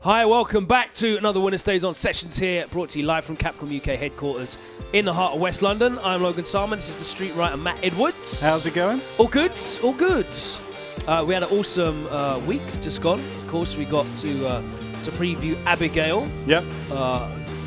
Hi, welcome back to another WinnerStaysOn Sessions here, brought to you live from Capcom UK headquarters in the heart of West London. I'm Logan Salmon, this is the street writer Matt Edwards. How's it going? All good, all good. We had an awesome week just gone. Of course, we got to preview Abigail. Yep.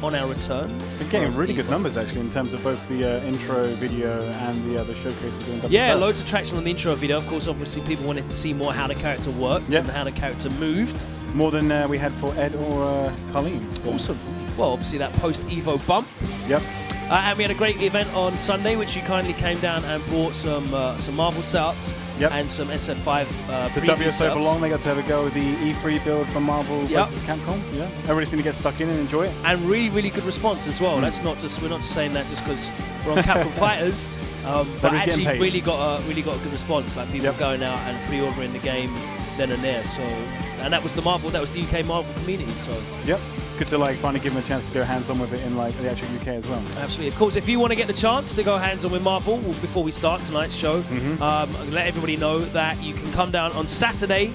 On our return. We're getting really good numbers actually in terms of both the intro video and the showcase we're doing. WSO. Yeah, loads of traction on the intro video. Of course, obviously people wanted to see more how the character worked and how the character moved. More than we had for Ed or Colleen. So. Awesome. Well, obviously that post-Evo bump. Yep. And we had a great event on Sunday, which you kindly came down and brought some Marvel setups and some SF5 the WSO belong. They got to have a go with the E3 build from Marvel versus Capcom. Yeah, everybody seemed to get stuck in and enjoy it. And really, really good response as well. That's not just we're not just saying that just because we're on Capcom Fighters, but actually really got a good response. Like people going out and pre-ordering the game then and there. So, and that was the UK Marvel community. So good to finally give them a chance to go hands-on with it in the actual UK as well. Absolutely. Of course, if you want to get the chance to go hands-on with Marvel before we start tonight's show, let everybody know that you can come down on Saturday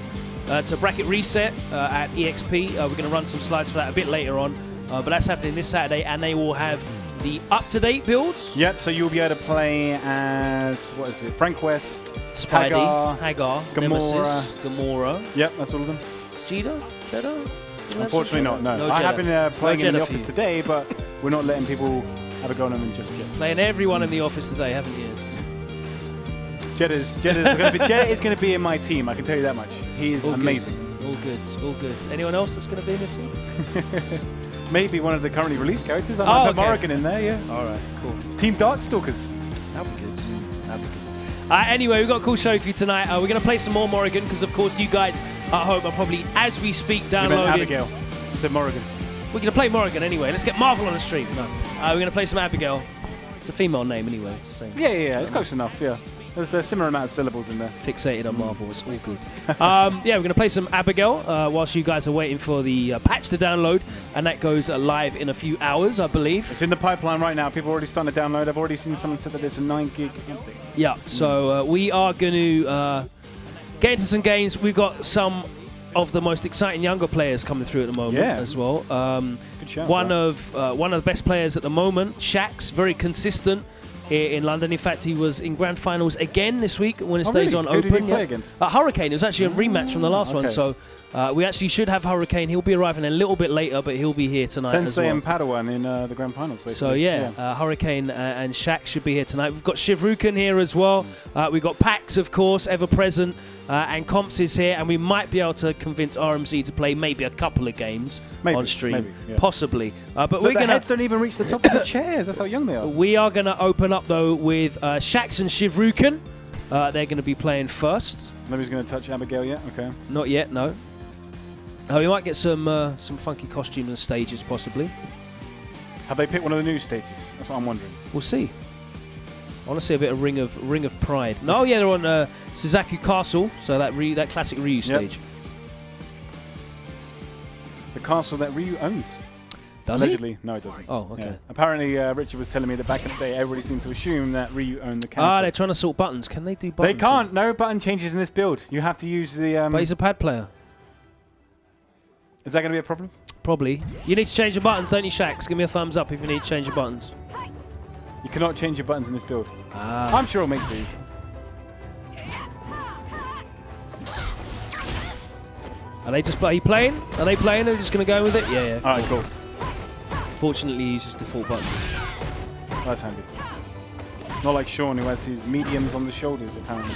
to Bracket Reset at EXP. We're going to run some slides for that a bit later on, but that's happening this Saturday, and they will have the up-to-date builds. Yep, so you'll be able to play as, what is it, Frank West, Spidey, Hagar, Gamora. Nemesis, Gamora. Yep, that's all of them. Jeddah? Unfortunately not, no. I have been playing in the office today, but we're not letting people have a go on them just yet. Playing everyone in the office today, haven't you? Jeddah is going to be in my team, I can tell you that much. He is amazing. All good, all good. Anyone else that's going to be in the team? Maybe one of the currently released characters. I might put Morrigan in there, yeah. All right, cool. Team Darkstalkers. That'll be good. That'll be good. Anyway, we've got a cool show for you tonight. We're going to play some more Morrigan because, of course, you guys at home are probably, as we speak, downloading. You meant Abigail. You said Morrigan. We're going to play Morrigan anyway. Let's get Marvel on the stream. No. We're going to play some Abigail. It's a female name anyway. Yeah, it's close enough, yeah. There's a similar amount of syllables in there. Fixated on Marvel, it's all good. We're going to play some Abigail whilst you guys are waiting for the patch to download, and that goes live in a few hours, I believe. It's in the pipeline right now. People are already starting to download. I've already seen someone say that there's a 9 gig empty. Yeah, so we are going to get into some games. We've got some of the most exciting younger players coming through at the moment as well. Good shout, one of the best players at the moment, Shakz, very consistent in London. In fact, he was in grand finals again this week at WinnerStaysOn Open. Who did he play against? Hurricane. It was actually a rematch from the last one, so we actually should have Hurricane. He'll be arriving a little bit later, but he'll be here tonight as well. Sensei and Padawan in the grand finals, basically. So Hurricane and Shakz should be here tonight. We've got Shivryuken here as well. We've got Packz, of course, ever present, and Confz is here, and we might be able to convince RMZ to play maybe a couple of games on stream, possibly. But we're the heads don't even reach the top of the chairs. That's how young they are. We are going to open up though with Shakz and Shivryuken. They're going to be playing first. Nobody's going to touch Abigail yet. Okay. Not yet, no. We might get some funky costumes and stages, possibly. Have they picked one of the new stages? That's what I'm wondering. We'll see. I want to see a bit of Ring of Pride. No, yeah, they're on Suzaku Castle, so that classic Ryu stage. The castle that Ryu owns. Does Allegedly. he? No, it doesn't. Oh, okay. Yeah. Apparently, Richard was telling me that back in the day, everybody seemed to assume that Ryu owned the castle. They're trying to sort buttons. Can they do buttons? They can't. No button changes in this build. You have to use the... But he's a pad player. Is that going to be a problem? Probably. You need to change your buttons, don't you, Shakz? Give me a thumbs up if you need to change your buttons. You cannot change your buttons in this build. I'm sure it'll make do. Are you playing? Are they playing? They're just going to go with it? Yeah. All right, cool. Fortunately, he uses default buttons. That's handy. Not like Sean, who has his mediums on the shoulders, apparently.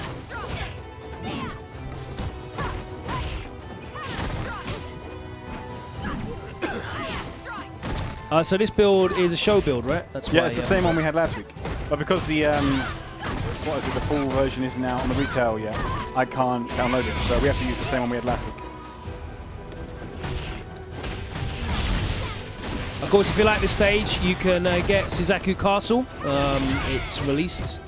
So this build is a show build, right? That's it's the same one we had last week. But because the the full version is now on the retail yet, I can't download it. So we have to use the same one we had last week. Of course, if you like this stage, you can get Suzaku Castle. It's released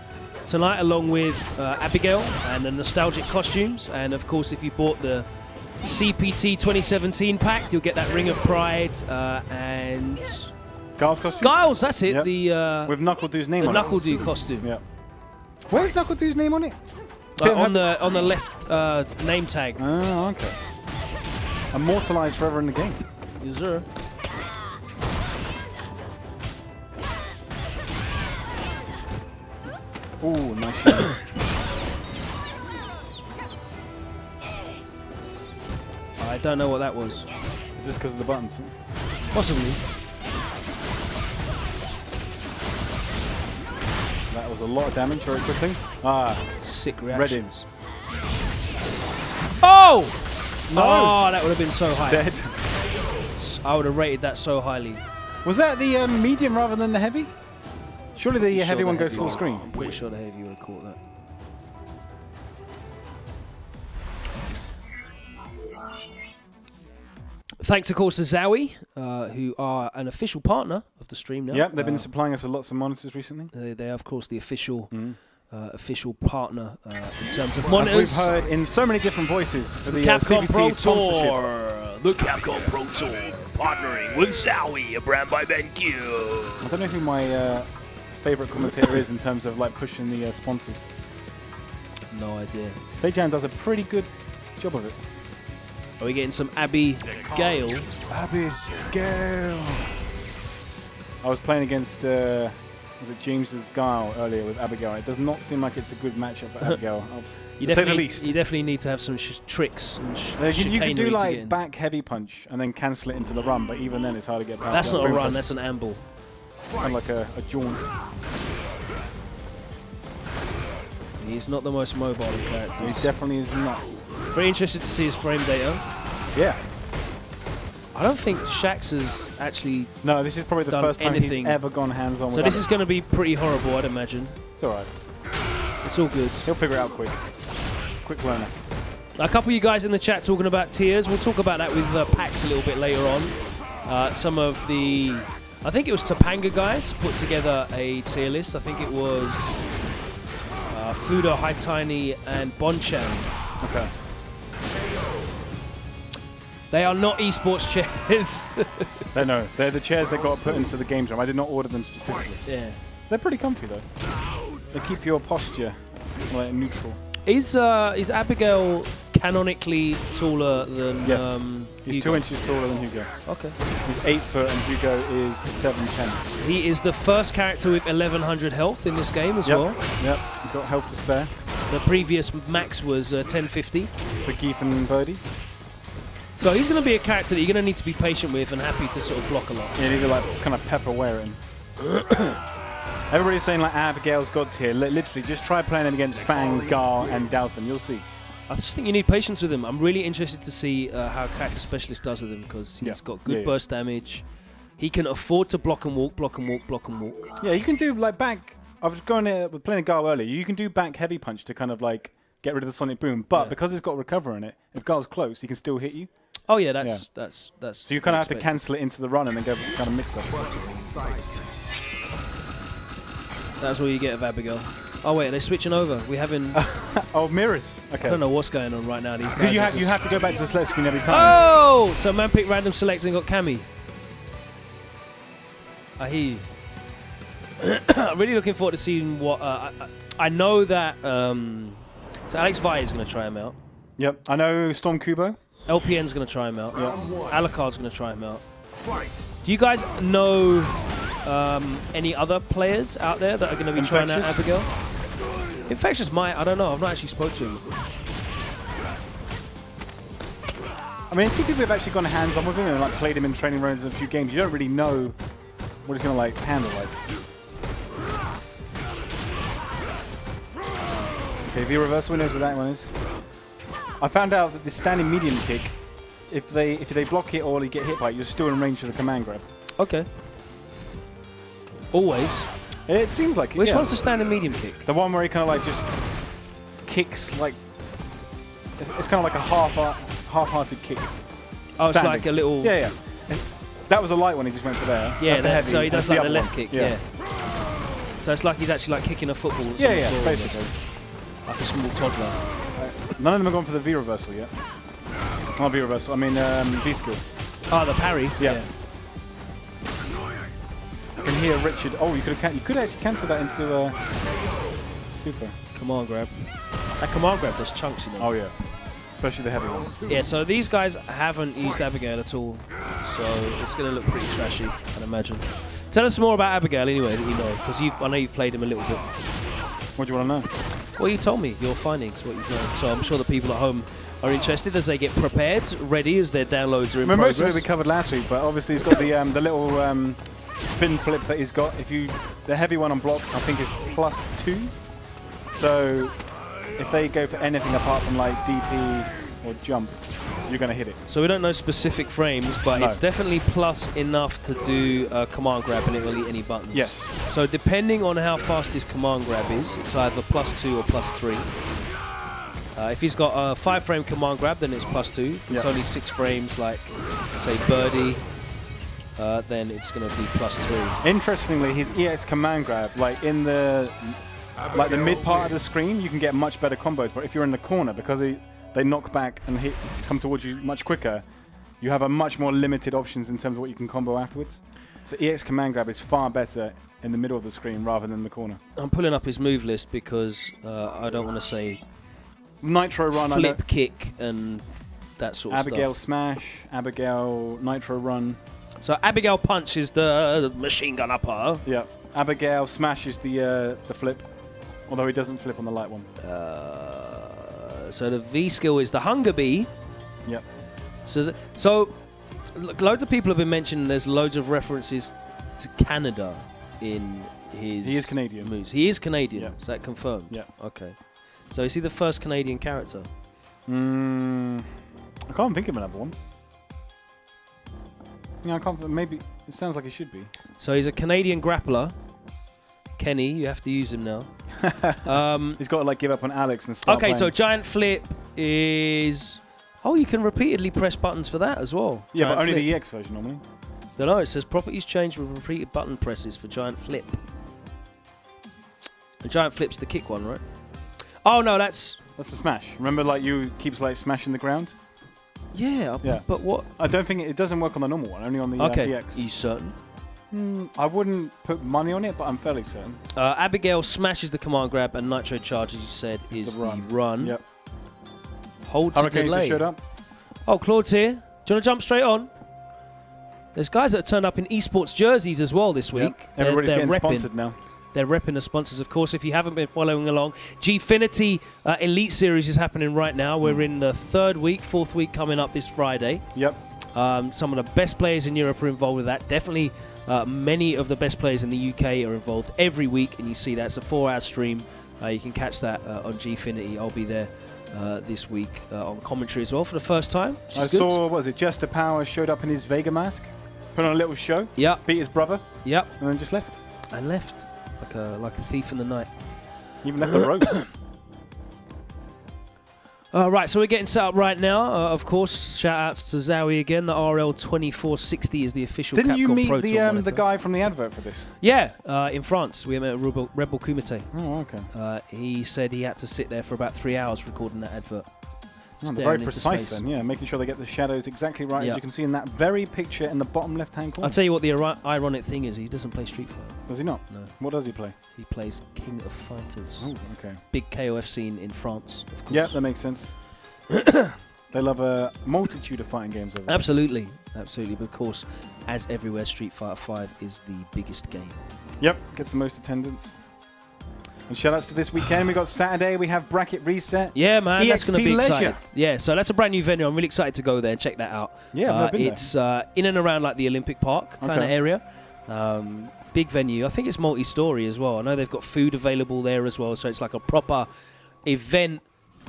tonight along with Abigail and the nostalgic costumes. And of course, if you bought the CPT 2017 pack, you'll get that Ring of Pride and... Giles costume? Giles, that's it. Yep. The with Knuckle-Doo's name on it. The Knuckle-Doo costume. Yeah. Where's Knuckle-Doo's name on it? On the left name tag. Oh, okay. immortalized forever in the game. Yes, sir. Ooh, nice shot. I don't know what that was. Is this because of the buttons? Possibly. That was a lot of damage very quickly. Ah, sick reactions. Oh! No! Oh, that would have been so high. Dead. I would have rated that so highly. Was that the medium rather than the heavy? Surely the heavy one goes full screen. I'm pretty sure the heavy would have caught that. Thanks, of course, to Zowie, who are an official partner of the stream now. Yeah, they've been supplying us with lots of monitors recently. They are, of course, the official official partner in terms of monitors. As we've heard in so many different voices for the Capcom CVT Pro sponsorship. Tour. The Capcom Pro Tour, partnering with Zowie, a brand by BenQ. I don't know who my favorite commentator is in terms of like pushing the sponsors. No idea. Sejan does a pretty good job of it. Are we getting some Abigail? Abigail. I was playing against was it James's Guile earlier with Abigail. It does not seem like it's a good matchup for Abigail. You to say the least. You definitely need to have some tricks and you can do like back heavy punch and then cancel it into the run, but even then it's hard to get past. That's not a run, that's an amble. Kind of like a jaunt. He's not the most mobile of characters. He definitely is not. Very interested to see his frame data. Yeah. I don't think Shakz has actually. No, this is probably the first time he's ever gone hands-on. So this is going to be pretty horrible, I'd imagine. It's alright. It's all good. He'll figure it out quick. Quick learner. A couple of you guys in the chat talking about tiers. We'll talk about that with Packz a little bit later on. Some of the, I think it was Topanga guys put together a tier list. I think it was Fuda, High Tiny, and Bonchan. Okay. They are not esports chairs. No, they're the chairs that got put into the games room. I did not order them specifically. Yeah. They're pretty comfy though. They keep your posture like neutral. Is Abigail canonically taller than Yes. He's Hugo? 2 inches taller than Hugo. Okay. He's 8 foot and Hugo is 7'10". He is the first character with 1100 health in this game as well. Yep. He's got health to spare. The previous max was 1050. For Keith and Birdie. So he's going to be a character that you're going to need to be patient with and happy to sort of block a lot. Yeah, you need to like kind of pepper wearing. Everybody's saying like Abigail's god tier. Literally, just try playing him against Fang, Gar, and Dowson. You'll see. I just think you need patience with him. I'm really interested to see how Character Specialist does with him because he's got good burst damage. He can afford to block and walk, block and walk, block and walk. Yeah, you can do like back. I was going with playing a Gar earlier. You can do back heavy punch to kind of like get rid of the sonic boom, but because it's got recover in it, if Gar's close, he can still hit you. Oh yeah, that's. So you kind of have to cancel it into the run and then go for some kind of mix-up. That's all you get of Abigail. Oh wait, they're switching over. We having. Oh, mirrors. Okay. I don't know what's going on right now. These guys. You have to go back to the select screen every time. Oh, so man picked random select and got Cammy. I hear you. I'm really looking forward to seeing what. I know that. So Alex Vi is going to try him out. Yep, I know Storm Kubo. LPN's going to try him out. Yeah. Alucard's going to try him out. Do you guys know any other players out there that are going to be trying out Abigail? Infectious might. I don't know. I've not actually spoke to him. I mean, two people have actually gone hands-on with him and like played him in training rounds in a few games. You don't really know what he's going to like handle like. Okay, V reversal, knows what that one is. I found out that the standing medium kick, if they block it or you get hit by it, you're still in range of the command grab. Okay. Always? It seems like it, Which one's the standing medium kick? The one where he kind of like just kicks like... It's kind of like a half-hearted kick. Oh, it's like a little... Yeah. That was a light one, he just went for there. Yeah, the heavy. So he does like the left kick, yeah. So it's like he's actually like kicking a football. Yeah, basically. Like a small toddler. None of them have gone for the V reversal yet. Not V reversal, I mean V skill. Oh, the parry? Yeah. I can hear Richard. Oh, you could actually cancel that into super. Command grab. That command grab does chunks, you know. Oh, yeah. especially the heavy ones. Yeah, so these guys haven't used Abigail at all, so it's going to look pretty trashy, I'd imagine. Tell us more about Abigail anyway, that you know, because I know you've played him a little bit. What do you want to know? Well, you told me your findings, what you've learned. So I'm sure the people at home are interested as they get prepared, ready as their downloads are in progress. Most of it we covered last week, but obviously he's got the little spin flip that he's got. The heavy one on block, I think, is +2. So if they go for anything apart from like DP or jump, you're going to hit it. So we don't know specific frames, but it's definitely plus enough to do command grab, and it will eat any buttons. Yes. So depending on how fast his command grab is, it's either +2 or +3. If he's got a 5-frame command grab, then it's +2. If it's only 6 frames, like say Birdie, then it's going to be +3. Interestingly, his EX command grab, like in the mid part of the screen, you can get much better combos. But if you're in the corner, because they knock back and come towards you much quicker, you have a much more limited options in terms of what you can combo afterwards. So EX command grab is far better in the middle of the screen rather than the corner. I'm pulling up his move list because I don't want to say Nitro Run, flip kick and that sort of Abigail stuff. Smash, Abigail Nitro Run. So Abigail Punch is the machine gun upper. Yeah. Abigail Smash is the flip, although he doesn't flip on the light one. So the V skill is the Hunger Bee. Yep. So loads of people have been mentioning there's loads of references to Canada in his He is Canadian. moves. He is Canadian. Yep. Is that confirmed? Yeah. Okay. So is he the first Canadian character? I can't think of another one. Yeah, I can't. Maybe it sounds like it should be. So he's a Canadian grappler. Kenny, you have to use him now. He's got to like give up on Alex and start Okay, playing. so giant flip is... Oh, you can repeatedly press buttons for that as well. Yeah, Giant but only flip. the EX version normally. No, it says properties change with repeated button presses for giant flip. And giant flip's the kick one, right? Oh no, that's a smash. Remember, like you keeps like smashing the ground. Yeah. But what? I don't think it doesn't work on the normal one. Only on the EX. Are you certain? I wouldn't put money on it, but I'm fairly certain. Abigail smashes the command grab, and Nitro Charge, as you said, is the run. Yep. Hold to delay. Showed up. Oh, Claude's here. Do you want to jump straight on? There's guys that have turned up in esports jerseys as well this week. Yep. Everybody's getting sponsored now. They're repping the sponsors, of course. If you haven't been following along, Gfinity Elite Series is happening right now. We're in the 4th week coming up this Friday. Yep. Some of the best players in Europe are involved with that. Definitely many of the best players in the UK are involved every week, and you see that's a 4-hour stream. You can catch that on Gfinity. I'll be there this week on commentary as well for the first time. I saw, what was it, Jester Power showed up in his Vega mask, put on a little show, beat his brother, and then just left. And left. Like a thief in the night. Even left the ropes. Right, so we're getting set up right now. Of course, shout-outs to Zowie again. The RL2460 is the official Capcom Pro Tour monitor. Didn't you meet the guy from the advert for this? Yeah, in France. We met Rebel Kumite. Oh, okay. He said he had to sit there for about 3 hours recording that advert. Oh, they're very precise then, yeah, making sure they get the shadows exactly right, as you can see in that very picture in the bottom left-hand corner. I'll tell you what the ironic thing is, he doesn't play Street Fighter. Does he not? No. What does he play? He plays King of Fighters. Oh, okay. Big KOF scene in France, of course. Yeah, that makes sense. They love a multitude of fighting games over there. Absolutely, absolutely. But of course, as everywhere, Street Fighter 5 is the biggest game. Yep, gets the most attendance. And shout-outs to this weekend. We got Saturday. We have Bracket Reset. Yeah, man, that's going to be exciting. Leisure. Yeah, so that's a brand new venue. I'm really excited to go there and check that out. Yeah, I've never been it's in and around like the Olympic Park kind of area. Big venue. I think it's multi-story as well. I know they've got food available there as well, so it's like a proper event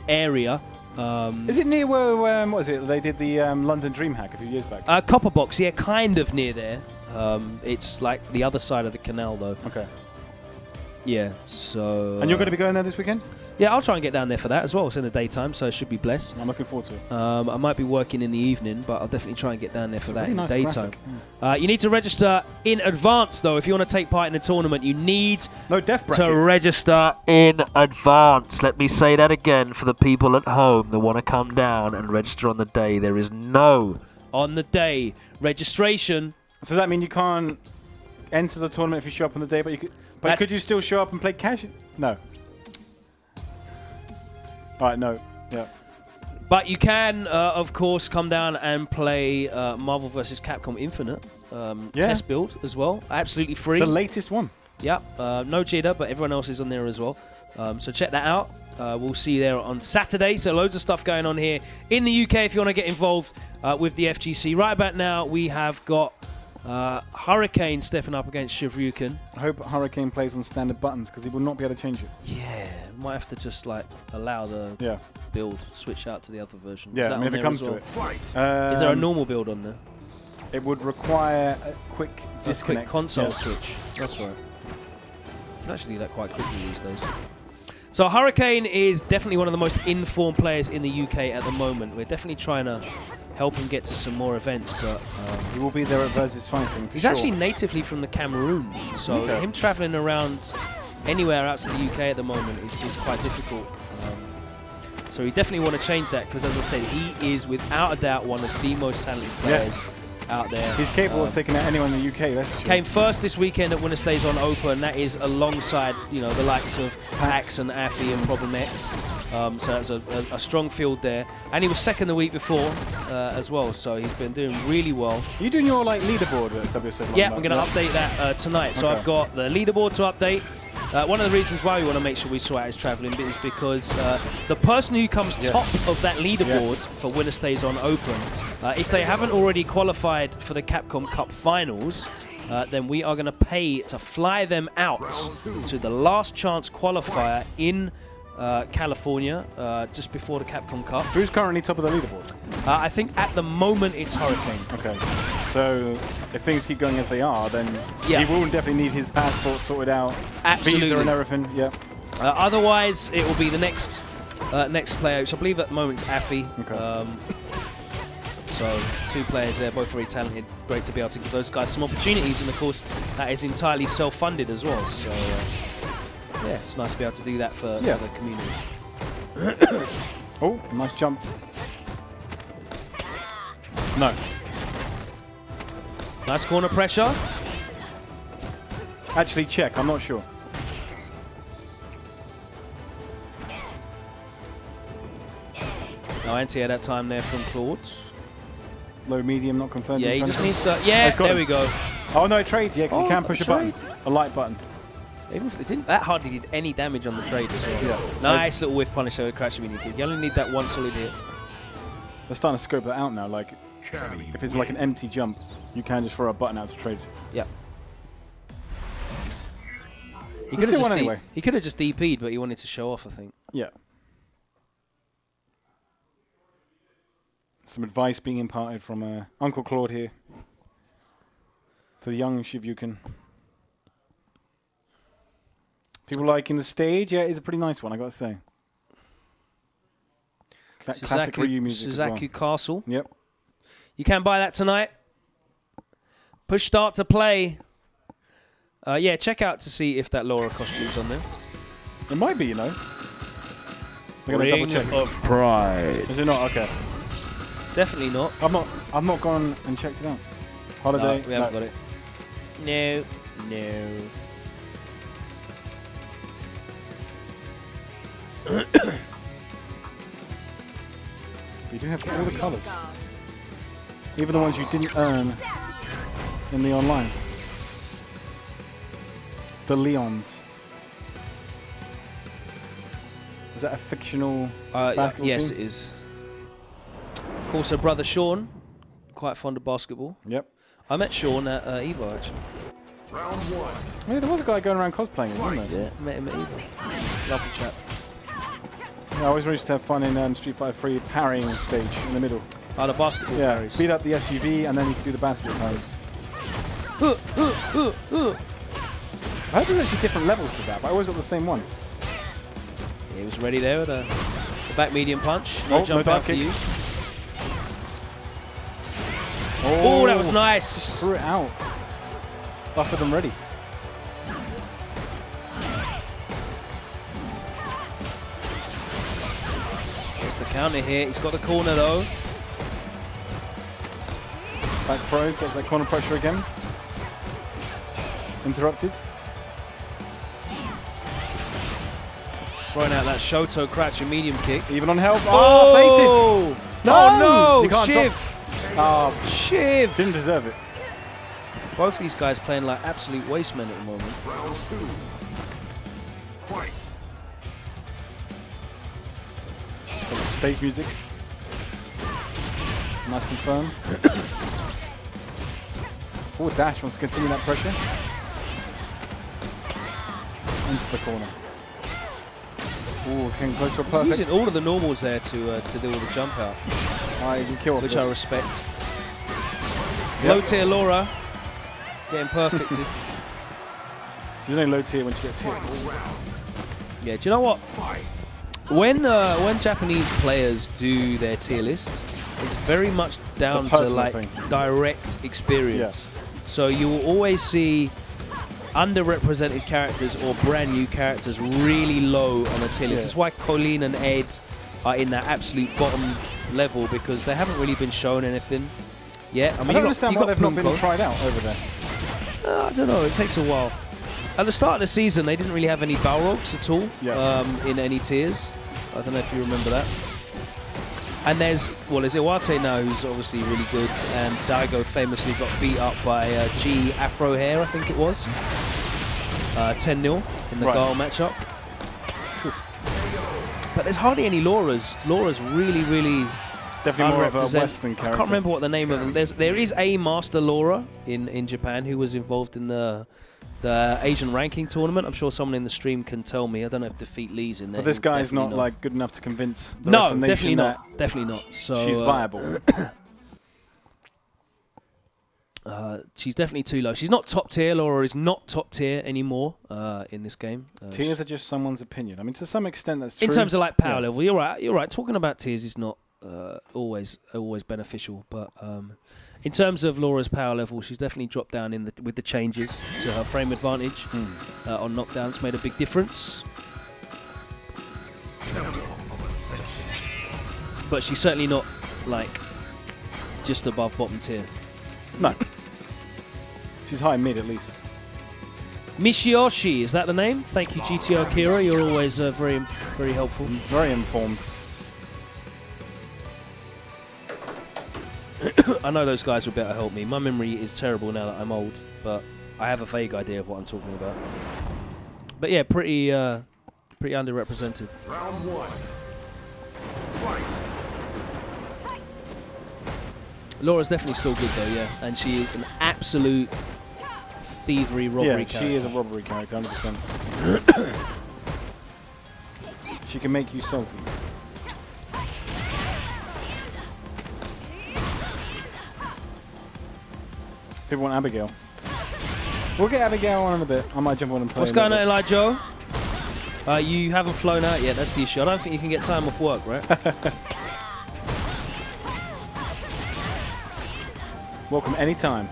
area. Is it near where what is it? They did the London Dream Hack a few years back. Copperbox, yeah, kind of near there. It's like the other side of the canal, though. Okay. Yeah, so... And you're going to be going there this weekend? Yeah, I'll try and get down there for that as well. It's in the daytime, so it should be blessed. I'm looking forward to it. I might be working in the evening, but I'll definitely try and get down there for that in the daytime. Yeah. You need to register in advance, though. If you want to take part in the tournament, you need to register in advance. Let me say that again for the people at home that want to come down and register on the day. There is no on-the-day registration. So does that mean you can't enter the tournament if you show up on the day, but you could... But could you still show up and play cash? No. All right, no. Yeah. But you can, of course, come down and play Marvel vs. Capcom Infinite test build as well. Absolutely free. The latest one. Yep. No cheater, but everyone else is on there as well. So check that out. We'll see you there on Saturday. So loads of stuff going on here in the UK if you want to get involved with the FGC. Right about now, we have got Hurricane stepping up against Shivryuken. I hope Hurricane plays on standard buttons because he will not be able to change it. Yeah, might have to just like allow the build switch out to the other version. Yeah, if it comes to it. Is there a normal build on there? It would require a quick disconnect. Quick console switch. That's right. You can actually do that quite quickly these days. So Hurricane is definitely one of the most informed players in the UK at the moment. We're definitely trying to help him get to some more events, but he will be there at Versus Fighting. He's actually natively from the Cameroon, so him traveling around anywhere outside the UK at the moment is quite difficult. So we definitely want to change that because, as I said, he is without a doubt one of the most talented players out there. He's capable of taking out anyone in the UK. That's true. Came first this weekend at WinnerStaysOn Open. That is alongside the likes of Packz and Affy and Problem X. So that's a strong field there. And he was second the week before as well. So he's been doing really well. Are you doing your leaderboard at WSO? Yeah, we're going to update that tonight. So I've got the leaderboard to update. One of the reasons why we want to make sure we sort out his travelling bit is because the person who comes top of that leaderboard for WinnerStaysOn Open, if they haven't already qualified for the Capcom Cup Finals, then we are going to pay to fly them out to the last chance qualifier in California, just before the Capcom Cup. Who's currently top of the leaderboard? I think at the moment it's Hurricane. Okay. So if things keep going as they are, then he will definitely need his passport sorted out, visa and everything. Yeah. Otherwise, it will be the next player, which I believe at the moment is Affy. Okay. So 2 players there, both very talented. Great to be able to give those guys some opportunities, and of course that is entirely self-funded as well. So yeah, it's nice to be able to do that for the community. Oh, nice jump. No. Nice corner pressure. Actually, check. I'm not sure. No anti at that time there from Claude. Low, medium, not confirmed. Yeah, he just needs to... Yeah, there we go. Oh, no, it trades, because he can push a button. A light button. Even if it didn't, that hardly did any damage on the trade as well. Yeah. Nice little whiff punish over Crash Mini Kid. You only need that one solid hit. They're starting to scope that out now. Like, if it's like an empty jump, you can just throw a button out to trade. Yep. He could have just DP'd, but he wanted to show off, I think. Yeah. Some advice being imparted from Uncle Claude here to the young Shivryuken. People liking the stage. Yeah, it's a pretty nice one, I got to say. Classic Ryu music as well. Castle. Yep. You can buy that tonight. Push start to play. Yeah, check out to see if that Laura costume's on there. It might be, you know. We're gonna double check. Of Pride. Is it not? Okay. Definitely not. I've not gone and checked it out. Holiday. No, we haven't got it. No. No. You do have all the colours. Even the ones you didn't earn in the online. The Leons. Is that a fictional basketball yes, team? It is. Of course, her brother Sean, quite fond of basketball. Yep. I met Sean at Evo, actually. Round 1. Yeah, there was a guy going around cosplaying, wasn't there? Yeah, met him at Evo. Lovely chap. Yeah, I always used to have fun in Street Fighter 3 parrying stage in the middle. Oh, the basketball parries. Beat up the SUV and then you can do the basketball parries. I heard there's actually different levels to that, but I always got the same one. Yeah, he was ready there with the back medium punch. No jump out for you. Oh, that was nice. Just threw it out. Buffered them ready. Gets the counter here. He's got the corner though. Back throw, gets that corner pressure again. Interrupted. Throwing out that Shoto crouch and medium kick. Even on health. Oh! Baited. No! You can't Shiv! Oh, Shiv! didn't deserve it. Both these guys playing like absolute waste men at the moment. Round 2. Fight. Stage music. Nice confirm. Forward dash wants to continue that pressure. Into the corner. Ooh, came close to a perfect. He's using all of the normals there to do all the jump out. You can kill which this. I respect. Low tier Laura getting perfected. She's only low tier when she gets hit. Yeah, do you know what? When Japanese players do their tier lists, it's very much down to like direct experience. Yeah. So you will always see underrepresented characters or brand new characters really low on a tier list. That's why Colleen and Ed are in that absolute bottom level, because they haven't really been shown anything yet. I mean, I don't understand why they've not been tried out over there. I don't know, it takes a while. At the start of the season, they didn't really have any Balrogs at all in any tiers. I don't know if you remember that. And there's Iwate now, who's obviously really good, and Daigo famously got beat up by G Afro Hair, I think it was. 10-0 in the Gale matchup. But there's hardly any Lauras. Laura's really, really definitely more of a Western character. I can't remember what the name of them. There is a Master Laura in Japan who was involved in the Asian ranking tournament. I'm sure someone in the stream can tell me. I don't know if Defeat Lee's in there. But this guy's not like good enough to convince the rest of the nation. No, definitely not. So she's viable. She's definitely too low. She's not top tier. Laura is not top tier anymore in this game. Tiers are just someone's opinion. I mean, to some extent that's true. In terms of like power level, you're right. You're right. Talking about tiers is not always beneficial, but in terms of Laura's power level, she's definitely dropped down with the changes to her frame advantage on knockdown. It's made a big difference. But she's certainly not like just above bottom tier. No. She's high mid at least. Mishioshi, is that the name? Thank you, GTO Akira. You're always very, very helpful. Very informed. I know those guys would better help me. My memory is terrible now that I'm old, but I have a vague idea of what I'm talking about. But yeah, pretty underrepresented. Round 1. Fight. Laura's definitely still good though, yeah, and she is an absolute thievery robbery character. She is a robbery character, 100%. She can make you salty. People want Abigail. We'll get Abigail on in a bit. I might jump on and play. What's going on, Elijah? You haven't flown out yet, that's the issue. I don't think you can get time off work, right? Welcome anytime.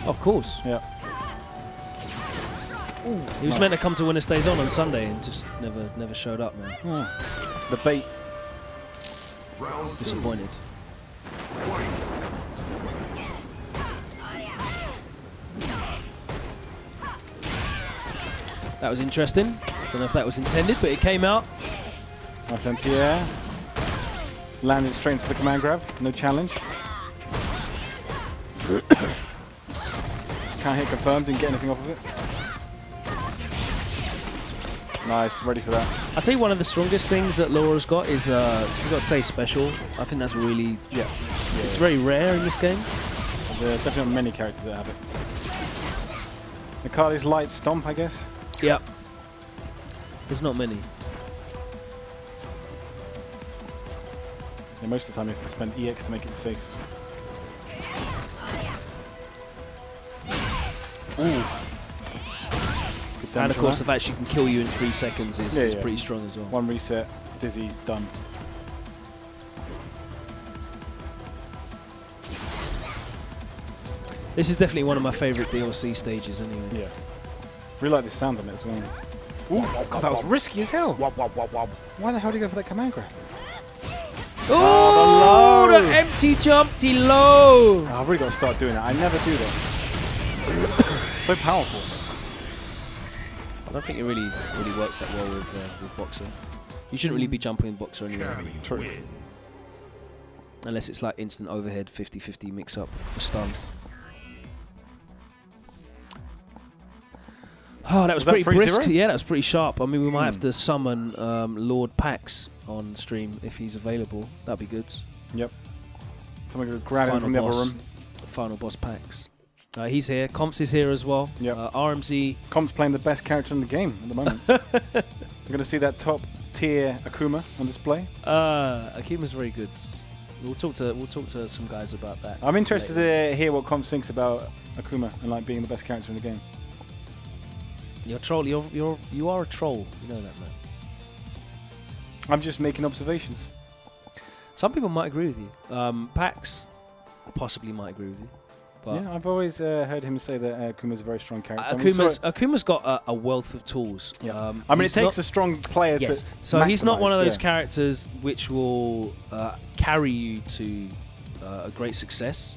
Of course. Yeah. Ooh, he was meant to come to WinnerStaysOn on Sunday and just never showed up, man. Oh. The bait. Disappointed. That was interesting. Don't know if that was intended, but it came out. Nice anti-air. Landed straight into the command grab. No challenge. Can't hit confirmed, didn't get anything off of it. Nice, ready for that. I'd say one of the strongest things that Laura's got is she's got Say Special. I think that's really, it's very rare in this game. There are definitely many characters that have it. Mikali's light stomp, I guess. Yeah. There's not many. Yeah, most of the time you have to spend EX to make it safe. Ooh. And of course the fact she can kill you in 3 seconds is pretty strong as well. One reset, Dizzy, done. This is definitely one of my favourite DLC stages anyway. Yeah. Really like the sound on it as well. Ooh, God, that was risky as hell. Why the hell did you go for that command grab? Oh, the empty jumpy low. Oh, I've really got to start doing that. I never do that. So powerful. I don't think it really works that well with boxing. You shouldn't really be jumping in boxer anyway. True. Unless it's like instant overhead 50-50 mix up for stun. Oh, that was pretty brisk. Yeah, that was pretty sharp. I mean, we might have to summon Lord Packz on stream if he's available. That'd be good. Yep. Someone could grab him from the other room. Final boss Packz. He's here. Confz is here as well. Yep. RMZ. Confz playing the best character in the game at the moment. We're going to see that top tier Akuma on display. Akuma's very good. We'll talk to some guys about that. I'm interested to hear what Confz thinks about Akuma and like being the best character in the game. You're a troll. You are a troll. You know that, man. I'm just making observations. Some people might agree with you. Packz possibly might agree with you. But yeah, I've always heard him say that Akuma's a very strong character. Akuma's got a wealth of tools. Yeah. I mean, it takes a strong player to So he's not one of those characters which will carry you to a great success,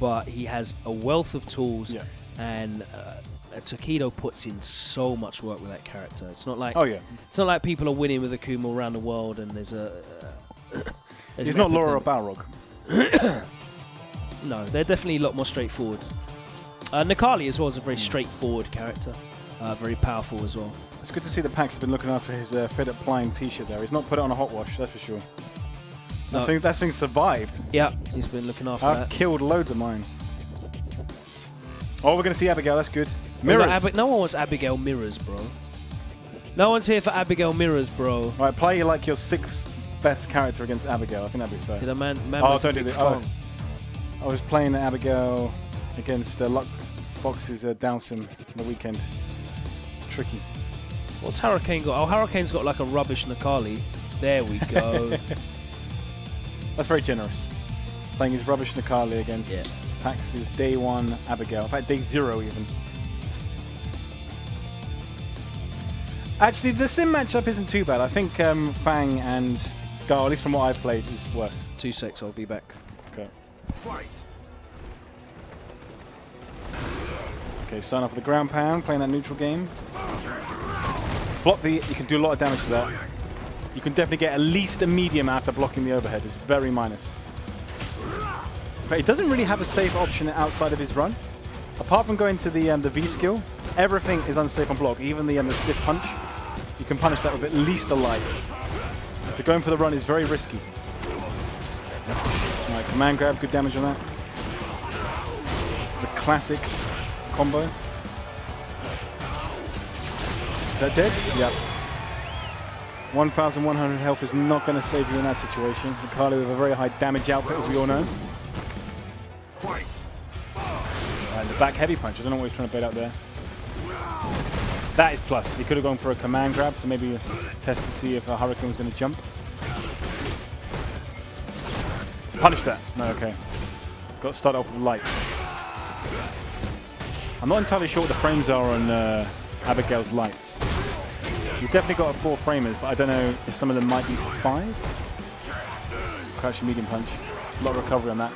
but he has a wealth of tools, and Takedo puts in so much work with that character. It's not like it's not like people are winning with Akuma around the world, and there's a he's not Laura or Balrog. No, they're definitely a lot more straightforward. Nikali as well is a very straightforward character, very powerful as well. It's good to see that Packz has been looking after his Fed Up Plying t-shirt there. He's not put it on a hot wash, that's for sure. No. I think that thing survived. Yeah, he's been looking after that. I've killed loads of mine. Oh, we're going to see Abigail, that's good. Mirrors. No one wants Abigail mirrors, bro. No one's here for Abigail mirrors, bro. Right, play like your 6th best character against Abigail. I think that'd be fair. Did a man don't do this. Oh. I was playing Abigail against Luckbox's Dowson on the weekend. It's tricky. What's Hurricane got? Oh, Hurricane's got like a rubbish Nikali. There we go. That's very generous. Playing his rubbish Nikali against Packz's day 1 Abigail. In fact, day 0 even. Actually, the sim matchup isn't too bad. I think Fang and Gar, at least from what I've played, is worse. 2 secs, I'll be back. Okay. Okay, starting off with the ground pound, playing that neutral game. Block the. You can do a lot of damage to that. You can definitely get at least a medium after blocking the overhead. It's very minus. But he doesn't really have a safe option outside of his run. Apart from going to the V skill, everything is unsafe on block. Even the stiff punch, you can punish that with at least a life. So going for the run is very risky. Alright, command grab, good damage on that. The classic combo. Is that dead? Yep. 1,100 health is not going to save you in that situation. Nikali with a very high damage output, as we all know. And the back heavy punch. I don't know what he's trying to bait out there. That is plus. He could have gone for a command grab to maybe test to see if a Hurricane was going to jump. Punish that. No, okay. Got to start off with lights. I'm not entirely sure what the frames are on Abigail's lights. He's definitely got a 4 framers, but I don't know if some of them might be 5. Crouching medium punch. A lot of recovery on that.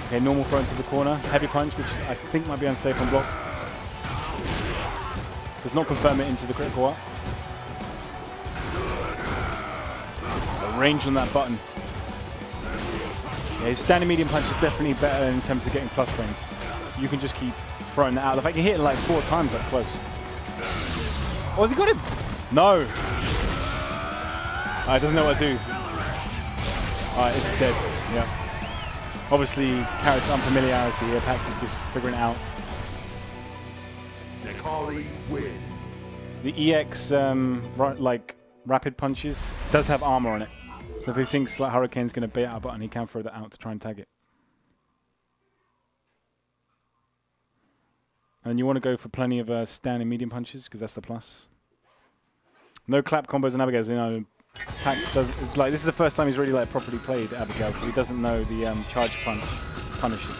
Okay, normal throw into the corner. Heavy punch, which I think might be unsafe on block. Does not confirm it into the critical up. The range on that button. Yeah, his standing medium punch is definitely better in terms of getting plus frames. You can just keep throwing that out. The fact you hit it like 4 times up close. Oh, has he got him? No. Alright, doesn't know what to do. Alright, this is dead. Yeah. Obviously, character unfamiliarity here. Packz is just figuring it out. Nikali wins. The EX, like rapid punches, does have armor on it. So if he thinks like Hurricane's going to bait out a button, he can throw that out to try and tag it. And you want to go for plenty of standing medium punches because that's the plus. No clap combos on Abigail. You know, Packz does. It's like this is the first time he's really like properly played Abigail, so he doesn't know the charge punch punishes.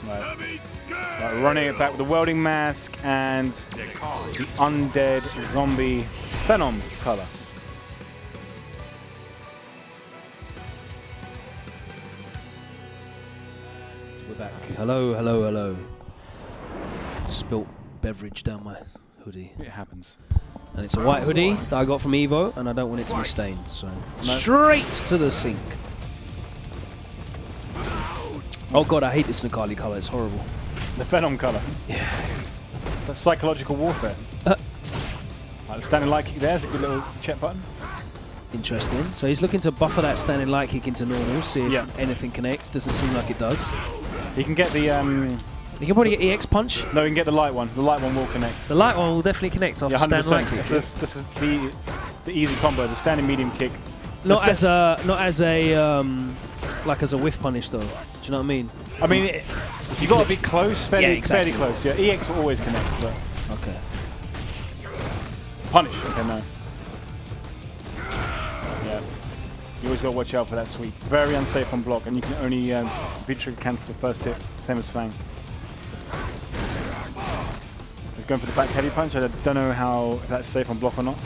Right. Right, running it back with the welding mask and the undead zombie Phenom color. We're back. Hello, hello, hello. Spilt beverage down my hoodie. It happens. And it's a white hoodie that I got from Evo, and I don't want it to be stained. So straight to the sink. Oh god, I hate this Nikali colour. It's horrible. The Venom colour. Yeah. It's that psychological warfare. Like the standing light kick there's a good little check button. Interesting. So he's looking to buffer that standing light kick into normal, see if anything connects. Doesn't seem like it does. He can get the... You can probably get EX punch. No, you can get the light one. The light one will connect. The light one will definitely connect off standing light kick. This is the easy combo, the standing medium kick. Not as a whiff punish though. Do you know what I mean? I mean, you got to be close, fairly close. Yeah, EX will always connect, but okay. Punish. Okay, no. Yeah, you always got to watch out for that sweep. Very unsafe on block, and you can only V-trigger cancel the first hit, same as Fang. He's going for the back heavy punch. I don't know if that's safe on block or not.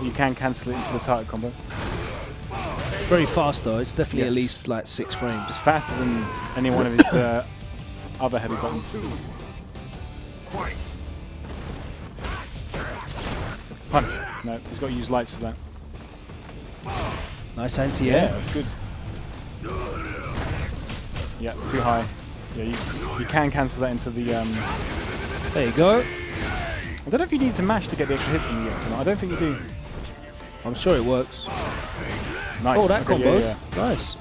You can cancel it into the target combo. It's very fast though. It's definitely at least like 6 frames. It's faster than any one of his other heavy buttons. Punch. No, he's got to use lights for that. Nice anti-air. Yeah, that's good. Yeah, too high. Yeah, you can cancel that into the... There you go. I don't know if you need to mash to get the extra hits in the EX or not. I don't think you do. I'm sure it works. Nice. Oh, that combo. Yeah. Nice.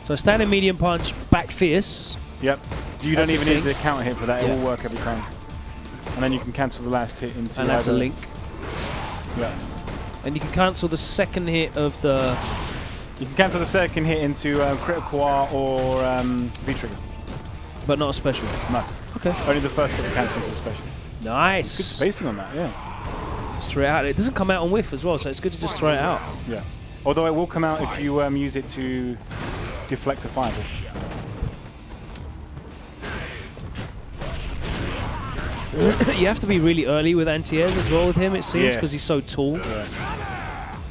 So standing medium punch, back fierce. Yep. You don't even need the counter hit for that. It will work every time. And then you can cancel the last hit into... And that's a link. Yeah. And you can cancel the second hit of the... You can cancel the second hit into critical R or V-trigger. But not a special? No. Okay. Only the first hit cancel into a special. Nice. Good spacing on that, yeah. Just throw it out. It doesn't come out on whiff as well, so it's good to just throw it out. Yeah. Although it will come out if you use it to deflect a fireball. You have to be really early with anti-airs as well with him, it seems, because he's so tall. Yeah.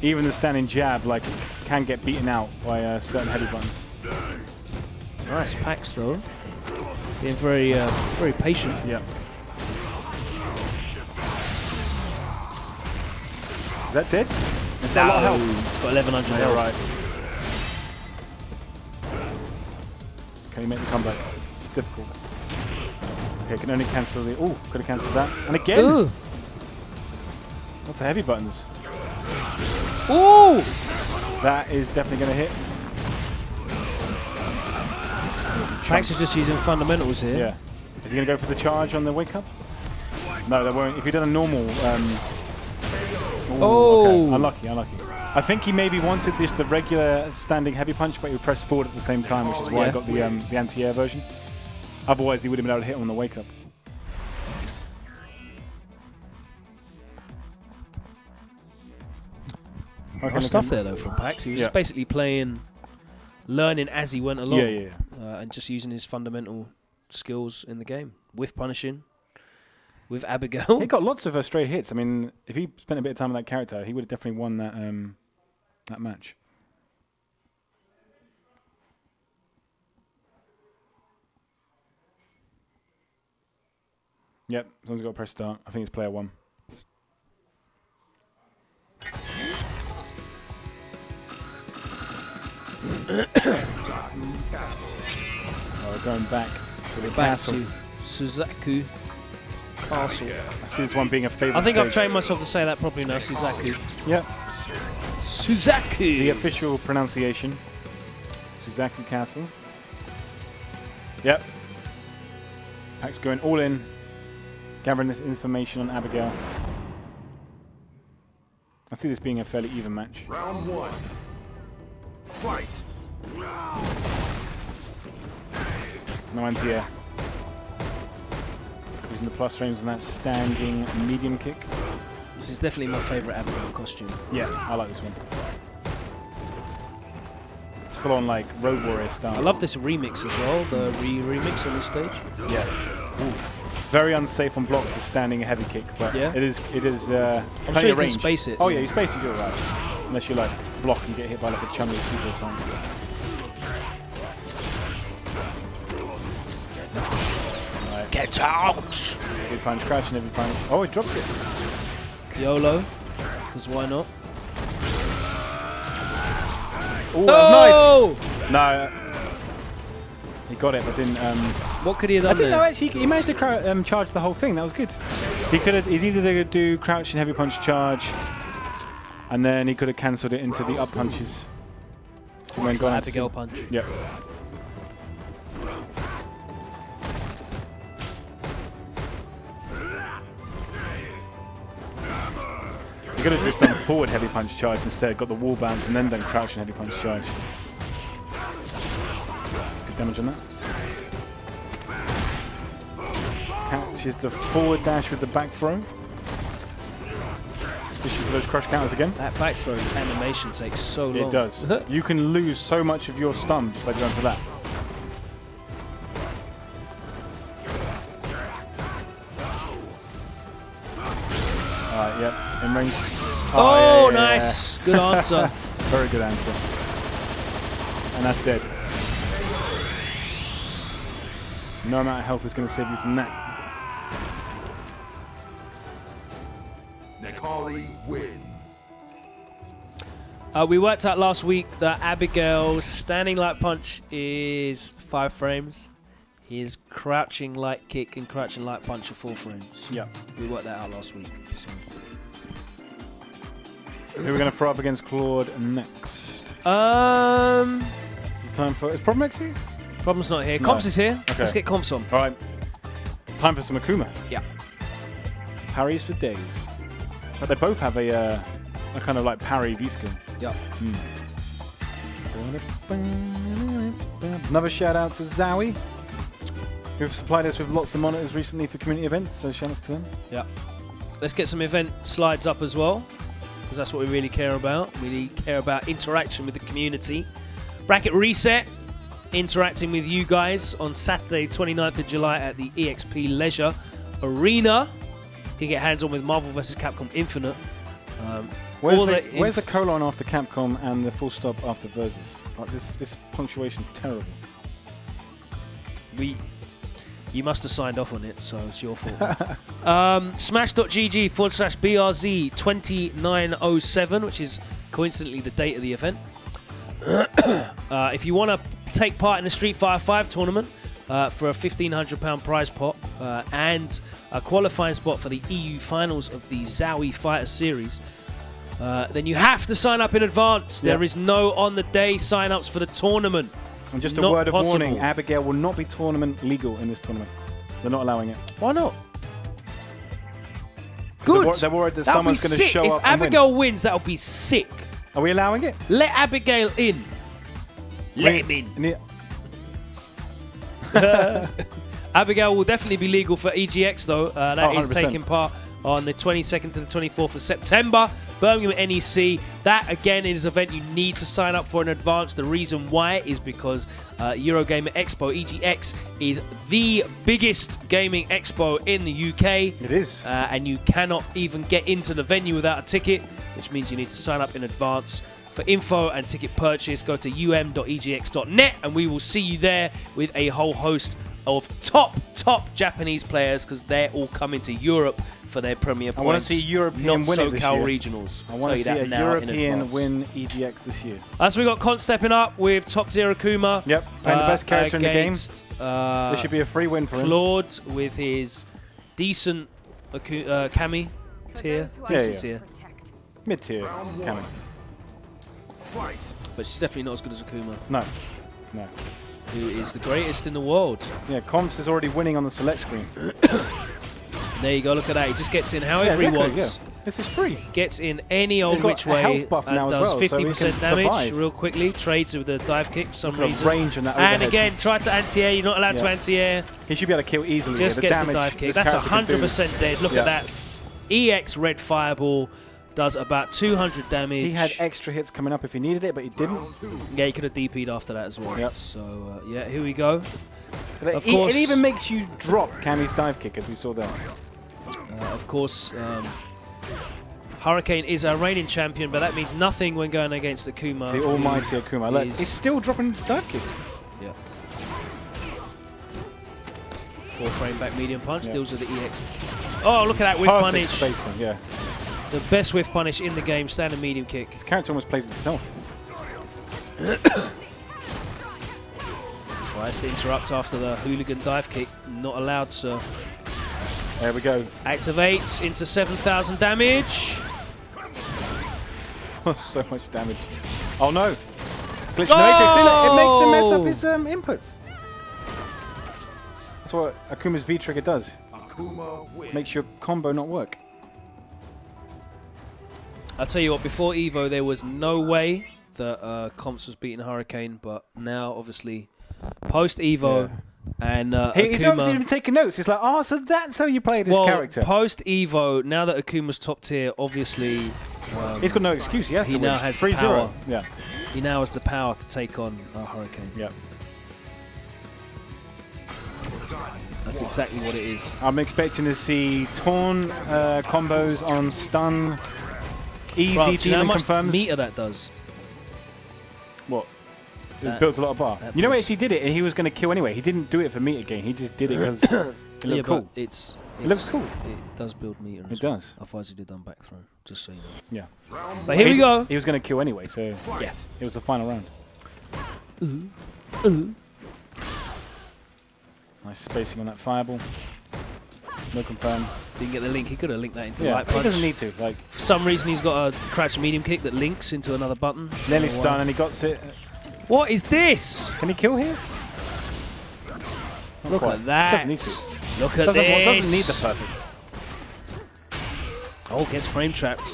Even the standing jab can get beaten out by certain heavy buttons. Nice Packz though. Being very very patient. Yeah. Is that dead? It's got a lot of health. It's got 1100 health. Yeah, right. Can you make the comeback? It's difficult. Okay, can only cancel the... Oh, could have cancelled that. And again! Ooh. Lots of heavy buttons. Ooh! That is definitely going to hit. Packz is just using fundamentals here. Yeah. Is he going to go for the charge on the wake up? No, that won't. If he did a normal... Okay. Unlucky, unlucky. I think he maybe wanted the regular standing heavy punch, but he pressed forward at the same time, which is why I got the anti-air version. Otherwise, he would have been able to hit him on the wake up. Okay, nice stuff there though from Packz. He was just basically learning as he went along, and just using his fundamental skills in the game with punishing. With Abigail. He got lots of straight hits. I mean, if he spent a bit of time on that character, he would have definitely won that that match. Yep, someone's got to press start. I think it's player 1. We're going back to the castle. To Suzaku Castle. I see this one being a favorite. I think I've trained myself to say that properly now, Suzaku. Yep. Suzaku! The official pronunciation. Suzaku Castle. Yep. Packz going all in, gathering this information on Abigail. I see this being a fairly even match. Round 1. Fight! No anti-air. Using the plus frames on that standing medium kick. This is definitely my favourite Abigail costume. Yeah, I like this one. It's full on like Road Warrior style. I love this remix as well, the remix on this stage. Yeah. Ooh. Very unsafe on block, the standing heavy kick, but it is I'm sure you can space it. Oh yeah, you space it, you're right. Unless you like block and get hit by like a chummy super or something. Right. Get out! Heavy punch, crouching heavy punch. Oh, he drops it. YOLO, because why not? Oh, that was nice. No. He got it, but didn't. What could he have done? I didn't know actually. He managed to charge the whole thing. That was good. He could have. He's either do crouch and heavy punch charge, and then he could have cancelled it into the up punches. It's like Abigail punch. Yep. You could have just done forward heavy punch charge instead. Got the wall bounce and then done crouch and heavy punch charge. Good damage on that. Catches the forward dash with the back throw. Especially for those crush counters again. That back throw animation takes so long. It does. You can lose so much of your stun just by going for that. Alright, yep. In range. Oh, yeah, nice. Yeah. Good answer. Very good answer. And that's dead. No amount of health is going to save you from that. Wins. We worked out last week that Abigail's standing light punch is 5 frames. His crouching light kick and crouching light punch are 4 frames. Yeah. We worked that out last week. So. Who are we going to throw up against Claude next? It's time for... Is Problem X here? Problem's not here. No. Confz is here. Okay. Let's get Confz on. All right. Time for some Akuma. Yeah. Parries for days. But they both have a kind of like parry V-skill. Yeah. Another shout out to Zowie, who've supplied us with lots of monitors recently for community events, so shout outs to them. Yeah. Let's get some event slides up as well, because that's what we really care about. We really care about interaction with the community. Bracket Reset, interacting with you guys on Saturday 29th of July at the EXP Leisure Arena. You can get hands-on with Marvel vs. Capcom Infinite. Where's the colon after Capcom and the full stop after Versus? Like this punctuation's terrible. You must have signed off on it, so it's your fault. Smash.gg/BRZ2907, which is coincidentally the date of the event. If you want to take part in the Street Fighter 5 tournament for a £1,500 prize pot and a qualifying spot for the EU finals of the Zowie Fighter Series, then you have to sign up in advance. Yep. There is no on-the-day sign-ups for the tournament. And just a word of warning, Abigail will not be tournament legal in this tournament. They're not allowing it. Why not? Good. They're worried that someone's going to show up If Abigail wins, that'll be sick. Are we allowing it? Let Abigail in. Let him in. Abigail will definitely be legal for EGX, though. That is taking part on the 22nd to the 24th of September. Birmingham NEC. That, again, is an event you need to sign up for in advance. The reason why is because Eurogamer Expo, EGX, is the biggest gaming expo in the UK. It is. And you cannot even get into the venue without a ticket, which means you need to sign up in advance. For info and ticket purchase, go to um.egx.net, and we will see you there with a whole host of top Japanese players, because they're all coming to Europe for their premier points. I want to see European win it this year. Regionals. I want to see a European win EGX this year. So we got Con stepping up with top tier Akuma. Yep, and the best character in the game. This should be a free win for him. Claude with his decent Kami tier. Decent tier. Mid-tier Kami. But she's definitely not as good as Akuma. No. Who is the greatest in the world. Yeah, Confz is already winning on the select screen. There you go, look at that. He just gets in however he wants. Yeah. This is free. Gets in any old which way and does 50% damage real quickly. Trades with a dive kick for some reason. Range on that and again, try to anti-air. You're not allowed to anti-air. He should be able to kill easily. Just gets the dive kick. That's 100% dead. Look at that. EX red fireball. Does about 200 damage. He had extra hits coming up if he needed it, but he didn't. Yeah, he could have DP'd after that as well. Yep. So, yeah, here we go. Of course, it even makes you drop Kami's dive kick, as we saw there. Of course, Hurricane is our reigning champion, but that means nothing when going against Akuma. The almighty Akuma. Look, he's still dropping dive kicks. Yeah. 4-frame back medium punch. Deals with the EX. Oh, look at that whiff punish. Spacing, yeah. The best whiff punish in the game, standard medium kick. This character almost plays itself. Tries to interrupt after the hooligan dive kick. Not allowed, sir. There we go. Activates into 7,000 damage. So much damage. Oh no! Glitch no! It makes him mess up his inputs. That's what Akuma's V trigger does. Makes your combo not work. I'll tell you what, before Evo there was no way that Confz was beating Hurricane, but now obviously post Evo and he's obviously been taking notes. He's like, oh, so that's how you play this character. Post Evo, now that Akuma's top tier, obviously he's got no excuse. He has to win. Now has the power. 3-0. Yeah. He now has the power to take on Hurricane. Yeah. That's exactly what it is. I'm expecting to see Torn combos on stun. Easy demon confirms. Meter that does. What? It builds a lot of bar. You know, he actually did it, and he was going to kill anyway. He didn't do it for meter gain. He just did it because it looked cool. It looks cool. It does build meter. It does. Otherwise, he'd have done back throw. Just so you know. Yeah. But here we go. He was going to kill anyway, so yeah, it was the final round. Nice spacing on that fireball. No confirm. Didn't get the link. He could have linked that into light punch. He doesn't need to. Like, for some reason, he's got a crouch medium kick that links into another button. Then he's stunned and he got it. What is this? Can he kill here? Look at that. Doesn't need to. Look at this. Doesn't need the perfect. Oh, gets frame trapped.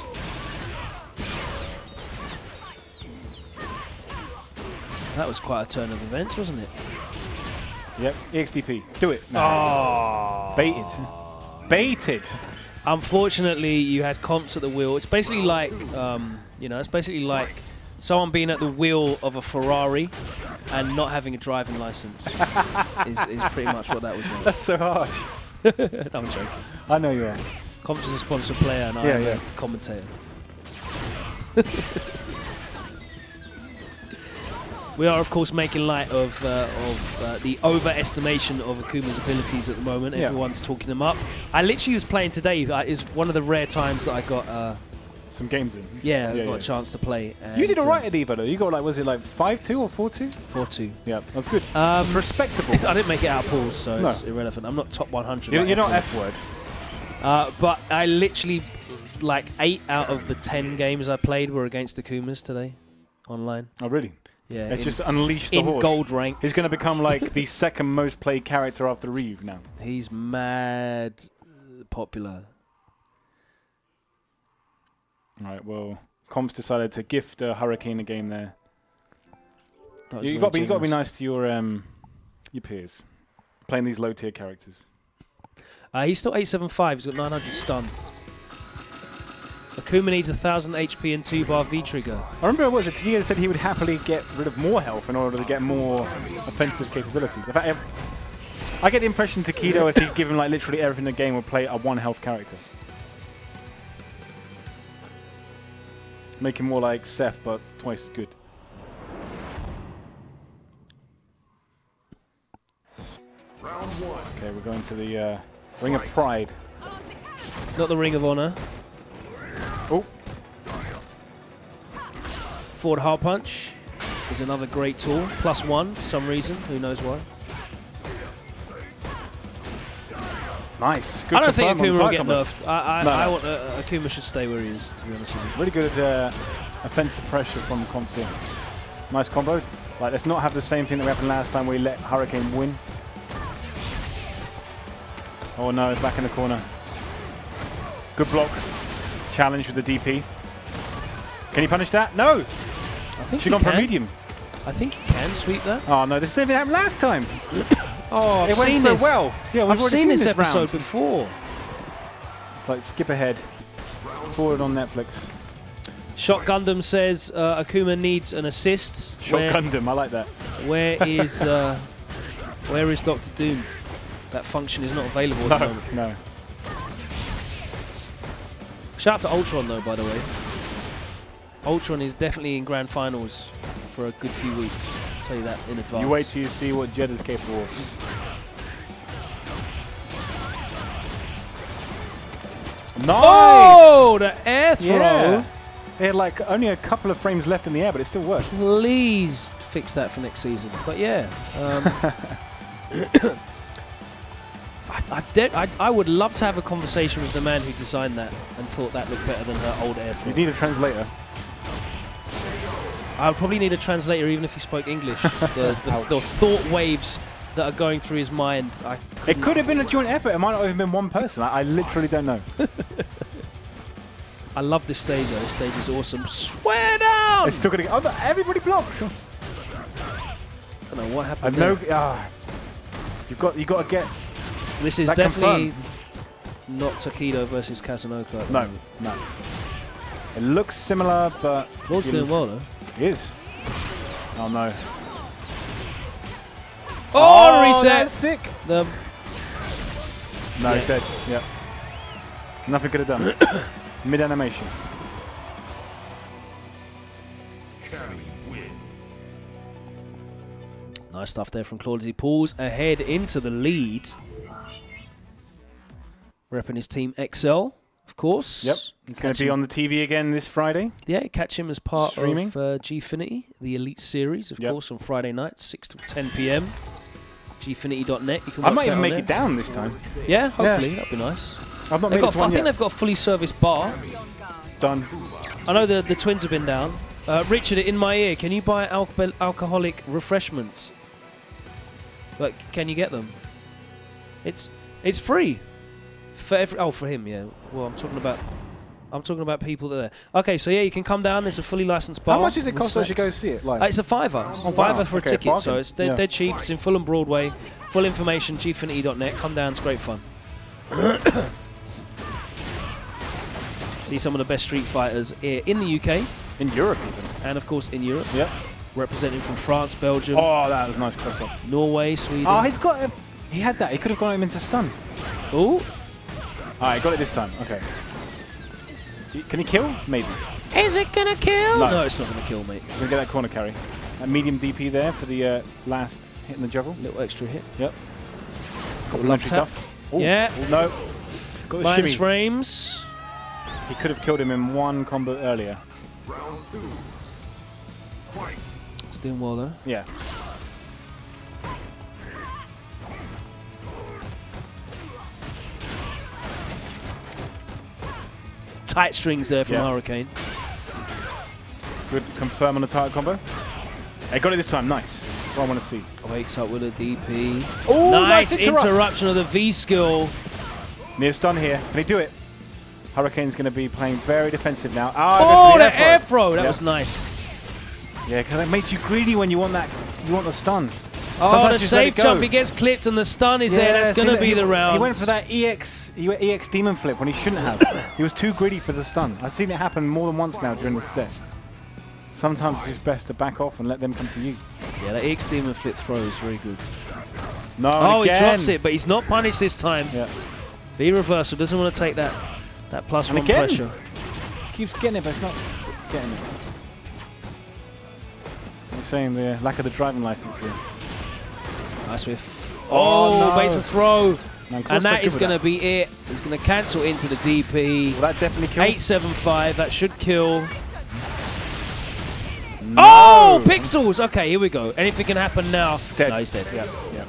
That was quite a turn of events, wasn't it? Yep. EXDP. Do it. No. Oh. Baited. Baited. Unfortunately, you had Confz at the wheel. It's basically like, it's basically like someone being at the wheel of a Ferrari and not having a driving license. is pretty much what that was like. That's so harsh. I'm joking. I know you are. Confz is a sponsored player and I'm a commentator. We are, of course, making light of the overestimation of Akuma's abilities at the moment. Yeah. Everyone's talking them up. I literally was playing today. It's one of the rare times that I got some games in. Yeah, I got a chance to play. You did alright at Evo, though. You got, like, was it like 5-2 or 4-2? 4-2. Yeah, that's good. It's respectable. I didn't make it out of pools, so it's irrelevant. I'm not top 100. You're not F-word. But I literally, like, 8 out of the 10 games I played were against Akuma's today, online. Oh, really? Yeah, it's just unleashed the horse. In gold rank. He's going to become like the second most played character after Reeve now. He's mad popular. All right, well, Confz decided to gift Hurricane a game there. You got to be nice to your peers, playing these low tier characters. He's still 875. He's got 900 stun. Akuma needs 1,000 HP and 2-bar V-trigger. I remember Takedo said he would happily get rid of more health in order to get more offensive capabilities. In fact, I get the impression Takedo, if he'd given like literally everything in the game, would play a 1-health character. Make him more like Seth, but twice as good. Round 1. Okay, we're going to the Ring of Pride. Not the Ring of Honor. Oh. Forward hard punch is another great tool. +1 for some reason. Who knows why. Nice. Good. I don't think Akuma will get nerfed. I want Akuma should stay where he is, to be honest with you. Really good offensive pressure from Confz here. Nice combo. Like, let's not have the same thing that happened last time where we let Hurricane win. Oh no, it's back in the corner. Good block. Challenge with the DP. Can he punish that? No! I think She's gone for a medium. I think he can sweep that. Oh no, this didn't happen last time. Oh, it went so well. Yeah, I've seen this episode before. It's like skip ahead. Forward on Netflix. Shot Gundam says Akuma needs an assist. Shot Gundam, I like that. Where is Dr. Doom? That function is not available at the moment. No. Shout out to Ultron, though, by the way. Ultron is definitely in grand finals for a good few weeks. I'll tell you that in advance. You wait till you see what Jed is capable of. Nice! Oh, the air throw. Yeah. They had like only a couple of frames left in the air, but it still worked. Please fix that for next season. But yeah. I would love to have a conversation with the man who designed that and thought that looked better than her old air throw. You need a translator. I would probably need a translator even if he spoke English. the thought waves that are going through his mind. It could have been a joint effort. It might not have been one person. I literally don't know. I love this stage though. This stage is awesome. Swear down! It's still going to go. Oh, everybody blocked. I don't know what happened. You got to get. This is definitely not Takedo versus Kazunoko. No. It looks similar, but Lord's doing well though. He is. Oh no. Oh, reset! That's sick. No, he's dead. Yep. Nothing could have done. Mid animation. Nice stuff there from Claude as he pulls ahead into the lead. Repping his team XL, of course. Yep. He's going to be on the TV again this Friday. Yeah, catch him as part Streaming. of Gfinity, the Elite Series, of course, on Friday nights, 6 to 10 p.m. Gfinity.net. You can watch I might even make there. it down this time. Yeah, hopefully. That'd be nice. I've not made it to one I think yet. they've got a fully serviced bar. Done. I know the twins have been down. Richard, in my ear, can you buy alcoholic refreshments? Like, can you get them? It's free. For him, yeah. Well, I'm talking about people that are there. Okay, so yeah, you can come down. There's a fully licensed bar. How much does it cost us to go see it live? It's a $5. Oh, $5 wow. for a ticket. Bargain. So it's they're cheap. It's in Fulham Broadway. Full information, gfinity.net. Come down. It's great fun. See some of the best Street Fighters here in the UK. In Europe even. And of course in Europe. Yep. Representing from France, Belgium. Oh, that was a nice cross up. Norway, Sweden. Oh, he had that. He could have got him into stun. Oh. Alright, got it this time. Okay. Can he kill? Maybe. Is it gonna kill? No, no, it's not gonna kill, mate. He's gonna get that corner carry. A medium DP there for the last hit in the juggle. Little extra hit. Yep. Love tap. Ooh. Yeah. Oh, no. Got the Minus shimmy. frames. He could have killed him in one combo earlier. Round 2. Fight. It's doing well though. Yeah. Tight strings there from Hurricane. Good confirm on the title combo. Hey, got it this time. Nice. That's what I want to see. Wakes up with a DP. Oh, nice interruption of the V skill. Near stun here. Can he do it? Hurricane's going to be playing very defensive now. Oh, the air throw. That was nice. Yeah, because it makes you greedy when you want that. You want the stun. Oh, Sometimes the safe jump. He gets clipped and the stun is there. That's going to be the round. He went for that EX demon flip when he shouldn't have. He was too greedy for the stun. I've seen it happen more than once now during this set. Sometimes it's just best to back off and let them come to you. Yeah, that EX demon flip throw is very good. No, oh, again. He drops it, but he's not punished this time. Yeah. V reversal doesn't want to take that plus one pressure. Keeps getting it, but it's not getting it. I'm saying the lack of the driving license here. Nice whiff. Oh, no. Base of throw. And that is going to be it. He's going to cancel into the DP. Will that definitely kill? 875. That should kill. No. Oh, pixels. Okay, here we go. Anything can happen now. Dead. No, he's dead. Yeah, yeah.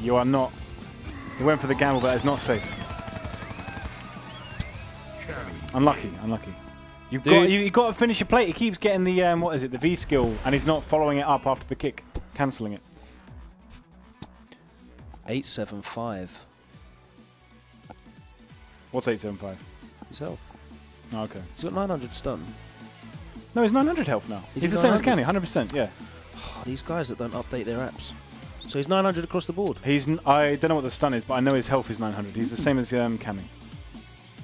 You are not. He went for the gamble, but it's not safe. Unlucky, unlucky. You've got to finish your plate. He keeps getting the what is it, the V skill, and he's not following it up after the kick, cancelling it. 875. What's 875? His health. Oh, okay. He's got 900 stun. No, he's 900 health now. He's the same as Canny, 100%. Yeah. Oh, these guys that don't update their apps. So he's 900 across the board. I don't know what the stun is, but I know his health is 900. He's the same as Cammy.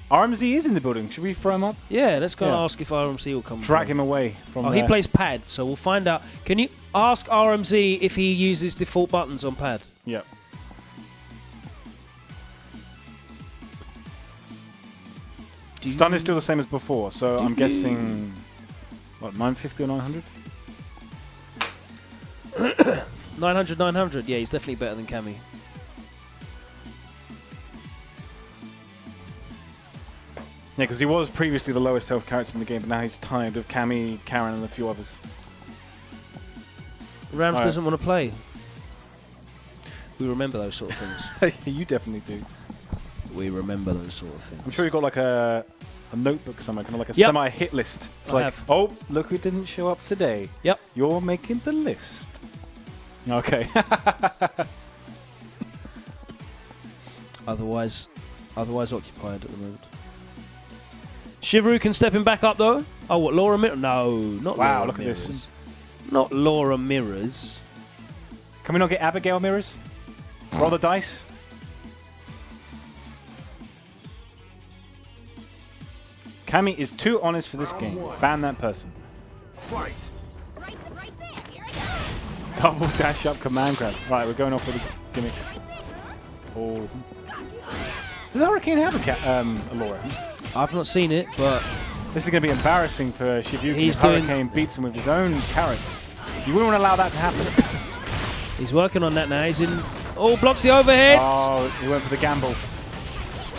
RMZ is in the building. Should we throw him up? Yeah, let's go and ask if RMZ will come. Drag him away from he plays pad, so we'll find out. Can you ask RMZ if he uses default buttons on pad? Yep. Stun is still the same as before, so I'm guessing, what, 950 or 900? 900, 900. Yeah, he's definitely better than Cammy. Yeah, because he was previously the lowest health character in the game, but now he's tied with Cammy, Karen, and a few others. Rams doesn't want to play. We remember those sort of things. You definitely do. We remember those sort of things. I'm sure you've got like a notebook somewhere, kind of like a semi-hit list. It's like, oh, look who didn't show up today. Yep. You're making the list. Okay. Otherwise occupied at the moment. Shivryuken stepping back up though. Oh, what, Laura Mirrors? No, not wow, Laura look Mirrors. at this. Not Laura Mirrors. Can we not get Abigail Mirrors? Roll the dice. Cammy is too honest for this game. Ban that person. Fight. Double dash up command grab. Right, we're going off with the gimmicks. Oh. Does Hurricane have a Laura? I've not seen it, but this is going to be embarrassing for Shivryuken. He's Hurricane beats him with his own character. You wouldn't want to allow that to happen. He's working on that now. He's in. Oh, blocks the overhead. Oh, he went for the gamble.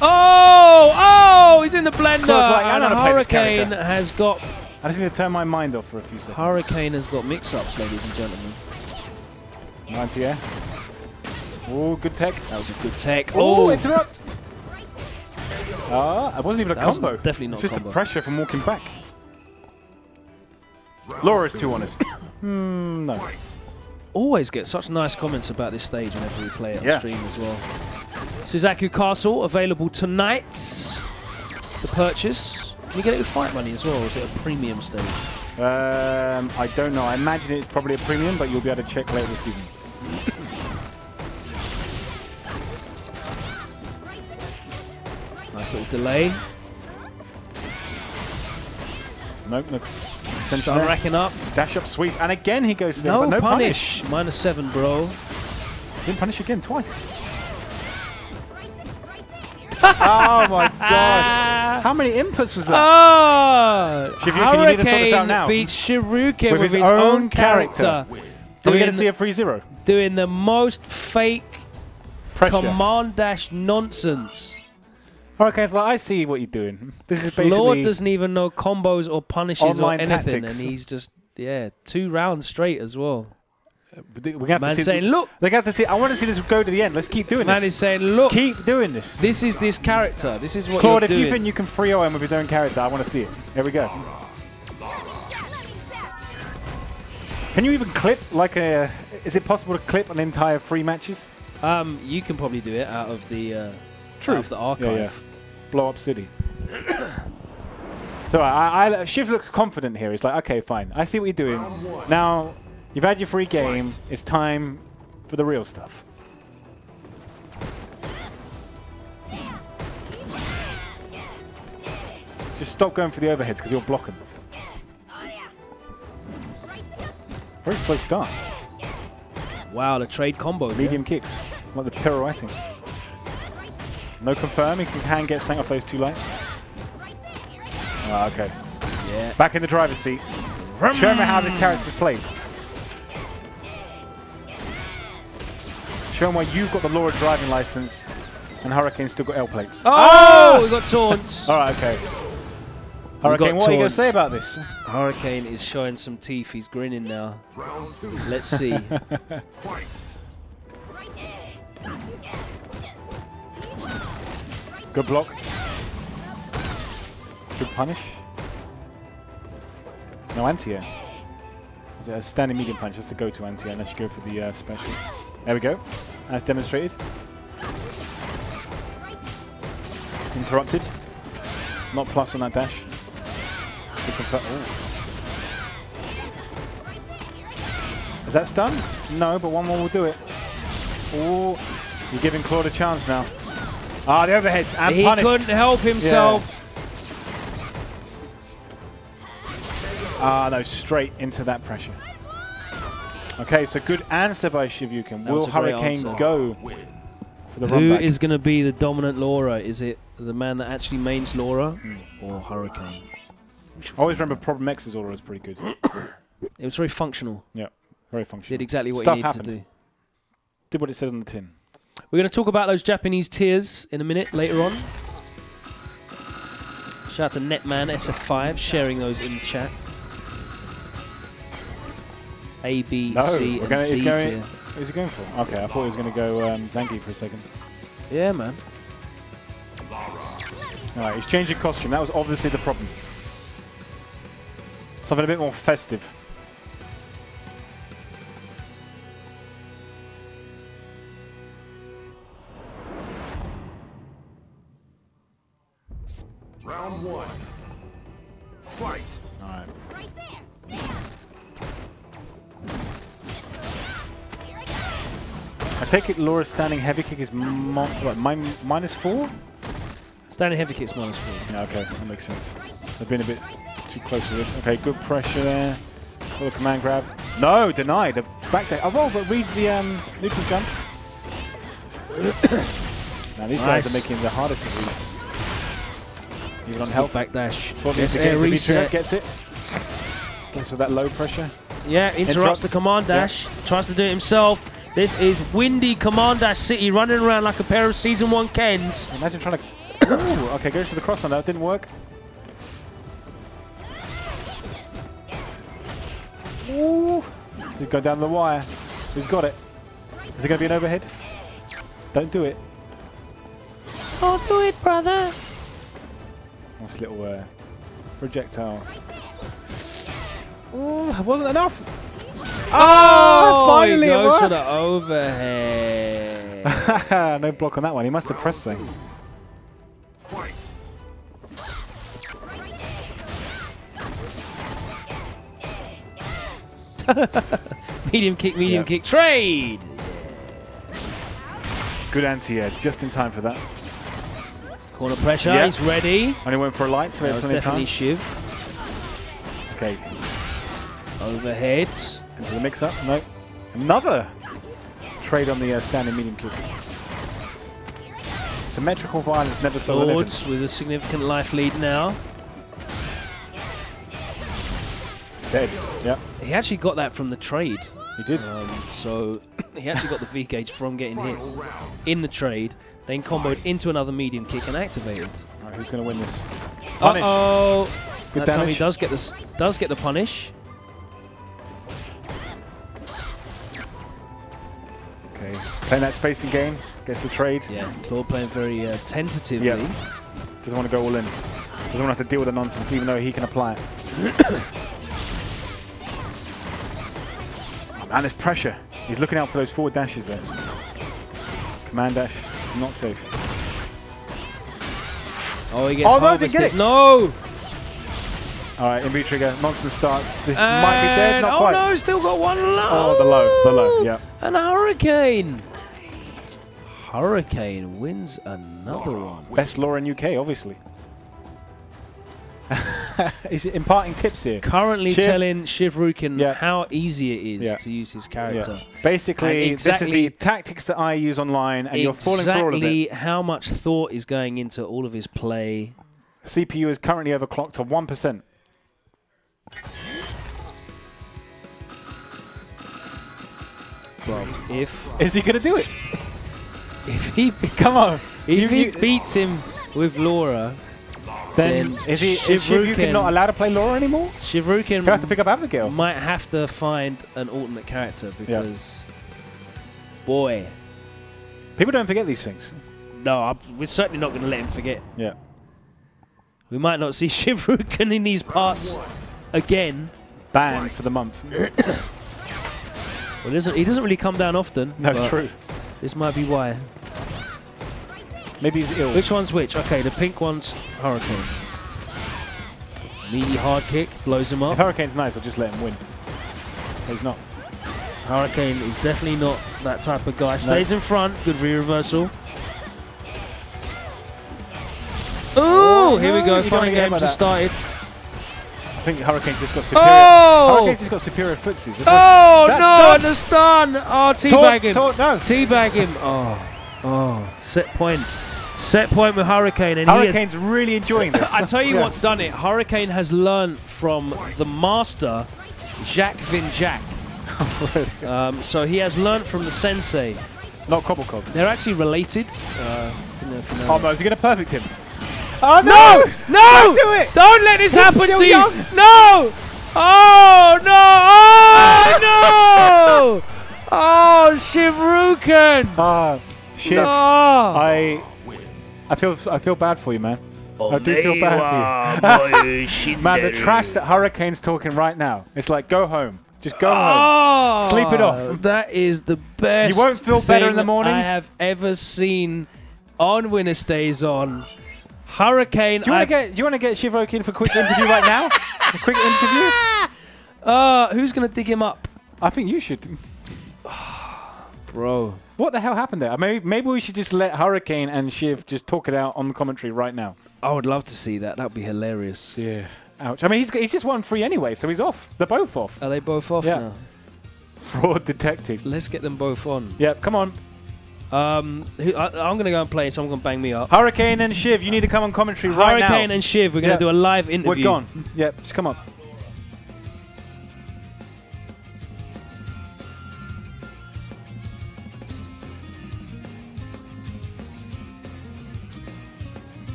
Oh, he's in the blender. Like, and Hurricane has got. I just need to turn my mind off for a few seconds. Hurricane has got mix-ups, ladies and gentlemen. 90 air. Oh, good tech. That was a good tech. Oh, interrupt. It wasn't even a combo. Definitely not. It's just the pressure from walking back. Laura's too honest. No. Always get such nice comments about this stage whenever we play it on stream as well. Suzaku Castle available tonight to purchase. Can you get it with fight money as well, or is it a premium stage? I don't know. I imagine it's probably a premium, but you'll be able to check later this evening. Nice little delay. Nope, nope. Start racking up. Dash up sweep. And again he goes to no, but no punish. -7, bro. Didn't punish again twice. Oh my god. How many inputs was that? Oh! Shivryuken, you need to sort this out now. Beats Shivryuken with his own character. Are we going to see a 3-0? Doing the most fake pressure command dash nonsense. Hurricane's like, I see what you're doing. This is basically Lord doesn't even know combos or punishes or anything, tactics. and he's just 2 rounds straight as well. We're gonna have Man to see saying, look. They have to see. I want to see this go to the end. Let's keep doing this. Man is saying, look. Keep doing this. This is this character. This is what Claude, you're doing. if you think you can 3-0 him with his own character, I want to see it. Here we go. Can you even clip like a... Is it possible to clip an entire 3 matches? You can probably do it out of the archive. Yeah. Blow up city. So Shiv looks confident here. He's like, okay, fine. I see what you're doing. Now, you've had your free game. It's time for the real stuff. Just stop going for the overheads because he'll block them. Very slow start. Wow, the trade combo. Medium kicks, like the pirouetting. No confirm, he can get something off those 2 lights. Oh, okay. Yeah. Back in the driver's seat. Show me how the character's played. Show him why you've got the Laura driving license and Hurricane's still got L plates. Oh, we got taunts. All right, okay. Hurricane, what are you going to say about this? Hurricane is showing some teeth. He's grinning now. Let's see. Good block. Good punish. No anti-air. Is it a standing medium punch? Just to go to anti-air unless you go for the special. There we go. As demonstrated. Interrupted. Not plus on that dash. Is that stun? No, but one more will do it. Oh, you're giving Claude a chance now. Ah, the overheads and he punished. He couldn't help himself. Yeah. Ah, no, straight into that pressure. Okay, so good answer by Shivryuken. Will Hurricane go for the run back? Who is going to be the dominant Laura? Is it the man that actually mains Laura or Hurricane? I always remember Problem X's Laura was pretty good. It was very functional. Yeah, very functional. Did exactly what he needed to do. Did what it said on the tin. We're going to talk about those Japanese tiers in a minute later on. Shout out to Netman SF5 sharing those in the chat. A, B, C, and D tier. Who's he going for? Okay, I thought he was going to go Zangi for a second. Yeah, man. Alright, he's changing costume. That was obviously the problem. Something a bit more festive. Round 1. Fight. Alright. I take it Laura's standing heavy kick is -4? Standing heavy kick's -4. Yeah, okay, that makes sense. They've been a bit too close to this. Okay, good pressure there. Got a command grab. No, denied. A back there. Oh, well, but reads the neutral jump. Now these guys are making the hardest of reads. Even on health. Back dash. Yes, reset. Gets it. Goes for that low pressure. Yeah, interrupts the command dash. Yeah. Tries to do it himself. This is windy command dash city running around like a pair of season 1 Kens. Imagine trying to... Ooh, okay, goes for the cross on that. Didn't work. Ooh. He's going down the wire. Who's got it? Is it going to be an overhead? Don't do it. Don't do it, brother. Nice little projectile. Oh, wasn't enough. Oh, finally he goes it works. for the overhead. No block on that one. He must have pressed something. Fight. Medium kick, trade. Good anti-air, just in time for that. Corner pressure, he's ready. Only went for a light, so we have plenty of time. Definitely Shiv. Okay. Overhead. Into the mix-up, no. Another trade on the standing medium kick. Symmetrical violence, never so Swords with a significant life lead now. Dead, yep. He actually got that from the trade. He did. So he actually got the V gauge from getting hit in the trade, then comboed into another medium kick and activated. Alright, who's going to win this? Punish. Uh-oh. Good that time damage. he does get the punish. Okay, playing that spacing game, gets the trade. Yeah, Claude playing very tentatively. Yep. Doesn't want to go all in. Doesn't want to have to deal with the nonsense, even though he can apply it. Oh, man, there's pressure. He's looking out for those forward dashes there. Command dash, not safe. Oh, he gets harvested. No! Alright, in trigger, nonsense starts. This might be dead, not quite. Oh no, still got one low. Oh, the low, yeah. And Hurricane. Hurricane wins another one. Best Laura in UK, obviously. He's imparting tips here. Currently telling Shivryuken how easy it is to use his character. Yeah. Basically, this is the tactics that I use online, and you're falling for all of it. Exactly how much thought is going into all of his play. CPU is currently overclocked to 1%. Well, is he going to do it? If he beats him with Laura, then is Shivryuken not allowed to play Laura anymore? Shivryuken He'll have to pick up Abigail. Might have to find an alternate character because, boy, people don't forget these things. No, we're certainly not going to let him forget. Yeah, we might not see Shivryuken in these parts again. Banned for the month. Well, he doesn't really come down often. No, true. This might be why. Maybe he's ill. Which one's which? Okay, the pink one's Hurricane. Meaty hard kick, blows him up. If Hurricane's nice, I'll just let him win. He's not. Hurricane is definitely not that type of guy. Stays in front, good re-reversal. Oh, here we go, fun games just started. I think Hurricane's just got superior. Hurricane's just got superior footsies. Oh no! The stun. Oh, teabag him. No. Teabag him. Oh. Set point. Set point with Hurricane. And Hurricane's really enjoying this. I tell you what's done it. Hurricane has learned from the master, Jacques Vinjac. So he has learned from the sensei. Not Cobblecog. They're actually related. Didn't know if you know no, is he going to perfect him? Oh no! No! Don't do it! Don't let this happen to you! Young. No! Oh no! Oh no! Oh, Shivryuken! Shiv, No! I feel bad for you, man. I do feel bad for you. Man, the trash that Hurricane's talking right now. It's like, go home. Just go home. Sleep it off. That is the best. You won't feel better in the morning? I have ever seen on WinnerStaysOn. Hurricane. Do you want to get Shivryuken for a quick interview right now? A quick interview? Who's gonna dig him up? I think you should. Bro. What the hell happened there? Maybe we should just let Hurricane and Shiv just talk it out on the commentary right now. I would love to see that. That would be hilarious. Yeah. Ouch. I mean, he's just won 3 anyway, so he's off. They're both off. Are they both off now? Fraud detected. Let's get them both on. Yep, come on. I'm going to go and play, so I'm going to bang me up. Hurricane and Shiv, you need to come on commentary right now. Hurricane and Shiv, we're going to do a live interview. We're gone. Yep, just come on.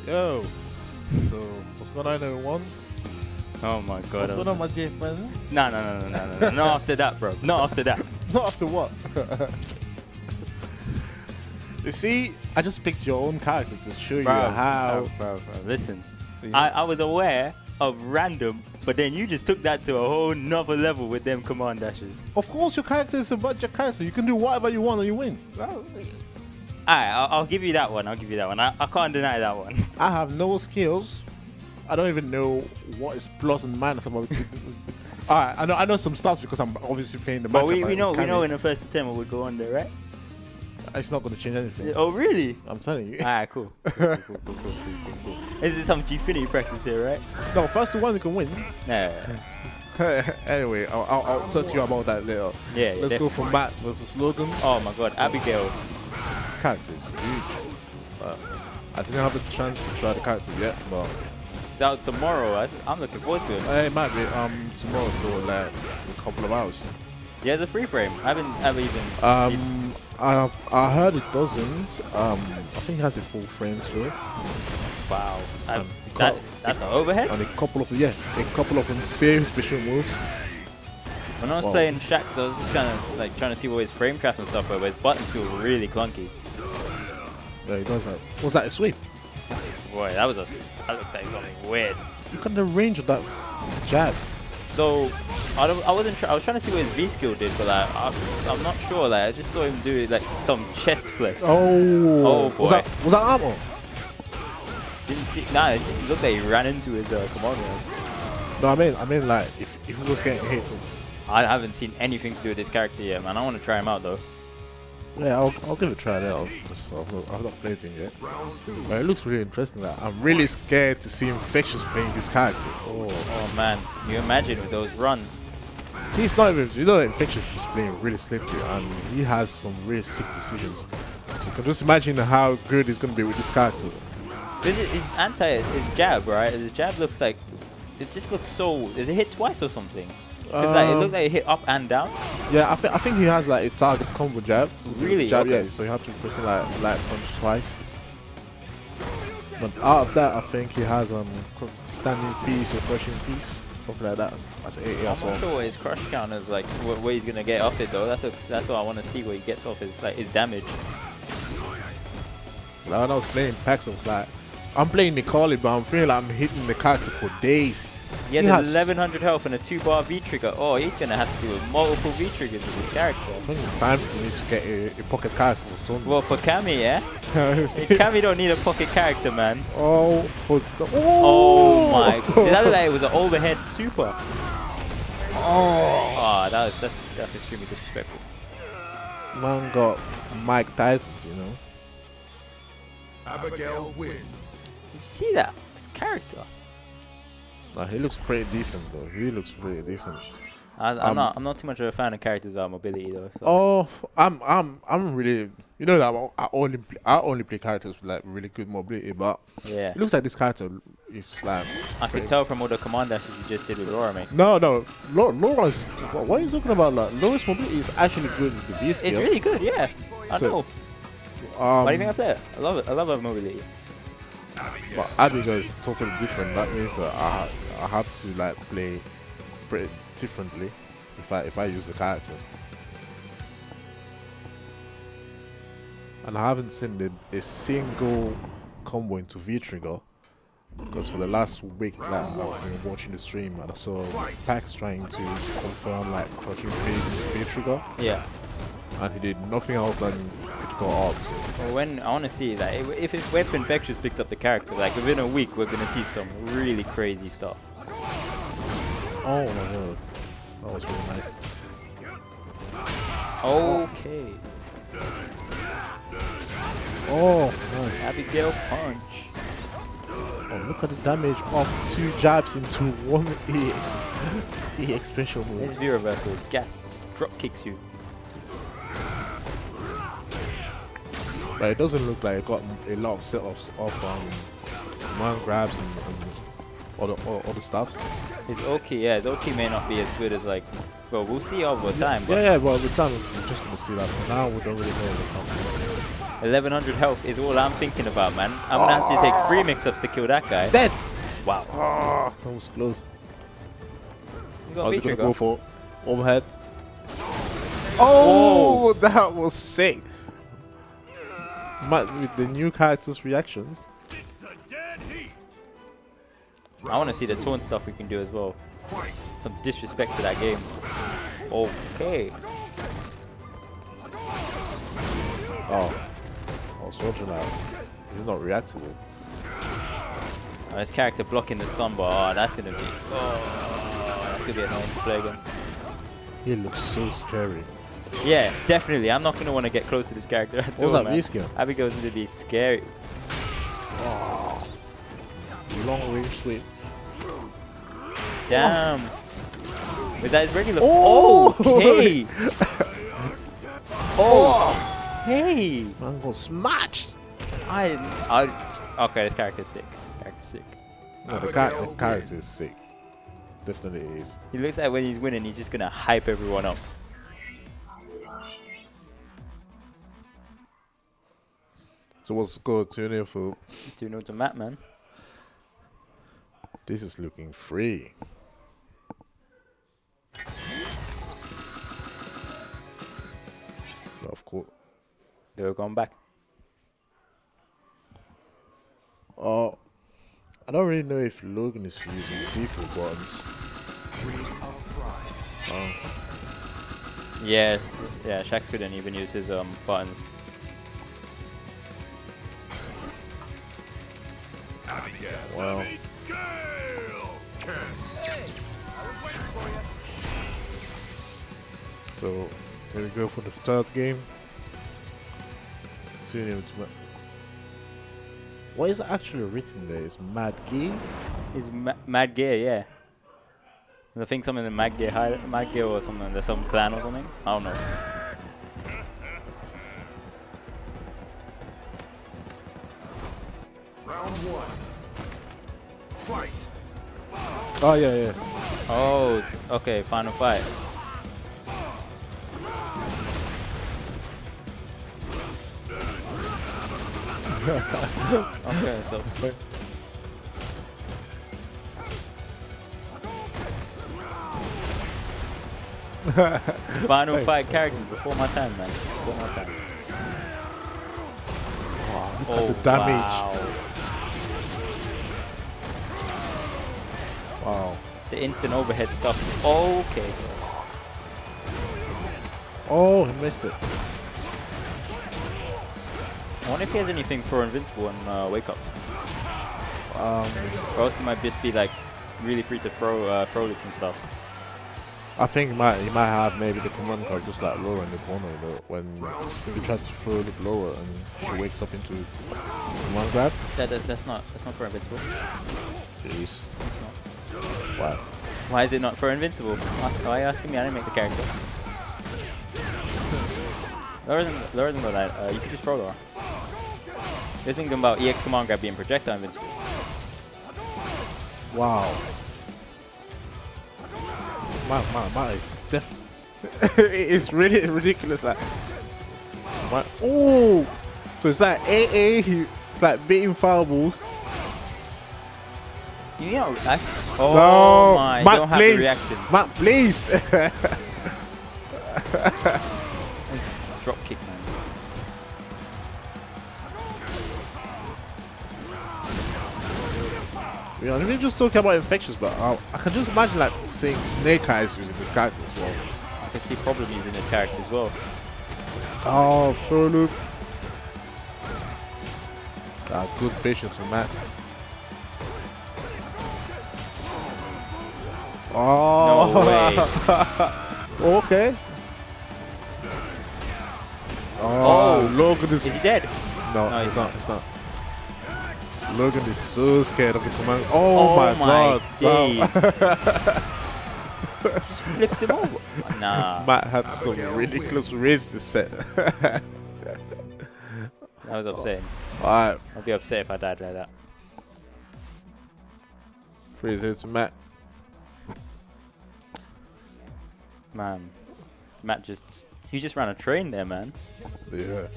Yo, so what's going on, everyone? Oh my god. What's going on, my dear friend? No. Not after that, bro. Not after that. Not after what? You see, I just picked your own character to show you how. Bro. Listen, Yeah. I was aware of random, but then you just took that to a whole nother level with them command dashes. Of course, your character is a budget character. You can do whatever you want and you win. Bro. Alright, I'll give you that one. I can't deny that one. I have no skills. I don't even know what is plus and minus about it. Alright, I know some stats because I'm obviously playing the match. But we know in the first attempt what would go on there, right? It's not going to change anything. Oh, really? I'm telling you. Alright, cool. Cool. Is it some Gfinity practice here, right? No, first one you can win. Yeah. Anyway, I'll talk to you about that later. Yeah. Let's go for Matt versus Logan. Oh my god, Abigail. Character is huge. I didn't have a chance to try the character yet, but It's out tomorrow. I'm looking forward to it. it might be tomorrow, so like a couple of hours. He has a free frame. I haven't even. I heard it doesn't. I think it has a full frame too. Wow. That's an overhead. And a couple of insane special moves. When I was playing Shakz, I was just kind of like trying to see what his frame traps and stuff were, but his buttons feel really clunky. Yeah, he does that. Was that a sweep? Boy, that looked like something weird. Look at the range of that jab. So I was trying to see what his V skill did, but like I'm not sure. Like I just saw him do like some chest flips. Oh boy. Was that armor? Didn't see. Nah, it looked like he ran into his command line. No, I mean like if he was getting hit. I haven't seen anything to do with this character yet, man. I want to try him out though. Yeah, I'll give it a try now. I've not played him yet. But it looks really interesting. Like, I'm really scared to see Infectious playing this character. Oh man, you imagine with those runs. He's not even, you know, Infectious is playing really slippery and he has some really sick decisions. So you can just imagine how good he's going to be with this character. His jab, right? His jab looks like, it just looks so, does it hit twice or something? Because like, it looked like it hit up and down. Yeah, I think he has like a target combo jab. Really? Jab, okay. yeah, so you have to press it like punch twice. But out of that, I think he has standing piece or crushing piece, something like that. That's AA as well. I'm not sure what his crush count is, like where he's gonna get off it though. That's what I want to see, where he gets off his like his damage. Like when I was playing Packz, I was like, I'm playing Nicole, but I'm feeling like I'm hitting the character for days. He has 1100 health and a 2-bar V-trigger. Oh, he's going to have to do multiple V-triggers with this character. I think it's time for me to get a pocket character for Tony. Well, for Cammy, yeah? Cammy don't need a pocket character, man. Oh my god. That looked like it was an overhead super. Oh, that's extremely disrespectful. Man got Mike Tyson, you know. Abigail wins. You see that? His character. Nah, he looks pretty decent though. He looks pretty decent. I'm not too much of a fan of characters without mobility though. So. Oh, I'm really, you know that I only play characters with like really good mobility, but yeah, it looks like this character is like. I can tell from all the command dashes you just did with Laura, mate. No, Laura's. What are you talking about? Like, Laura's mobility is actually good with the V skill. It's really good, yeah. I know. Why do you think I play it? I love it. I love her mobility. But Abigail is totally different. That means that I have to like play pretty differently if I use the character. And I haven't seen a single combo into V-trigger because for the last week that I've been watching the stream and I saw Packz trying to confirm like crouching phase into V-trigger. Yeah. And he did nothing else than critical opt. Well, when I want to see that, if Infectious picks up the character, like within a week, we're gonna see some really crazy stuff. Oh my god, that was really nice. Okay. Oh, nice. Abigail punch. Oh, look at the damage of 2 jabs into 1 EX special move. His V reversal is gassed, just drop kicks you. But it doesn't look like it got a lot of setups of man grabs and all the stuffs. His Oki may not be as good as like, well, we'll see over time. But Yeah, well, with time we're just gonna see that. For now, we don't really know what's happening. 1100 health is all I'm thinking about, man. I'm gonna have to take 3 mix-ups to kill that guy. Dead. Wow. Oh, that was close. You got I was gonna V-trigger. go for overhead. Oh, that was sick. With the new characters' reactions. I want to see the taunt stuff we can do as well. Some disrespect to that game. Okay. Oh, I was watching that. He's not reactable. Oh, this character blocking the stun bar. Oh, that's gonna be annoying to play against. He looks so scary. Yeah, definitely. I'm not gonna want to get close to this character at all. What was that man. V-skill? Abigail's gonna be scary. Oh. Long range sweep. Damn. Was that his regular? Oh! Okay. Oh. Hey. Man got smashed. Okay, this character's sick. No, the character is sick. Definitely is. He looks like when he's winning, he's just gonna hype everyone up. So what's the score? 2-0 for 2-0 to Matt, man. this is looking free. Of course. They were going back. Oh, I don't really know if Logan is using default buttons. Yeah, Shakz couldn't even use his buttons. Wow. So here we go for the third game. 2-0 to what is actually written there? Is Mad Gear? He's Mad Gear, yeah. I think something in Mad Gear or something. There's some clan or something. I don't know. Round 1. Fight. Oh yeah. Oh, okay. Final fight. Okay, so. Final fight characters before my time, man. Before my time. Wow, look at the damage. Wow. Wow. The instant overhead stuff. Okay. Oh, he missed it. I wonder if he has anything for Invincible and Wake Up. Or else he might just be like really free to throw loops and stuff. I think he might have maybe the command card just like lower in the corner, you know, when you try to throw it lower and she wakes up into command grab. That's not for Invincible. Jeez. It's not. Why? Why is it not for Invincible? Why are you asking me? I didn't make the character. Lower than that, you can just throw lower. You're thinking about EX command grab being projectile Invincible. Wow. My is definitely. It's really ridiculous. Like, oh, so it's like AA. It's like beating fireballs. You know, Oh no, my! Matt, You don't have please. the reactions. Matt, please. Drop kick, man. You know, we just talking about infections, but I can just imagine like seeing Snake Eyes using this character as well. I can see Problem using this character as well. Oh, throw loop. Good patience from Matt. Oh. No way. Okay. Oh, Logan Is he dead? No, No, he's he's not. He's not. Logan is so scared of the command. Oh my god. Days. Wow. Just flipped him over. Nah. Matt had some really close raids this set. That was upsetting. Alright. I'd be upset if I died like that. 3-0 to Matt. Man. Matt he just ran a train there, man. Yeah.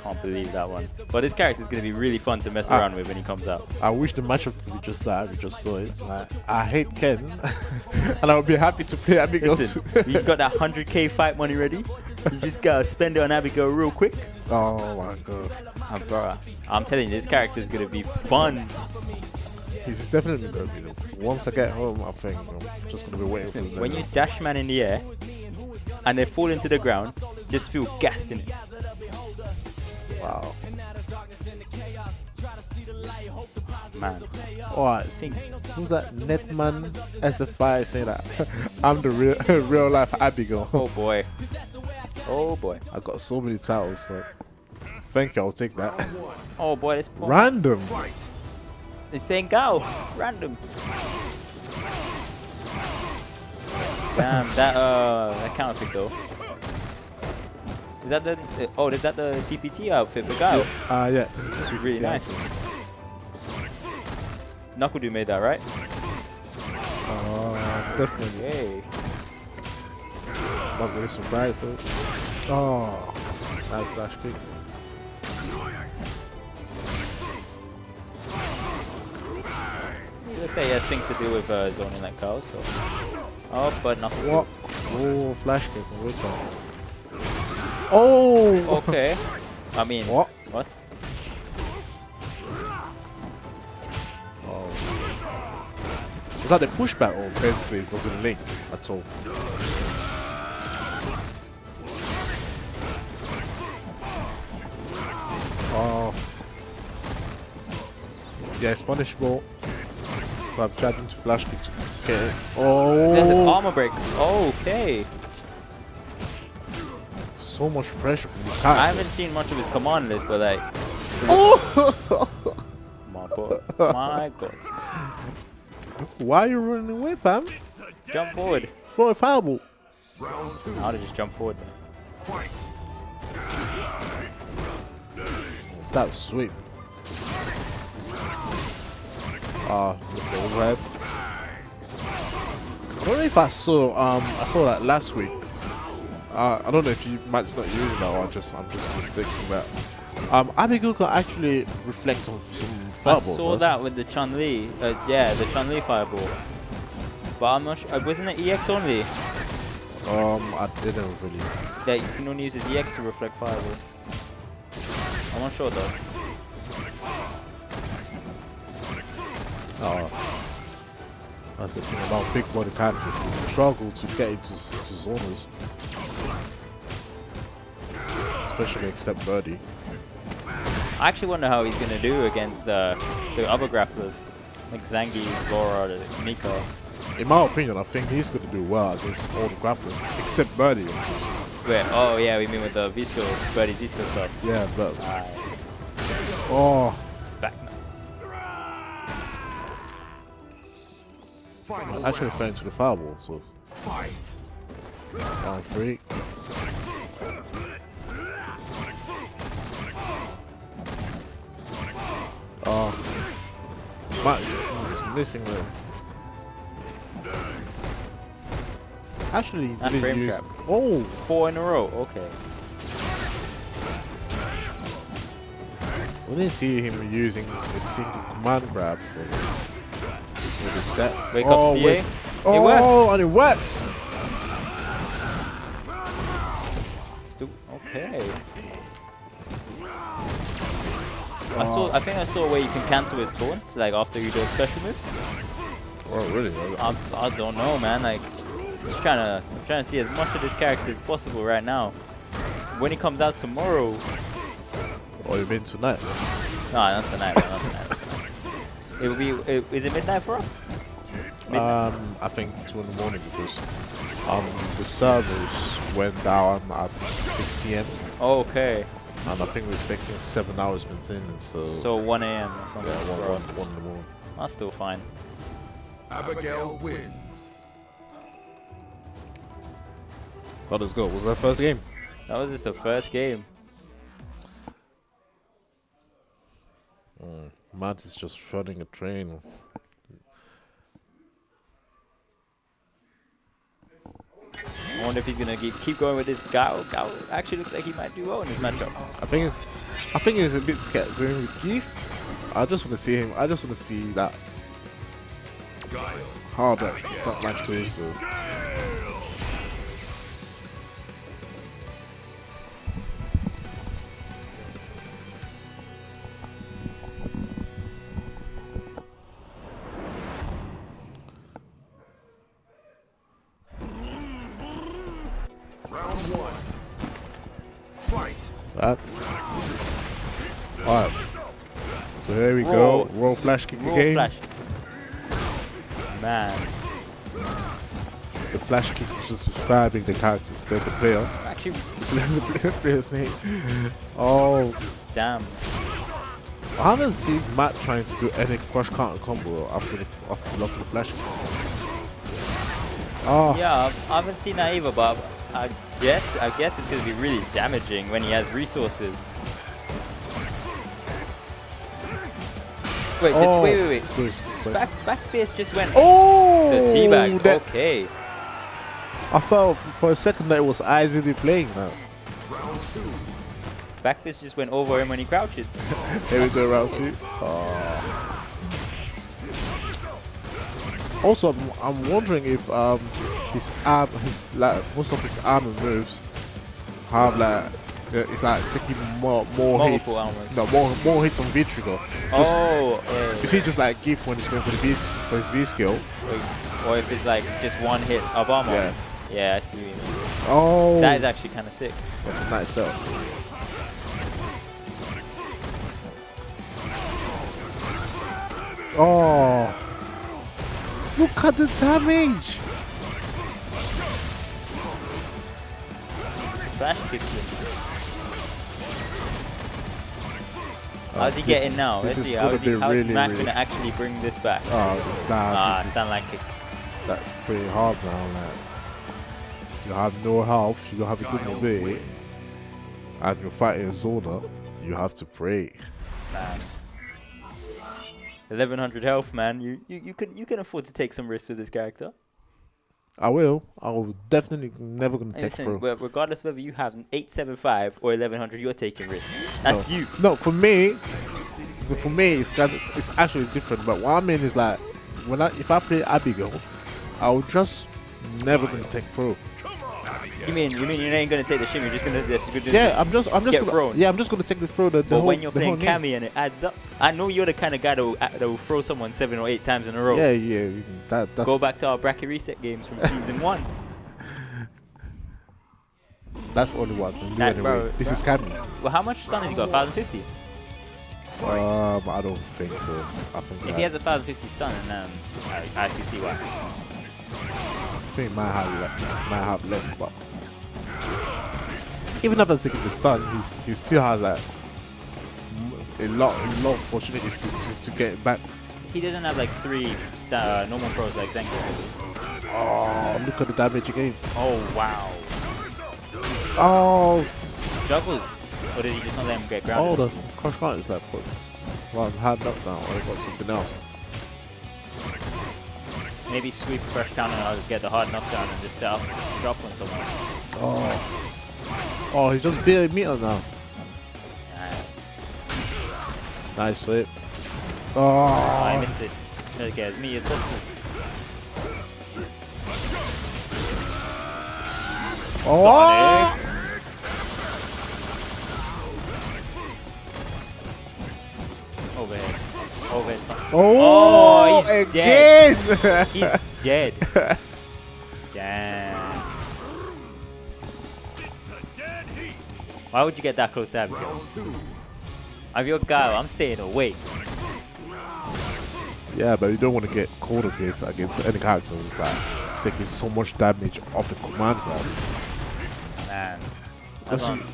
Can't believe that one. But this character is going to be really fun to mess around with when he comes out. I wish the matchup could be just like we just saw it. Like, I hate Ken, and I would be happy to play Abigail. Listen, he's got that 100k fight money ready. You just gotta spend it on Abigail real quick. Oh my god. Bro, I'm telling you, this character is going to be fun. He's definitely going to be. Once I get home, I think I'm just going to be waiting for him. When you dash man in the air and they fall into the ground, just feel gassed in it. Wow. Man. Oh, I think, who's that Netman SFI saying that? I'm the real life Abigail. Oh boy. Oh boy. I got so many titles, so thank you, I'll take that. Oh boy, this poor Random. He's playing Gao. Random. Damn, that counter pick though. Is that the is that the CPT outfit for Gao? Yes. This is really nice. Knuckle made that, right? Definitely. Yay. Not really surprised though. Oh, nice flash kick. It looks like he has things to do with zoning like Gao, so. Oh, but Knuckle. What? Oh, flash kick. Oh! Okay. I mean, what? What? Oh. Was that the pushback or basically it wasn't linked at all? Oh. Yeah, it's punishable. So I've tried into flash kick to get it. Oh! There's an armor break. Okay. So much pressure from this character. I haven't seen much of his command list, but like. Oh! My god. My god. Why are you running away, fam? Jump forward. Throw a fireball. I'll just jump forward then. That was sweet. Mr. Overhead. I don't know if I saw that last week. I don't know if you might not using that or I'm just mistaking that. Abigail can actually reflect on some fireballs. I saw that with the Chun-Li. Yeah, the Chun-Li fireball. But I'm not sure. Wasn't it EX only? I didn't really. Yeah, you can only use his EX to reflect fireball. I'm not sure though. Oh. That's the thing about big body characters. They struggle to get into zonas. Especially except Birdie. I actually wonder how he's going to do against the other grapplers. Like Zangi, Laura, Miko. In my opinion, I think he's going to do well against all the grapplers. Except Birdie. Wait, oh yeah, we mean with the V-skill, Birdie's V-skill stuff. Yeah, but... oh. Back. I actually fell into the fireball, so... Fight. Round 3. Oh. Matt is missing them. Actually, and didn't frame use... trap. Oh! 4 in a row, okay. We didn't see him using a single command grab for the set. Wake up, CA. Wait. It worked. Oh, and it worked! Still, okay. I think I saw where you can cancel his taunts, like after you do special moves. Oh, really? I don't know, man. Like, I'm trying to see as much of this character as possible right now. When he comes out tomorrow. Oh, you mean tonight? No, not tonight. Not tonight. It will be. Is it midnight for us? Midnight? I think 2 in the morning because the servers went down at 6 PM. Oh, okay. And I think we're expecting 7 hours maintenance, so... So 1 AM or something. Yeah, for us. 1 in the morning. That's still fine. Abigail wins. Let us go. Was that first game? That was just the first game. Matt is just running a train. I wonder if he's gonna keep going with this Gao. Gao actually looks like he might do well in this matchup. I think he's a bit scared going with Keith. I just want to see him. I just want to see that how that match goes. So. Round 1. Fight. Alright. So here we go. Roll flash kick again. Flash. Man. The flash kick is just describing the character, the player. Actually, The player's name. Oh. damn. I haven't seen Matt trying to do any crush counter combo after blocking the flash kick. Oh. Yeah, I haven't seen that either, but I guess it's gonna be really damaging when he has resources. Wait, wait. Back fist just went. Oh! The teabags. Okay. I thought for a second that it was Isaac playing now. Back fist just went over him when he crouched. Here we go, round 2. Oh. Also, I'm wondering if his arm, most of his armor moves have like it's like taking more hits. Armors. No, more hits on V trigger. Oh. You see, just like GIF when he's going for his V skill. Or if it's like just one hit of armor. Yeah. Yeah, I see what you mean. Oh. That is actually kind of sick. That's nice stuff. Oh. Look at the damage. Flash kicks him. How's he getting now? Let's see. How's Mac gonna actually bring this back? Oh, it's not. Stand like kick. That's pretty hard now. Like, you have no health, you don't have a good mobility, and you're fighting a Zona. You have to pray. Man. 1100 health, man. You can afford to take some risks with this character. I will. I will definitely never gonna take through. Regardless whether you have 875 or 1100, you're taking risks. That's you. No, for me, it's actually different. But what I mean is like, if I play Abigail, I will just never gonna take through. You mean you ain't gonna take the shim? You're just gonna I'm just get gonna, thrown. Yeah, I'm just gonna take the throw. But when you're playing Cammy and it adds up, I know you're the kind of guy that will throw someone 7 or 8 times in a row. Yeah. That's Go back to our bracket reset games from season 1. That's only what I can do anyway. This is Cammy. Well, how much stun has he got? 1,050. I don't think so. I think if he has a 1,050 stun, then I can see why. I think he might have less, but even after taking the stun, he still has like a lot of opportunities to get back. He doesn't have like 3 normal pros like Zenko. Oh, look at the damage again. Oh wow. Oh. Juggles. Or did he just not let him get grounded? Oh, the crush count is like hard knockdown, or I got something else. Maybe sweep crush counter and I'll just get the hard knockdown and just set up drop on someone. Oh, he just beat a meter now. Nice flip. Oh, I missed it. Try to get as meaty as possible. Oh! Sonic. Overhead. Oh, he's again! Dead. He's dead. Damn. Why would you get that close to Abigail? I'm your guy, I'm staying away. Yeah, but you don't want to get caught of this against any character who's like taking so much damage off a command grab. Man.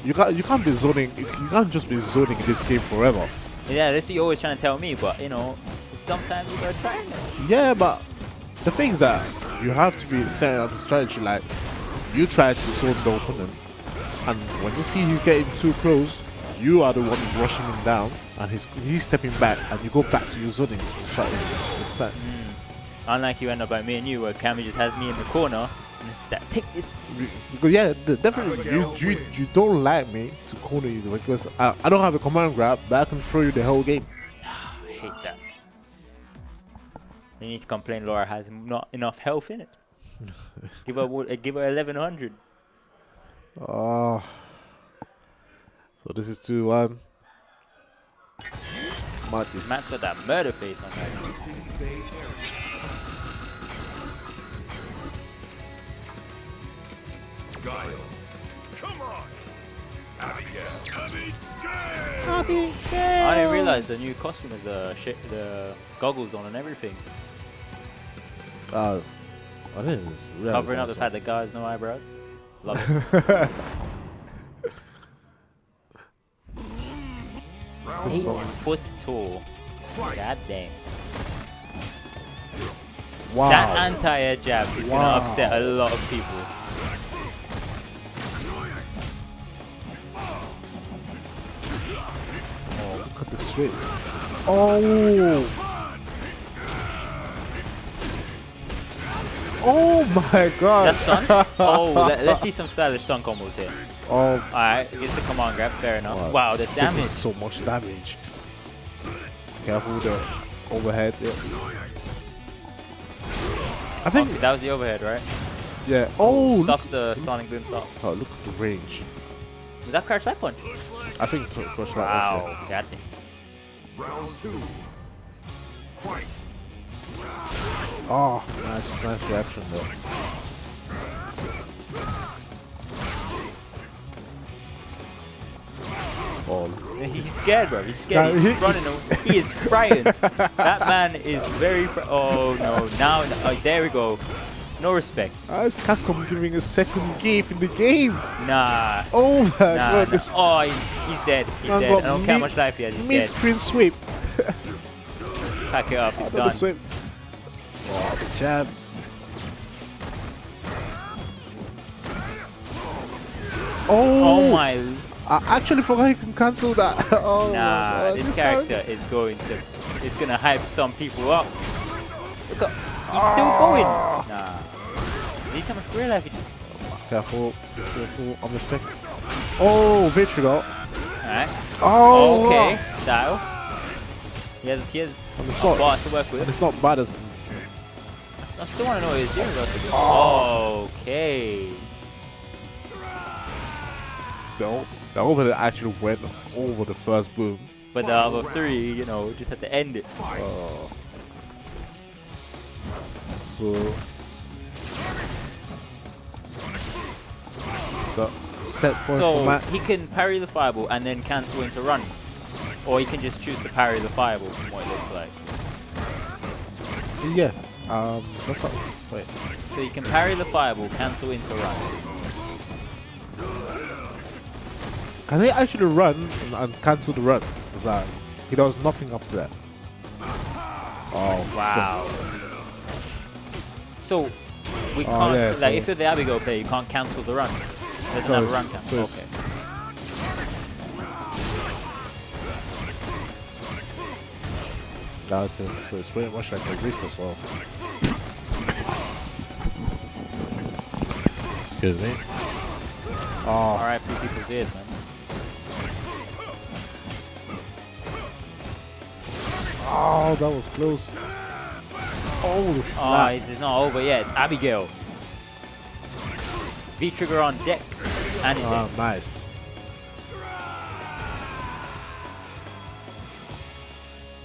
You can't be zoning. You can't just be zoning in this game forever. Yeah, that's what you're always trying to tell me, but you know, sometimes you gotta try it. Yeah, but the thing is that you have to be setting up a strategy. Like you try to zone the opponent, and when you see he's getting too close, you are the one rushing him down, and he's stepping back, and you go back to your zoning strategy. Unlike you end up like me and you, where Cammy just has me in the corner and just like, take this. Because yeah, definitely you don't like me to corner you because I don't have a command grab, but I can throw you the whole game. I hate that. You need to complain Laura has not enough health in it. give her 1100. Oh. So this is 2-1. Matt's got that murder face on her. Come on, Abigail. I didn't realize the new costume has the goggles on and everything. I didn't realize. Covering up the fact that guys no eyebrows. Love it. 8 foot tall. God damn. Wow. That anti-air jab is going to upset a lot of people. Oh, look at the switch. Oh. Oh my god. That's stun? Oh, let's see some stylish stun combos here. Oh. Alright, gets a command grab, fair enough. Wow, the damage. So much damage. Careful with the overhead. Yeah. I think that was the overhead, right? Yeah. Oh. Stuffs the Sonic Boom stop. Oh, look at the range. Was that crouch light punch? I think crouch light punch. Wow, god damn. Round 2. Fight. Oh, nice reaction though. Oh. He's scared, bro. He's scared. He's running. He is frightened. That man is very. Oh no! Now, there we go. No respect. Is Capcom giving a second gift in the game? Nah. Oh my god. Nah. Oh, he's dead. He's dead. I don't care how much life he has. He's dead. Mid-screen sweep. Pack it up. He's done. Sweep. Oh, the jab. Oh my. I actually forgot he can cancel that. Oh nah, this character is going to. It's gonna hype some people up. Look up. He's still going. Nah. He's how much real life he took. Careful. On the stick. Oh, Vitriol. Alright. Oh. Okay. Style. He has a bar to work with. And it's not bad as. I still want to know what he's doing. Okay. the overhead actually went over the first boom. But the other 3, you know, just had to end it. So the set point for Matt. He can parry the fireball and then cancel into run. Or he can just choose to parry the fireball from what it looks like. Yeah. That's not, wait. So you can parry the fireball, cancel into run. Can he actually run and cancel the run? Is that he does nothing after that? Oh wow. So we can't, yeah, like, so if you're the Abigail player, you can't cancel the run. It doesn't have a run cancel. Okay. That's it. So it's pretty much like a risk as well. Excuse me. Oh. Alright, people's ears, man. Oh, that was close. Oh, snap. Oh, it's not over yet. It's Abigail. V-trigger on deck. And it's dead. Nice.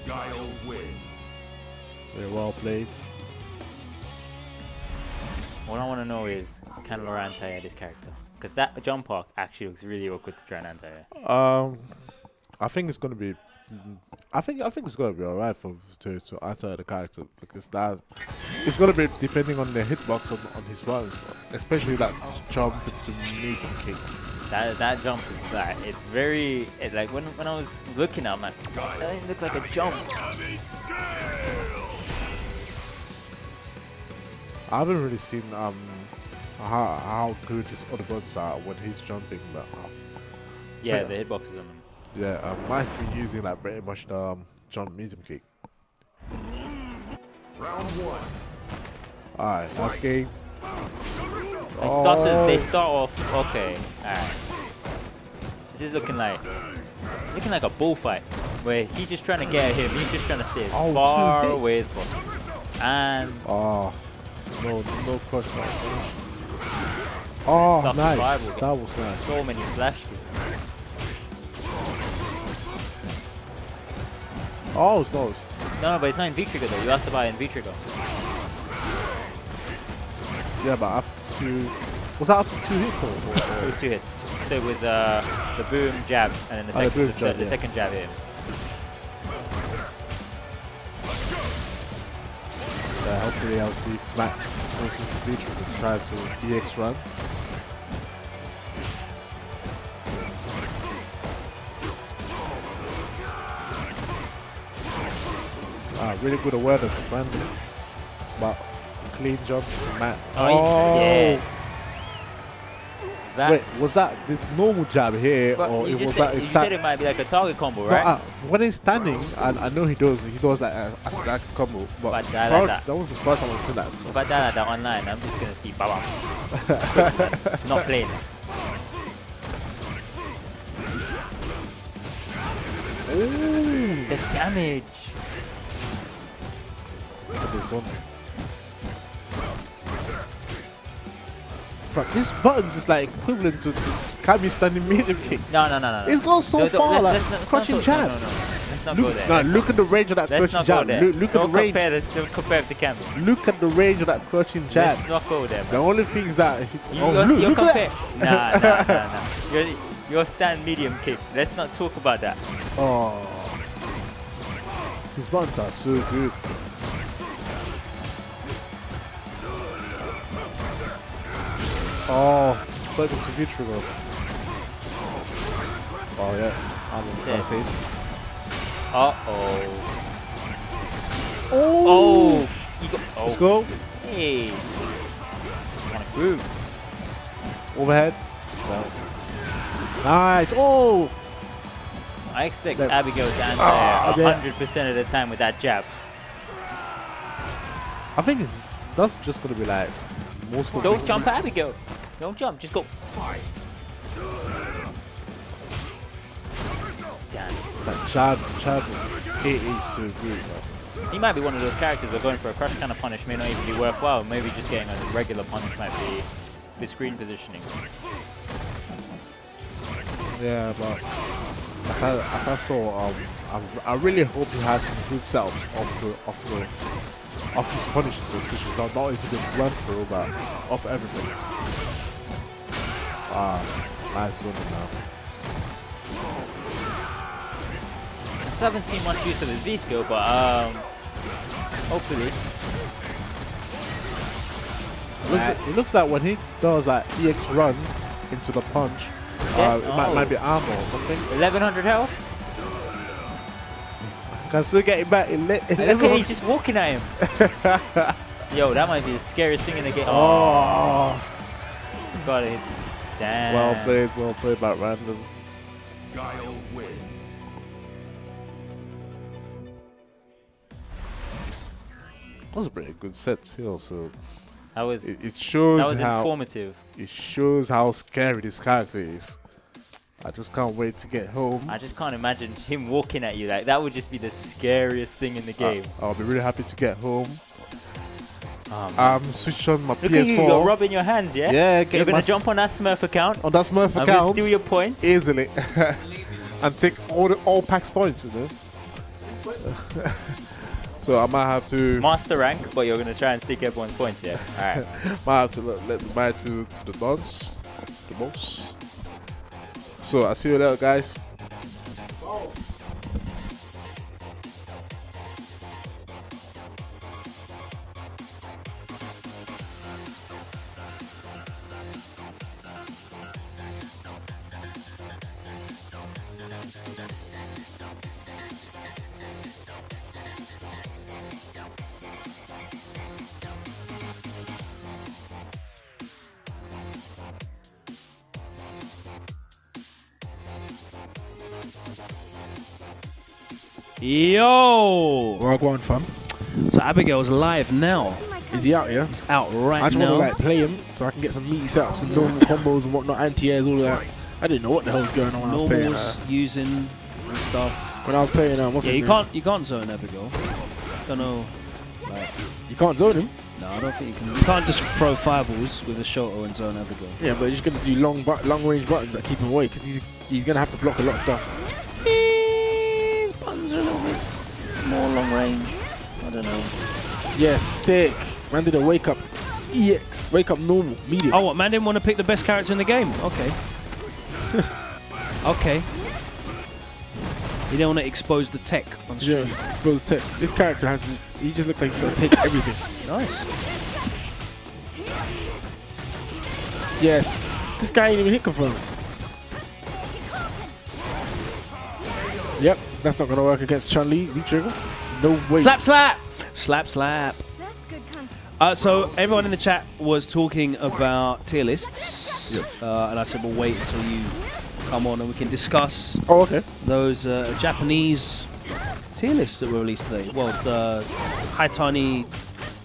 Guile wins. Very well played. What I want to know is, can Laura anti-air this character? Because that jump arc actually looks really awkward to try and anti-air. I think it's gonna be. I think it's gonna be alright to anti the character, because that it's gonna be depending on the hitbox on his buttons, especially that jump to meet and kick. That jump is like, it's very, like when I was looking at him, like, that didn't look like a jump. I haven't really seen how good his other buttons are when he's jumping, but yeah, the hitboxes on them. Yeah, Mike's been using like pretty much the jump medium kick. Round 1. Alright, last game. They start off okay. Alright. This is looking like a bullfight where he's just trying to get at him. He's just trying to stay as far away as possible. And no crush. Oh, nice. That was nice. So many flash hits. Oh, it's close. No, but it's not in V-trigger though. You asked about it in V-trigger. Yeah, but after 2... Was that after 2 hits or? It was 2 hits. So it was the boom jab and then the second jab here. Hopefully I'll see Matt goes into V-trigger and tries to EX run. Really good awareness of Brandon, but clean jump from Matt. Oh, he's dead. Wait, was that the normal jab here, or it was that? You said it might be like a target combo, right? No, when he's standing, I know he does like a stack combo, but that was the first time I said that. If I die like that online, I'm just gonna see baba. Not playing. Ooh, the damage. But this buttons is like equivalent to Kami standing medium kick. No. It's gone so far, like crouching jab. No. Let's not go there. No, look at the range of that crouching jab. Look at the range. Don't compare it to Kami. Look at the range of that crouching jab. Let's not go there, man. The only thing is that you're comparing. Nah. Your stand medium kick. Let's not talk about that. Oh, his buttons are so good. Oh, circle to V-trigger. Oh yeah, that's it. Oh. Let's go. Hey. It's on a groove. Overhead. No. Nice. Oh. I expect Abigail to answer 100% of the time with that jab. I think that's just gonna be like most of. Don't jump, Abigail. Don't jump. Just go. Damn. That jab, it is so good. Bro. He might be one of those characters that going for a crush kind of punish may not even be worthwhile. Maybe just getting a regular punish might be the screen positioning. Yeah, but as I saw, I really hope he has some good setups off his punishes, especially not even the run through, but off everything. Nice one now. I still haven't seen much use of his V skill, but hopefully. It looks like when he does that EX run into the punch, it might be armor or something. 1100 health. Can still get him back. Look at he's just walking at him. Yo, that might be the scariest thing in the game. Oh, got it. Damn. Well played by Random. Guile wins. That was a pretty good set too. So that was it shows that was how informative. It shows how scary this character is. I just can't wait to get home. I just can't imagine him walking at you. Like that would just be the scariest thing in the game. I'll be really happy to get home. Switch on my PS4. Look at you, you're rubbing your hands, yeah? Yeah, you're gonna jump on that Smurf account. On that Smurf account. I'm gonna steal your points easily, and take all Packz points, you know. So I might have to master rank, but you're gonna try and stick everyone's points, yeah. All right. Might have to let the buy to the boss, So I'll see you later, guys. Yo! Where I go on, fam? So Abigail's live now. Is he out, yeah? He's out right now. I just want to like play him so I can get some meaty setups and normal combos and whatnot, anti-airs, all of that. I didn't know what the hell was going on when I was playing. Using and stuff. When I was playing, what's his name? You can't zone Abigail. Don't know. Like, you can't zone him? No, I don't think you can. You can't just throw fireballs with a Shoto and zone Abigail. Yeah, but you're just gonna do long range buttons that keep him away because he's gonna have to block a lot of stuff. His buttons are a little bit more long range. I don't know. Yes, sick. Man did a wake up EX, wake up normal, medium. Oh, what? Man didn't want to pick the best character in the game. Okay. Okay. You don't want to expose the tech on stream. Yes, expose the tech. This character he just looks like he's gonna take everything. Nice. Yes. This guy ain't even hit confirmed. Yep, that's not gonna work against Chun-Li. V-trigger. No way. Slap, slap! Slap, slap. That's good. So everyone in the chat was talking about tier lists. Yes. And I said, we'll wait until you come on and we can discuss those Japanese tier lists that were released today. Well, the Haitani,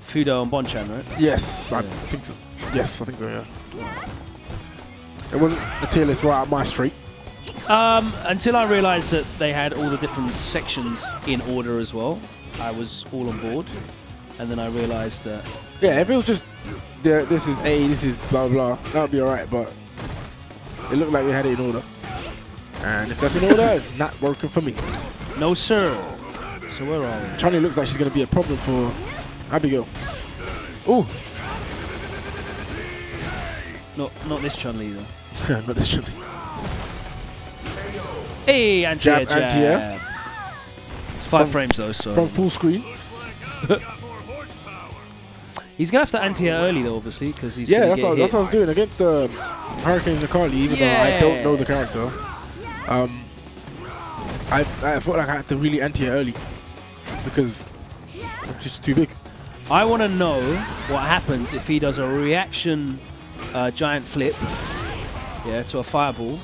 Fudo, and Bonchan, right? Yes, I think so. Yes, I think so, yeah. It wasn't a tier list right up my street. Until I realised that they had all the different sections in order as well. I was all on board. And then I realised that... Yeah, if it was just, this is A, this is blah, blah, that would be alright, but it looked like they had it in order. And if that's in order, it's not working for me. No, sir. So where are we? Chun-Li looks like she's going to be a problem for Abigail. Ooh. Not this Chun-Li, though. Not this Chun-Li. Hey, anti-air jab. Anti-air. It's 5 frames, though, so... From full screen. He's going to have to anti-air early, though, obviously, because he's that's what I was doing against the Hurricane Nakali, even though I don't know the character. I felt like I had to really anti-air early because I'm just too big. I want to know what happens if he does a reaction giant flip to a fireball.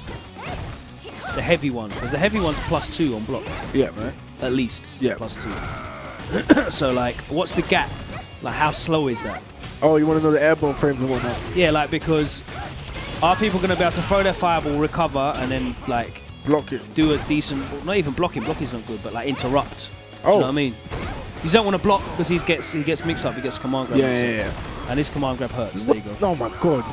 The heavy one, because the heavy one's +2 on block. Yeah. Right? At least. Yeah. +2. So, like, what's the gap? Like, how slow is that? Oh, you want to know the airborne frames and whatnot? Yeah, like, because are people going to be able to throw their fireball, recover, and then, like... block it. Do a decent... Not even blocking. Blocking's not good, but, like, interrupt. Oh. Do you know what I mean? You don't want to block because he gets mixed up. He gets command grab. Yeah. And his command grab hurts. There you go. Oh my god.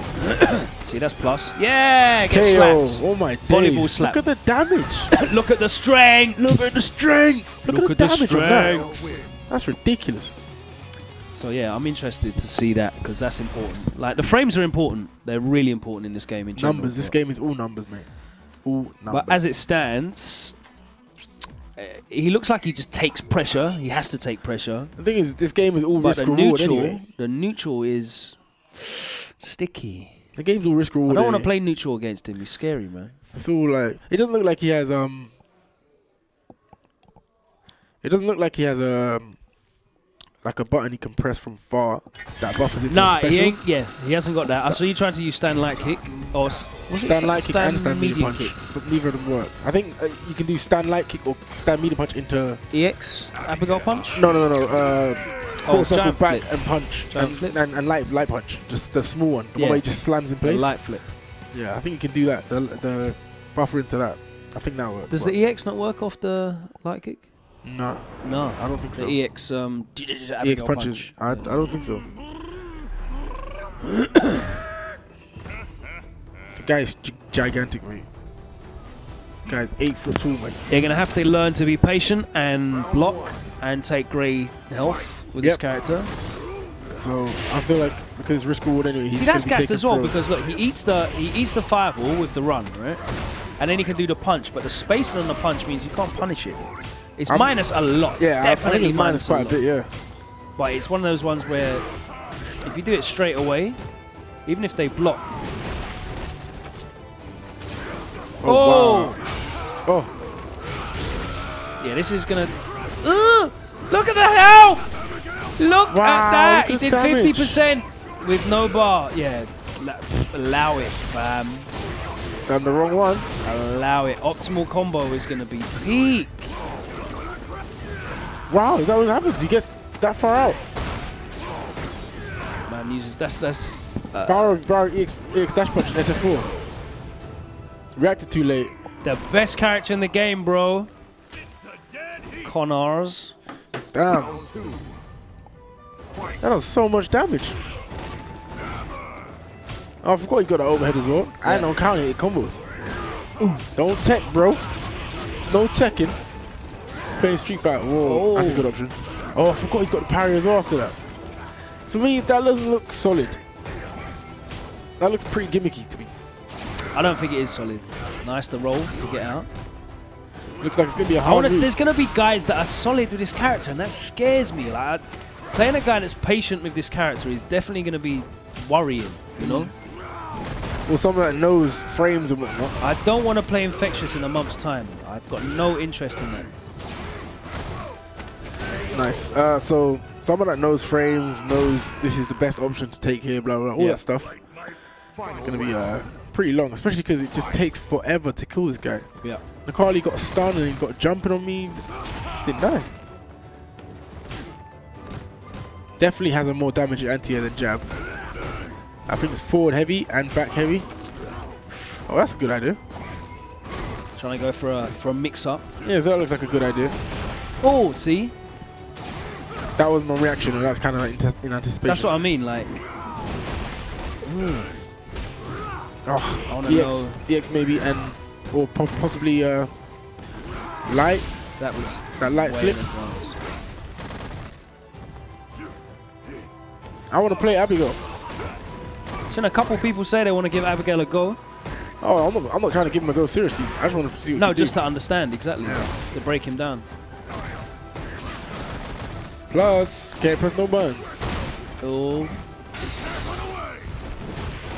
See, that's plus. Yeah, get KO. slapped. Oh my Volleyball days. slap. Look at the damage. Look at the strength. Look at the strength. Look at the damage on that. Win. That's ridiculous. So yeah, I'm interested to see that because that's important. Like the frames are important. They're really important in this game in general. Numbers. This game is all numbers, mate. All numbers. But as it stands, he looks like he just takes pressure. He has to take pressure. The thing is, this game is all But risk reward anyway. the neutral is sticky. The game's all risk reward. I don't want to anyway. play neutral against him. He's scary, man. It's all like, it doesn't look like he has It doesn't look like he has like a button he can press from far that buffers it to a special. He ain't. Yeah, he hasn't got that. I saw you trying to use stand light kick or stand light kick and stand medium punch, but neither of them worked. I think you can do stand light kick or stand medium punch into EX Abigail punch. No. Quarter circle back flip. and punch Flip. and light punch, just the small one, the one where he just slams in place. Light flip. Yeah, I think you can do that. The buffer into that. I think that works. Does the EX not work off the light kick? No, No, I don't think so. The EX EX punches. I don't think so. The guy's gigantic, mate. This guy's 8'2", mate. You're gonna have to learn to be patient and block and take grey health with this character. So I feel like because risk reward anyway. See, that's gassed as well because look, he eats the fireball with the run, right? And then he can do the punch, but the spacing on the punch means you can't punish it. It's minus a lot. Yeah, definitely I think it's minus quite a bit. Yeah. But it's one of those ones where if you do it straight away, even if they block. Oh! Wow. Oh! Yeah, this is gonna. Look at the health! Look at that! He did 50% with no bar. Yeah, allow it, fam. Done the wrong one. Allow it. Optimal combo is gonna be peak. Wow, is that what happens? He gets that far out. Man uses that's. Barrow EX dash punch and SF4. Reacted too late. The best character in the game, bro. Connors. Damn. That does so much damage. Oh, I forgot he got an overhead as well. And on counter hit combos. Ooh. Don't tech, bro. No teching. Playing Street Fighter. Whoa, that's a good option. Oh, I forgot he's got the parry as well after that. For me, that doesn't look solid. That looks pretty gimmicky to me. I don't think it is solid. Nice the roll to get out. Looks like it's going to be a hard route. There's going to be guys that are solid with this character, and that scares me. Like playing a guy that's patient with this character is definitely going to be worrying, you know? Well, someone that knows frames and whatnot. I don't want to play Infectious in a month's time. I've got no interest in that. Nice. So someone that knows frames, knows this is the best option to take here, blah, blah, all that stuff. It's going to be pretty long, especially because it just takes forever to kill this guy. Yeah. Nikali got a stun and he got jumping on me. Just didn't die. Definitely has a more damage anti-air than jab. I think it's forward heavy and back heavy. Oh, that's a good idea. Trying to go for a mix-up. Yeah, so that looks like a good idea. Oh, see? That was my reaction, and that's kind of like in anticipation. That's what I mean, like. Oh, EX maybe, and or possibly light. That was that light flip. I want to play Abigail. Seen a couple people say they want to give Abigail a go. Oh, I'm not trying to give him a go seriously. I just want to see what he just to understand exactly, to break him down. Plus, can't press no buttons. Oh.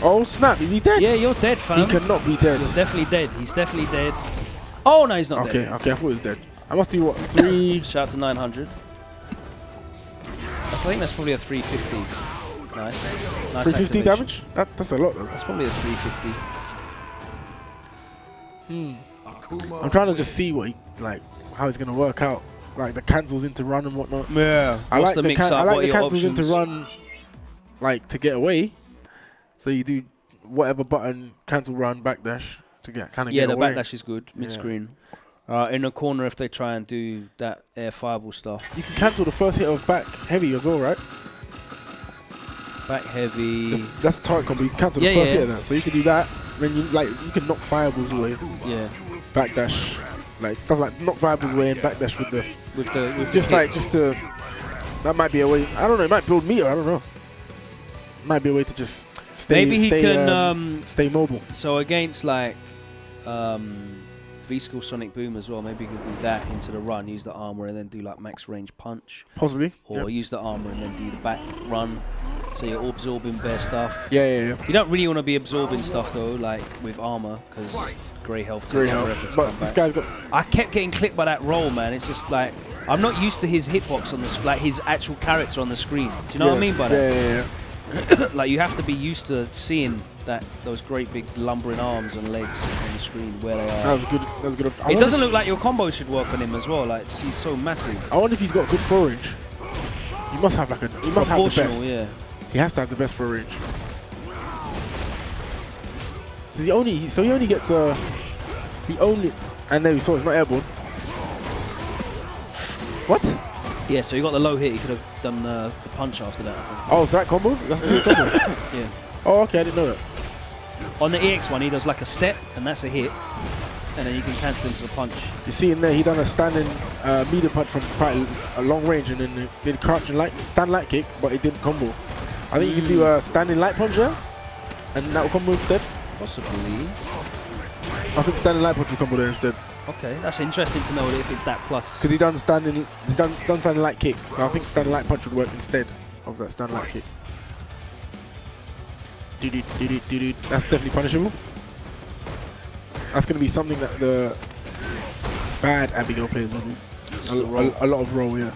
Oh snap! Is he dead? Yeah, you're dead, fam. He cannot be dead. He's definitely dead. He's definitely dead. Oh no, he's not dead. Okay, I thought he was dead. I must do what? 3. Shout out to 900. I think that's probably a 350. Nice. 350 damage? That's a lot though. That's probably a 350. I'm trying to just see what how it's gonna work out. Like the cancels into run and whatnot. Yeah. I like the cancels into run, like to get away. So you do whatever button, cancel run, backdash to get away. Yeah, the backdash is good mid screen. In the corner, if they try and do that air fireball stuff, you can cancel the first hit of back heavy as well, right? Back heavy. That's a target combo. You cancel the first hit of that, so you can do that. Then you you can knock fireballs away. Yeah. Backdash, like stuff like knock fireballs away and backdash with the that might be a way. I don't know. It might build meter. I don't know. Might be a way to just stay. Maybe he can stay mobile. So against like V-Skill Sonic Boom as well, maybe you could do that into the run, use the armor and then do like max range punch. Possibly. Or use the armor and then do the back run. So you're absorbing bare stuff. Yeah. You don't really want to be absorbing stuff though, like with armor, because grey health takes forever to but come this back. guy's got. I kept getting clipped by that roll, man. It's just like I'm not used to his hitbox on the like his actual character on the screen. Do you know what I mean by that? Yeah. Like you have to be used to seeing those great big lumbering arms and legs on the screen where they are. That was good. That was good. It doesn't look like your combo should work on him as well. Like he's so massive. I wonder if he's got good throw range. He must have like he must have the best. Yeah. He has to have the best throw range. So he only gets and there we saw it's not airborne. What? Yeah, so he got the low hit. He could have done the punch after that, I think. Oh, is that combos? That's two combos. Yeah. Oh, okay, I didn't know that. On the EX one, he does like a step, and that's a hit. And then you can cancel into the punch. You see in there, he done a standing medium punch from quite a long range, and then did crouch and stand light kick, but it didn't combo. I think you can do a standing light punch there, and that will combo instead. Possibly. I think standing light punch will combo there instead. Okay, that's interesting to know if it's that plus. Because he's done standing light kick, so I think standing light punch would work instead of that standing light kick. That's definitely punishable. That's going to be something that the bad Abigail players will do. A lot of roll, yeah.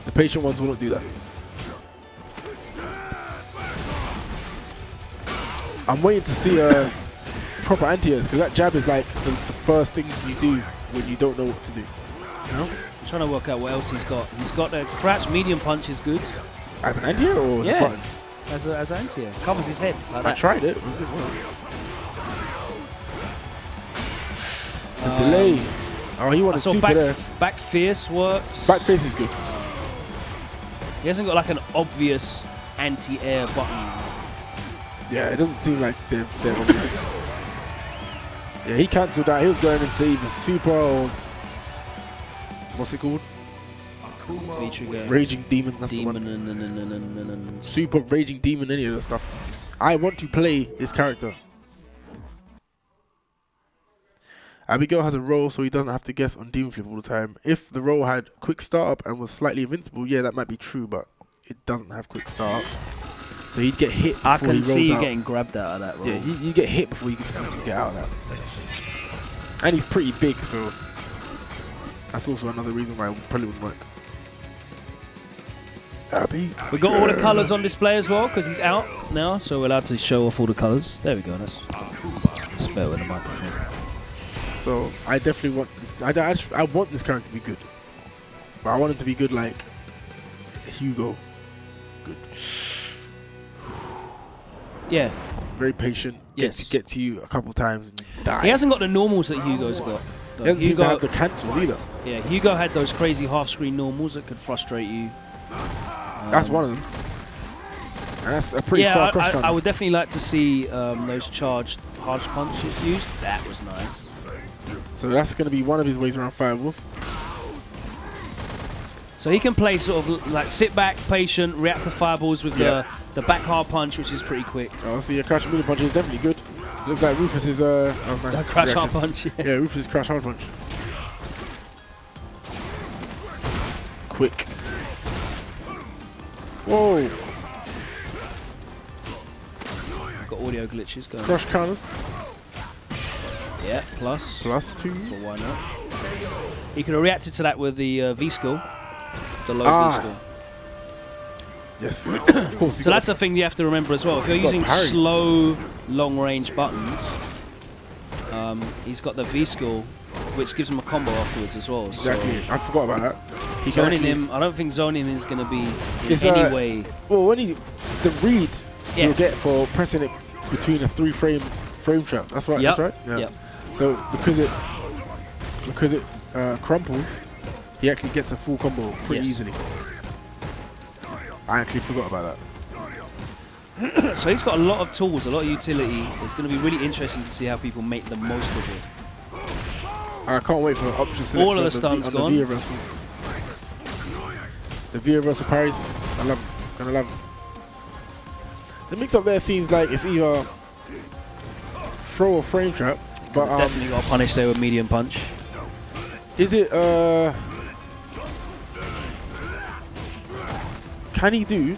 The patient ones will not do that. I'm waiting to see a proper anti-airs, because that jab is like the first thing you do when you don't know what to do. You know? I'm trying to work out what else he's got. He's got the crouch medium punch is good. As an anti-air or as a button? As an anti-air. Covers his head like that. I tried it. The delay. Oh, he wanted super there. Back fierce works. Back fierce is good. He hasn't got like an obvious anti-air button. Yeah, it doesn't seem like they're obvious. Yeah, he cancelled that. He was going into even super old. What's it called? Raging Demon. That's the one. Super Raging Demon, any of that stuff. I want to play his character. Abigail has a roll, so he doesn't have to guess on Demon Flip all the time. If the roll had quick startup and was slightly invincible, yeah, that might be true, but it doesn't have quick startup. So he'd get hit before he rolls out. I can see you getting grabbed out of that roll. Yeah, you get hit before you can get out of that. And he's pretty big, so that's also another reason why it probably wouldn't work. We got all the colours on display as well, because he's out now, so we're allowed to show off all the colours. There we go, that's better with the microphone. So I definitely want this. I want this character to be good, but I want it to be good like Hugo. Good. Yeah. Very patient. Yes. Get to you a couple times and die. He hasn't got the normals that Hugo's got. He doesn't seem to have the cancels either. Yeah, Hugo had those crazy half-screen normals that could frustrate you. That's one of them. And that's a pretty far cross counter. I would definitely like to see those charged hard punches used. That was nice. So that's going to be one of his ways around fireballs. So he can play sort of like sit back, patient, react to fireballs with the back hard punch, which is pretty quick. Oh, see, a crouch medium punch is definitely good. Looks like Rufus is nice crouch hard punch. Yeah, Rufus crouch hard punch. Quick. Whoa. Got audio glitches going. Crush counters. Yeah, plus 2. For why not? He could have reacted to that with the V-Skill. The low V-Skill. Yes, of course. So that's the thing you have to remember as well. If you're using slow, long-range buttons, he's got the V-Skill, which gives him a combo afterwards as well. Exactly. So I forgot about that. Zoning him, I don't think zoning him is going to be in any way. Well, when the read you'll get for pressing it between a 3-frame trap. That's right. Yep. That's right. Yeah. Yep. So because it crumples, he actually gets a full combo pretty easily. I actually forgot about that. So he's got a lot of tools, a lot of utility. It's going to be really interesting to see how people make the most of it. I can't wait for option select. All of the stuns gone. The Via Russels. The Via Russell parries. I love them. Gonna love them. The mix up there seems like it's either throw or frame trap. But definitely got punished there with medium punch. Is it can he do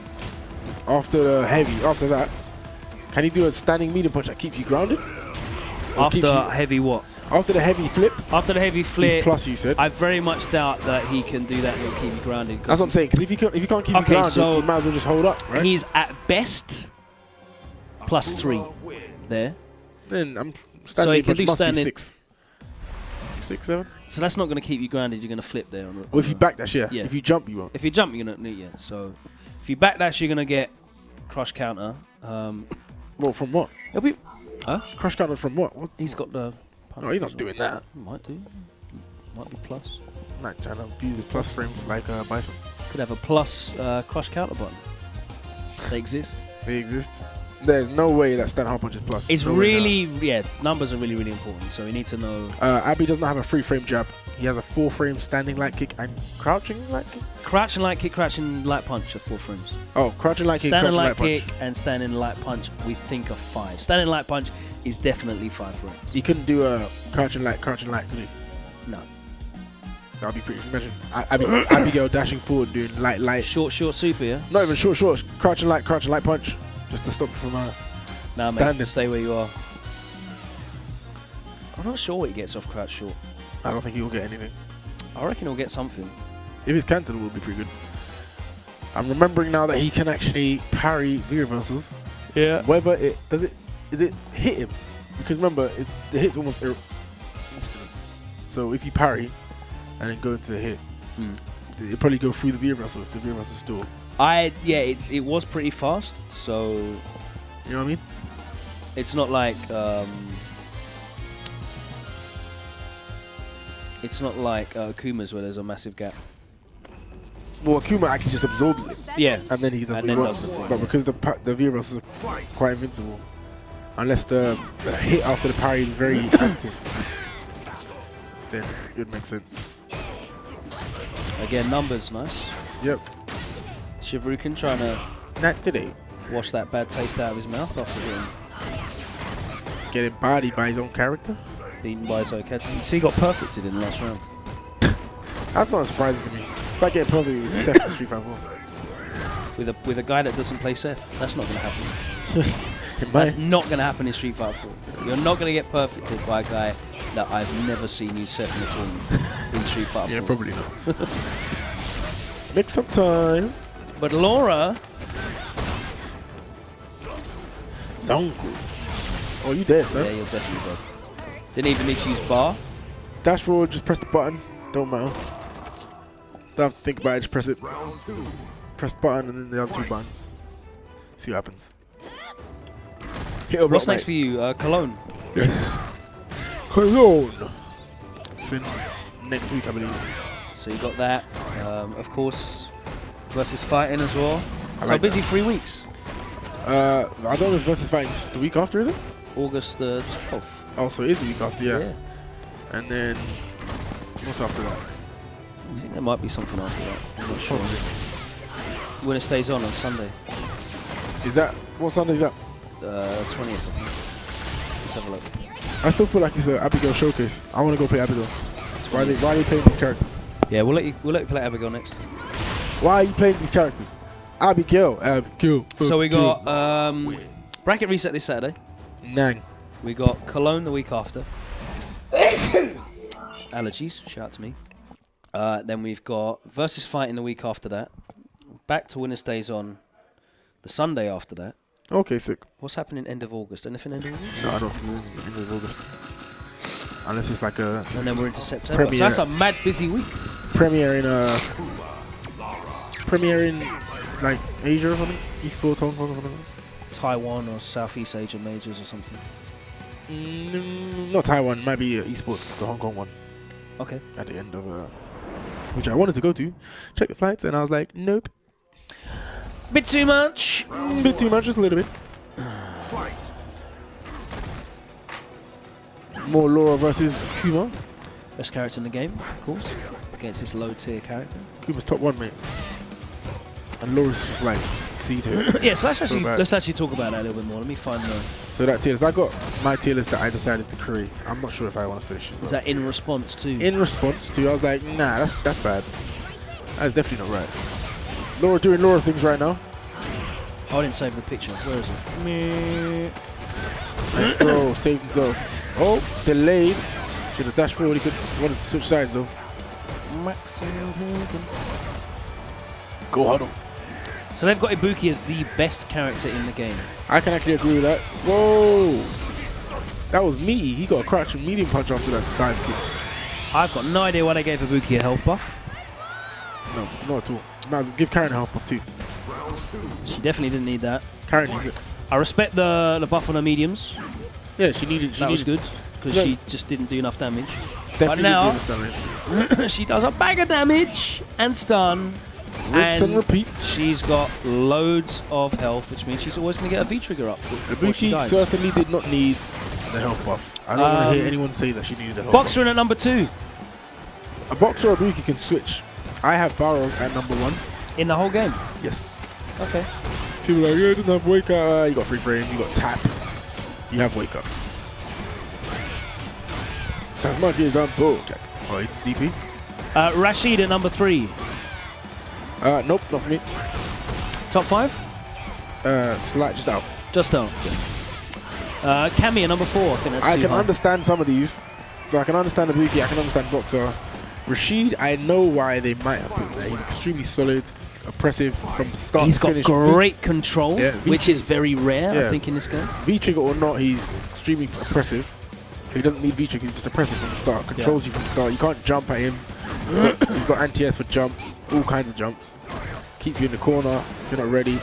after the heavy, after that, can he do a standing medium punch that keeps you grounded? After heavy what? After the heavy flip? After the heavy flip, plus you said. I very much doubt that he can do that and it'll keep you grounded. That's what I'm saying, because if you can't keep you grounded, so you might as well just hold up, right? He's at best +3 there. Then I'm so he can do standing 6, 7. So that's not going to keep you grounded. You're going to flip there. Well, if you backdash, yeah. If you jump, you won't. If you jump, you're going to, yeah. So if you backdash, you're going to get crush counter. Well, from what? It'll be, crush counter from what? He's got the. No, he's not doing that. Might do. Might be plus. Not trying to abuse his plus frames like Bison. Could have a plus crush counter button. They exist. They exist. There's no way that stand hard punch is plus. It's really, yeah, numbers are really, really important. So we need to know. Abby does not have a 3-frame jab. He has a 4-frame standing light kick and crouching light kick. Crouching light kick, crouching light punch are 4 frames. Oh, crouching light kick, standing light kick, punch. and standing light punch we think are 5. Standing light punch is definitely 5 frames. He couldn't do a crouching light, could he? No. That'd be pretty. Imagine Abigail dashing forward doing light. Short super, yeah. Not even short. Crouching light punch, just to stop it from standing. Mate, stay where you are. I'm not sure what he gets off crouch short. I don't think he'll get anything. I reckon he'll get something. If it's cancelled, it will be pretty good. I'm remembering now that he can actually parry V-reversals. Yeah. Whether it does it hit him? Because remember, the hit's almost instant. So if you parry and then go into the hit, it'll probably go through the V-reversal if the V-reversal still. It was pretty fast. So you know what I mean? It's not like Akuma's where there's a massive gap. Well, Akuma actually just absorbs it. Yeah. And then he does what he wants. But because the V-reversals are quite invincible, unless the hit after the parry is very active, then it would make sense. Again, numbers, nice. Yep. Shivryuken trying to wash that bad taste out of his mouth after getting bodied by his own character. Beaten by his own character. So he got perfected in the last round. That's not surprising to me. It's like getting perfected with Seth in Street Fighter 4. With a guy that doesn't play Seth. That's not going to happen. That's not going to happen in Street Fighter 4. You're not going to get perfected by a guy that I've never seen use Seth in a tournament in Street Fighter 4. Yeah, probably not. Mix up time. But Laura. Zonku. Oh, you dead, son. Yeah, you're definitely dead. Didn't even need to use bar. Dash forward, just press the button. Don't matter. Don't have to think about it, just press it. Press the button and then the other 2 buttons. See what happens. What's next for you? Cologne? Yes. Cologne. It's in next week, I believe. So you got that. Of course, versus fighting as well. So like busy 3 weeks. I don't know if versus fighting is the week after, is it? August the 12th. Oh, so it is the week after, yeah. And then, what's after that? I think there might be something after that. I'm not sure. WinnerStaysOn on Sunday. Is that, what Sunday is that? 20th, I think. Let's have a look. I still feel like it's an Abigail showcase. I want to go play Abigail. Why are they playing these characters? Yeah, we'll let you play Abigail next. Why are you playing these characters? Abigail. So we got bracket reset this Saturday. Nang. We got Cologne the week after. Allergies, shout out to me. Then we've got versus fighting the week after that. Back to WinnerStaysOn the Sunday after that. Okay, sick. What's happening end of August? Anything end of August? No, I don't think it's end of August. Unless it's like a... And then we're into September. So that's a mad busy week. Premiere in like Asia or something? Esports, Hong Kong or something? Taiwan or Southeast Asia majors or something? Not Taiwan, might be esports, the Hong Kong one. Okay. At the end of which I wanted to go to, check the flights, and I was like, nope. Bit too much. Bit too much, just a little bit. More Laura versus Kuma. Best character in the game, of course, against this low tier character. Kuma's top 1, mate. And Laura's just like C tier. Yeah, so let's actually talk about that a little bit more. Let me find the. So that tier list, I got my tier list that I decided to create. I'm not sure if I want to finish it. Is that in response to? In response to, I was like, nah, that's bad. That's definitely not right. Laura doing Laura things right now. Oh, I didn't save the picture. Where is it? Meh. Nice throw, saved himself. Oh, delayed. Should have dashed forward. He could wanted to switch sides though. Go huddle. So they've got Ibuki as the best character in the game. I can actually agree with that. Whoa! That was me. He got a crouch and medium punch after that dive kick. I've got no idea why they gave Ibuki a health buff. No, not at all. Might as well give Karen a health buff too. She definitely didn't need that. Karen needs it. I respect the buff on her mediums. Yeah, she needed. That was good because she just didn't do enough damage. Definitely but didn't do enough damage. She does a bag of damage and stun. Rinse and repeat. She's got loads of health, which means she's always going to get a V-trigger up. Ibuki certainly did not need the health buff. I don't want to hear anyone say that she needed the health buff. Boxer in at number 2. A Boxer or Ibuki can switch. I have Barrow at number 1. In the whole game? Yes. Okay. People are like, yeah, it doesn't have wake up. You got free frame, you got tap. You have wake up. That's my gears on board. Oh, DP. Rashid at number 3. Nope, not for me. Top 5? Slight just out. Just out. Yes. Cammy at number 4. I think that's I too can high. understand some of these. So I can understand the Ibuki, I can understand Boxer. Rashid, I know why they might have put him there. He's extremely solid, oppressive from start to finish. He's got great control, yeah, which is very rare, yeah. I think, in this game. V-trigger or not, he's extremely oppressive. So he doesn't need V-trigger, he's just oppressive from the start. Controls you from the start. You can't jump at him. He's got anti-air for jumps, all kinds of jumps. Keep you in the corner if you're not ready.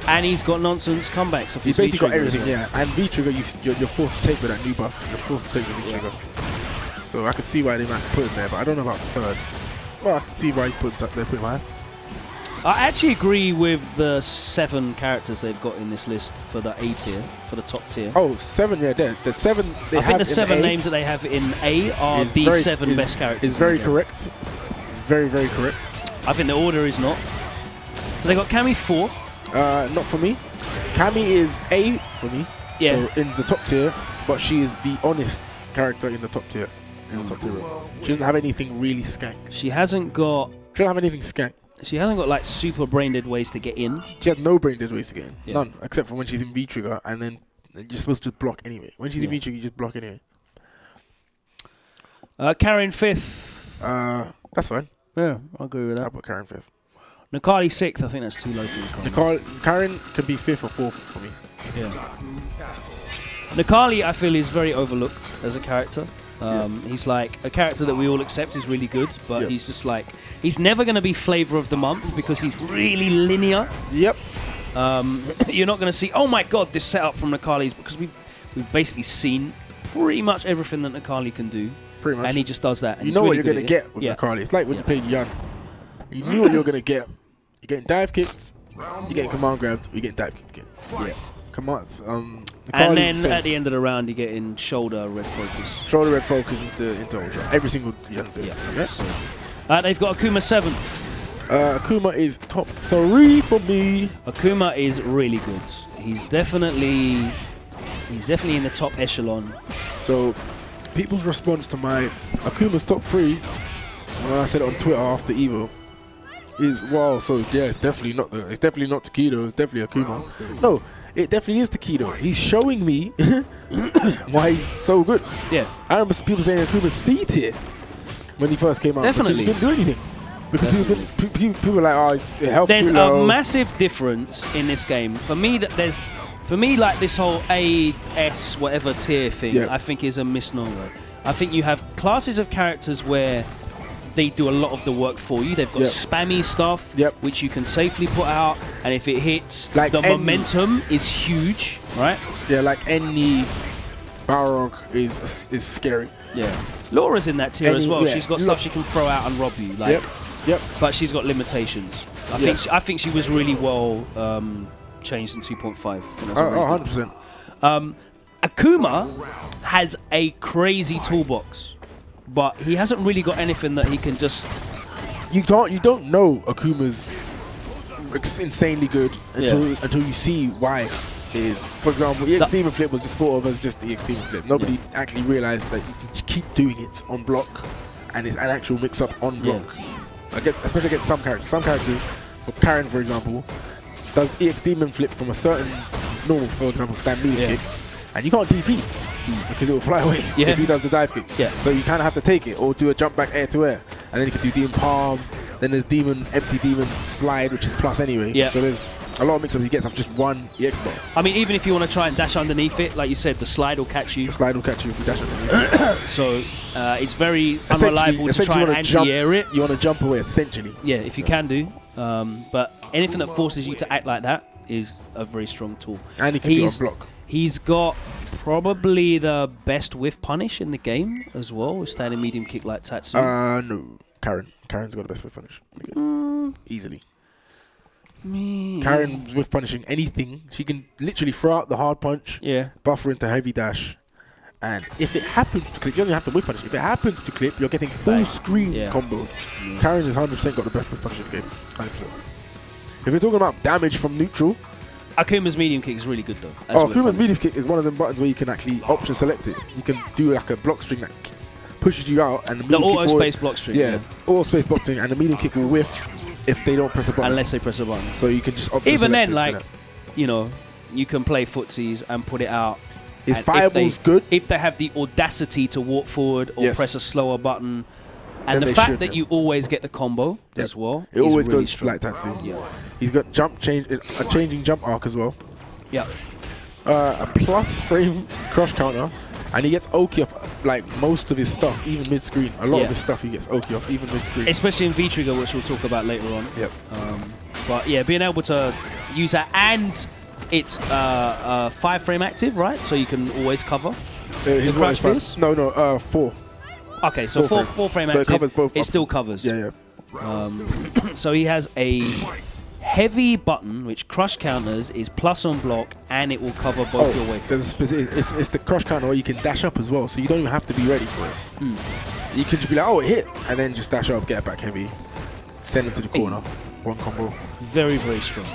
And he's got nonsense comebacks. He's basically got everything, yeah. And V-trigger, you're forced to take with that new buff. You're forced to take the V-trigger. So I could see why they might put him there, but I don't know about third. Well, I can see why they're putting him high. I actually agree with the 7 characters they've got in this list for the A tier, for the top tier. Oh, 7, yeah, the 7 they have. I think the 7 in names that they have in A are the 7 best characters. It's very correct. It's very, very correct. I think the order is not. So they got Cammy 4th. Not for me. Cammy is A for me. Yeah. So in the top tier, but she is the honest character in the top tier. In the top tier. She doesn't have anything really skank. She hasn't got. She doesn't have anything skank. She hasn't got like super brain dead ways to get in. She has no brain dead ways to get in. Yeah. None, except for when she's in V-trigger, and then you're supposed to just block anyway. When she's in V-trigger, you just block anyway. Karen 5th. That's fine. Yeah, I agree with that. I'll put Karen 5th. Nikali 6th. I think that's too low for Nikali. Karen can be 5th or 4th for me. Yeah. Nikali, I feel, is very overlooked as a character. Yes. He's like a character that we all accept is really good, but he's just like, he's never going to be flavor of the month because he's really linear. Yep. You're not going to see, oh my god, this setup from Nikali's, because we've basically seen pretty much everything that Nikali can do. Pretty much. And he just does that. And you know really what you're going to get with Nikali. It's like when you played Yan. You knew what you were going to get. You're getting dive kicked, you're getting command grabbed, you're getting dive kicked again. Yeah. Command, and then at the end of the round, you're getting shoulder red focus. Shoulder red focus into ultra. Every single Yan do. Yeah. So, they've got Akuma 7th. Akuma is top 3 for me. Akuma is really good. He's definitely in the top echelon. So, people's response to my Akuma's top 3, when I said it on Twitter after Evo, is wow. So yeah, it's definitely not Takedo. It's definitely Akuma. No, it definitely is Takedo. He's showing me why he's so good. Yeah, I remember people saying Akuma's C tier when he first came out. Definitely, he couldn't do anything. Because people were like, oh, health there's too low. a massive difference in this game. For me, like this whole A, S, whatever tier thing, I think is a misnomer. I think you have classes of characters where they do a lot of the work for you. They've got spammy stuff, which you can safely put out, and if it hits, like the momentum is huge, right? Yeah, like any Balrog is scary. Yeah, Laura's in that tier as well. She's got stuff she can throw out and rob you. Like, but she's got limitations. I think she was really well changed in 2.5. 100%. Akuma has a crazy toolbox, but he hasn't really got anything that he can just. You don't know Akuma's insanely good until you see why it is. For example, EX Demon Flip was just thought of as just the EX Demon Flip. Nobody actually realized that you can keep doing it on block, and it's an actual mix-up on block. Especially against some characters. Some characters, for Karen for example, does EX Demon Flip from a certain normal, for example, stand medium kick, and you can't DP because it will fly away if he does the dive kick. So you kind of have to take it or do a jump back air to air, and then you can do Demon Palm. Then there's empty demon slide, which is plus anyway. So there's a lot of mix-ups he gets off just one EX bar. I mean, even if you want to try and dash underneath it, like you said, the slide will catch you. The slide will catch you if you dash underneath. So it's very unreliable to try and anti-air it. You want to jump away, essentially. Yeah, if you can do. But anything that forces you to act like that is a very strong tool. And he can do a block. He's got probably the best whiff punish in the game as well, with standing medium kick like Tatsu. No. Karen's got the best whiff punish. Easily. Karen whiff punishing anything. She can literally throw out the hard punch, buffer into heavy dash, and if it happens to clip, you don't even have to whiff punish. If it happens to clip, you're getting full screen combo. Karen has 100% got the best whiff punish in the game. 100%. If you're talking about damage from neutral, Akuma's medium kick is really good though. Akuma's medium kick is one of them buttons where you can actually option select it. You can do like a block string that pushes you out, and the auto space block string. Auto space block string, and the medium kick will whiff if they don't press a button. Unless they press a button. So you can just option even select then, like, you know, you can play footsies and put it out. Is Fireball's good? If they have the audacity to walk forward or press a slower button, and the fact that you always get the combo as well. It always really goes strong. like Tatsu. He's got a changing jump arc as well. A plus frame crush counter. And he gets Oki off like most of his stuff, even mid-screen. A lot of his stuff he gets Oki off, even mid-screen. Especially in V-Trigger, which we'll talk about later on. But yeah, being able to use that, and it's 5-frame active, right? So you can always cover. His crouch spheres? No, 4. Okay, so 4-frame active. So it covers both. It still covers. So he has a heavy button which crush counters is plus on block, and it will cover both your wave. There's a specific, it's the crush counter where you can dash up as well, so you don't even have to be ready for it. You can just be like, oh, it hit, and then just dash up, get it back heavy, send him to the corner, one combo. Very, very strong.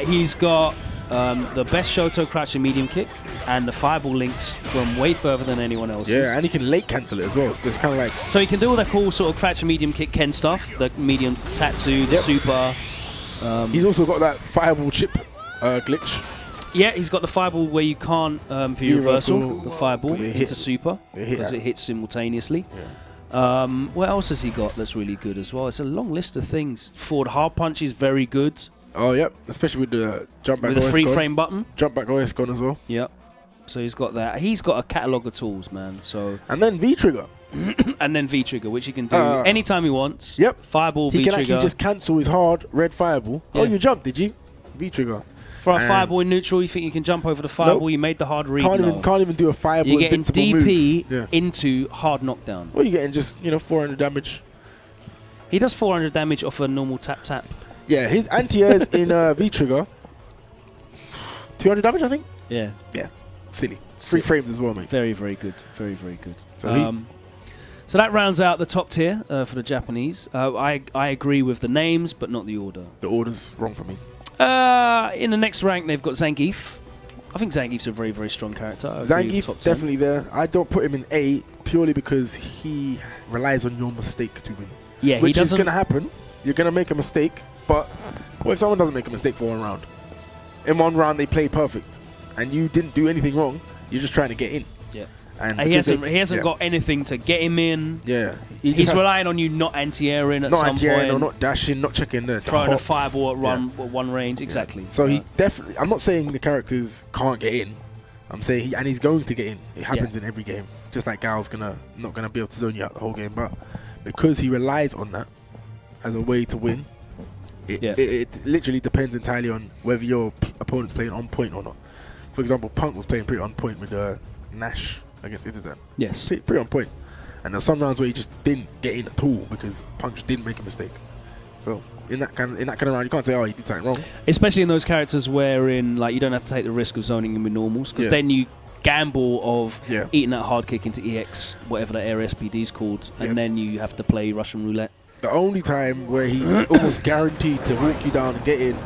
He's got the best Shoto crouch and medium kick, and the fireball links from way further than anyone else. Yeah, and he can late cancel it as well, so it's kind of like... So he can do all that cool sort of crouch and medium kick Ken stuff, the medium Tatsu, the super... he's also got that fireball chip glitch. Yeah, he's got the fireball where you can't view reversal the fireball into super because it hits simultaneously. What else has he got that's really good as well? It's a long list of things. Forward hard punch is very good. Oh, yep, especially with the jump back with the OS free gone. frame button. Jump back OS gone as well. Yep. So he's got that. He's got a catalogue of tools, man. So and then V-Trigger. And then V-Trigger, which he can do anytime he wants. Yep. Fireball, V-Trigger. He can actually just cancel his hard red fireball. Oh, you jumped, did you? V-Trigger. For a fireball in neutral, you think you can jump over the fireball? Nope. You made the hard read. Can't even do a fireball. You're getting DP into hard knockdown. Well, you're getting just 400 damage. He does 400 damage off a normal tap. Yeah, his anti-airs in V-Trigger, 200 damage, I think. Yeah. Silly. 3 frames as well, mate. Very, very good. Very, very good. So that rounds out the top tier for the Japanese. I agree with the names, but not the order. The order's wrong for me. In the next rank, they've got Zangief. I think Zangief's a very, very strong character. Zangief, definitely there. I don't put him in A purely because he relies on your mistake to win. Yeah, which is going to happen. You're going to make a mistake, but what if someone doesn't make a mistake for one round? In one round, they play perfect, and you didn't do anything wrong. You're just trying to get in. Yeah. And he hasn't got anything to get him in. Yeah. He's relying on you not anti-airing at some point. Not anti-airing or not dashing, not checking the throwing a fireball at one range. Exactly. So he definitely... I'm not saying the characters can't get in. I'm saying he's going to get in. It happens in every game. Just like Gao's not gonna be able to zone you out the whole game. But because he relies on that as a way to win, it literally depends entirely on whether your opponent's playing on point or not. For example, Punk was playing pretty on point with Nash against Itazan. Yes. Pretty on point. And there's some rounds where he just didn't get in at all because Punk just didn't make a mistake. So in that kind of round, you can't say, oh, he did something wrong. Especially in those characters wherein like you don't have to take the risk of zoning him with normals, because then you gamble of eating that hard kick into EX, whatever that air SPD is called, and then you have to play Russian roulette. The only time where he almost guaranteed to walk you down and get in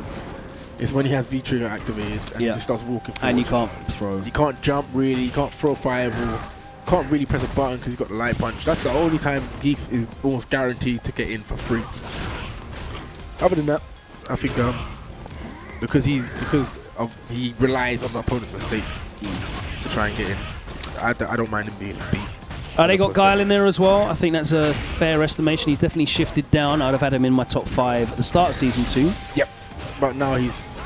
is when he has V-trigger activated and he just starts walking forward. And you can't throw. You can't jump really, you can't throw fireball, can't really press a button because he's got the light punch. That's the only time Geef is almost guaranteed to get in for free. Other than that, I think because he relies on the opponent's mistake to try and get in, I don't mind him being a B. They got Guile in there as well. I think that's a fair estimation. He's definitely shifted down. I'd have had him in my top 5 at the start of Season 2. Yep. But now he's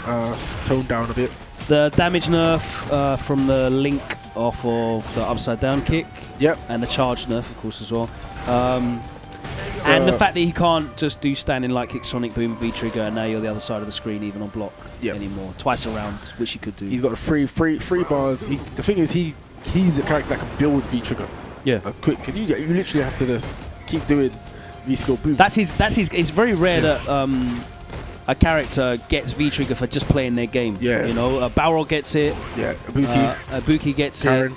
toned down a bit. The damage nerf from the link off of the upside down kick. Yep. And the charge nerf, of course, as well. And the fact that he can't just do standing light kick, sonic boom, V-trigger, and now you're the other side of the screen, even on block anymore. Twice around, which he could do. He's got the free bars. The thing is, he's a character that can build V-trigger. Yeah. Quick. You literally have to just keep doing V-skill boom. That's his. It's very rare that a character gets V-trigger for just playing their game. Yeah. You know, Balrog gets it. Yeah. Ibuki. Ibuki gets it.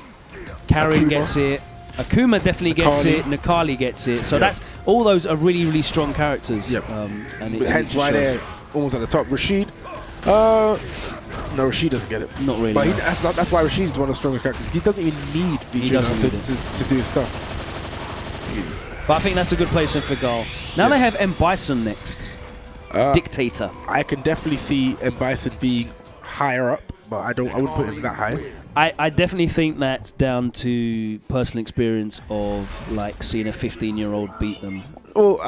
Karen gets it. Akuma definitely gets it. Nakali gets it. So that's all those are really, really strong characters. Yep. And hence why they're almost at the top. Rashid. No, Rashid doesn't get it. Not really. But that's why Rashid is one of the strongest characters. He doesn't even need V-trigger to do his stuff. But I think that's a good placement for Guile. Now they have M. Bison next. Dictator. I can definitely see M. Bison being higher up, but I wouldn't put him that high. I definitely think that's down to personal experience of like seeing a 15-year-old beat them. Well,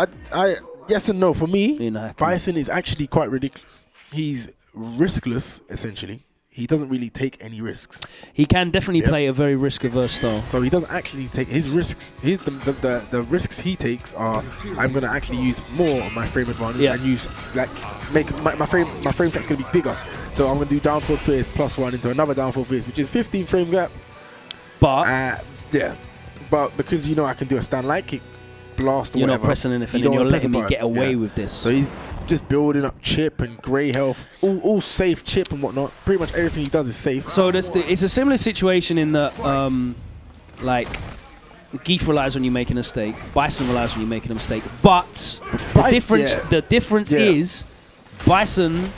yes and no. For me, Bison is actually quite ridiculous. He's riskless, essentially. He doesn't really take any risks. He can definitely play a very risk-averse style. So he doesn't actually take his risks. The risks he takes are, I'm going to actually use more of my frame advantage and use make my frame track's going to be bigger. So I'm going to do down forward fierce +1 into another down forward fierce, which is 15 frame gap. But but because I can do a stand light kick, blast or you're whatever. Not pressing anything, and you're letting me get away with this. So he's just building up chip and grey health, all safe chip and whatnot. Pretty much everything he does is safe. So it's a similar situation in that, like, Geef relies on you making a mistake, Bison relies on you making a mistake, but the difference is Bison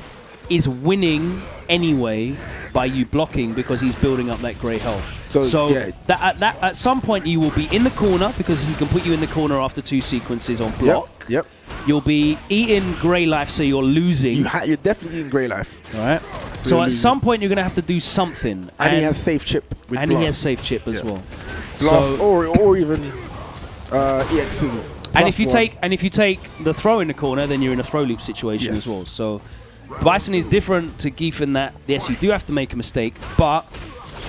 is winning anyway by you blocking because he's building up that grey health. So at some point you will be in the corner because he can put you in the corner after 2 sequences on block. Yep. You'll be eating grey life, so you're losing. You're definitely eating grey life. All right. So at some point you're going to have to do something. And he has safe chip with and blast. He has safe chip as well. Blast or even EX scissors. And if you take the throw in the corner, then you're in a throw loop situation as well. So Bison is different to Geef in that yes, you do have to make a mistake, but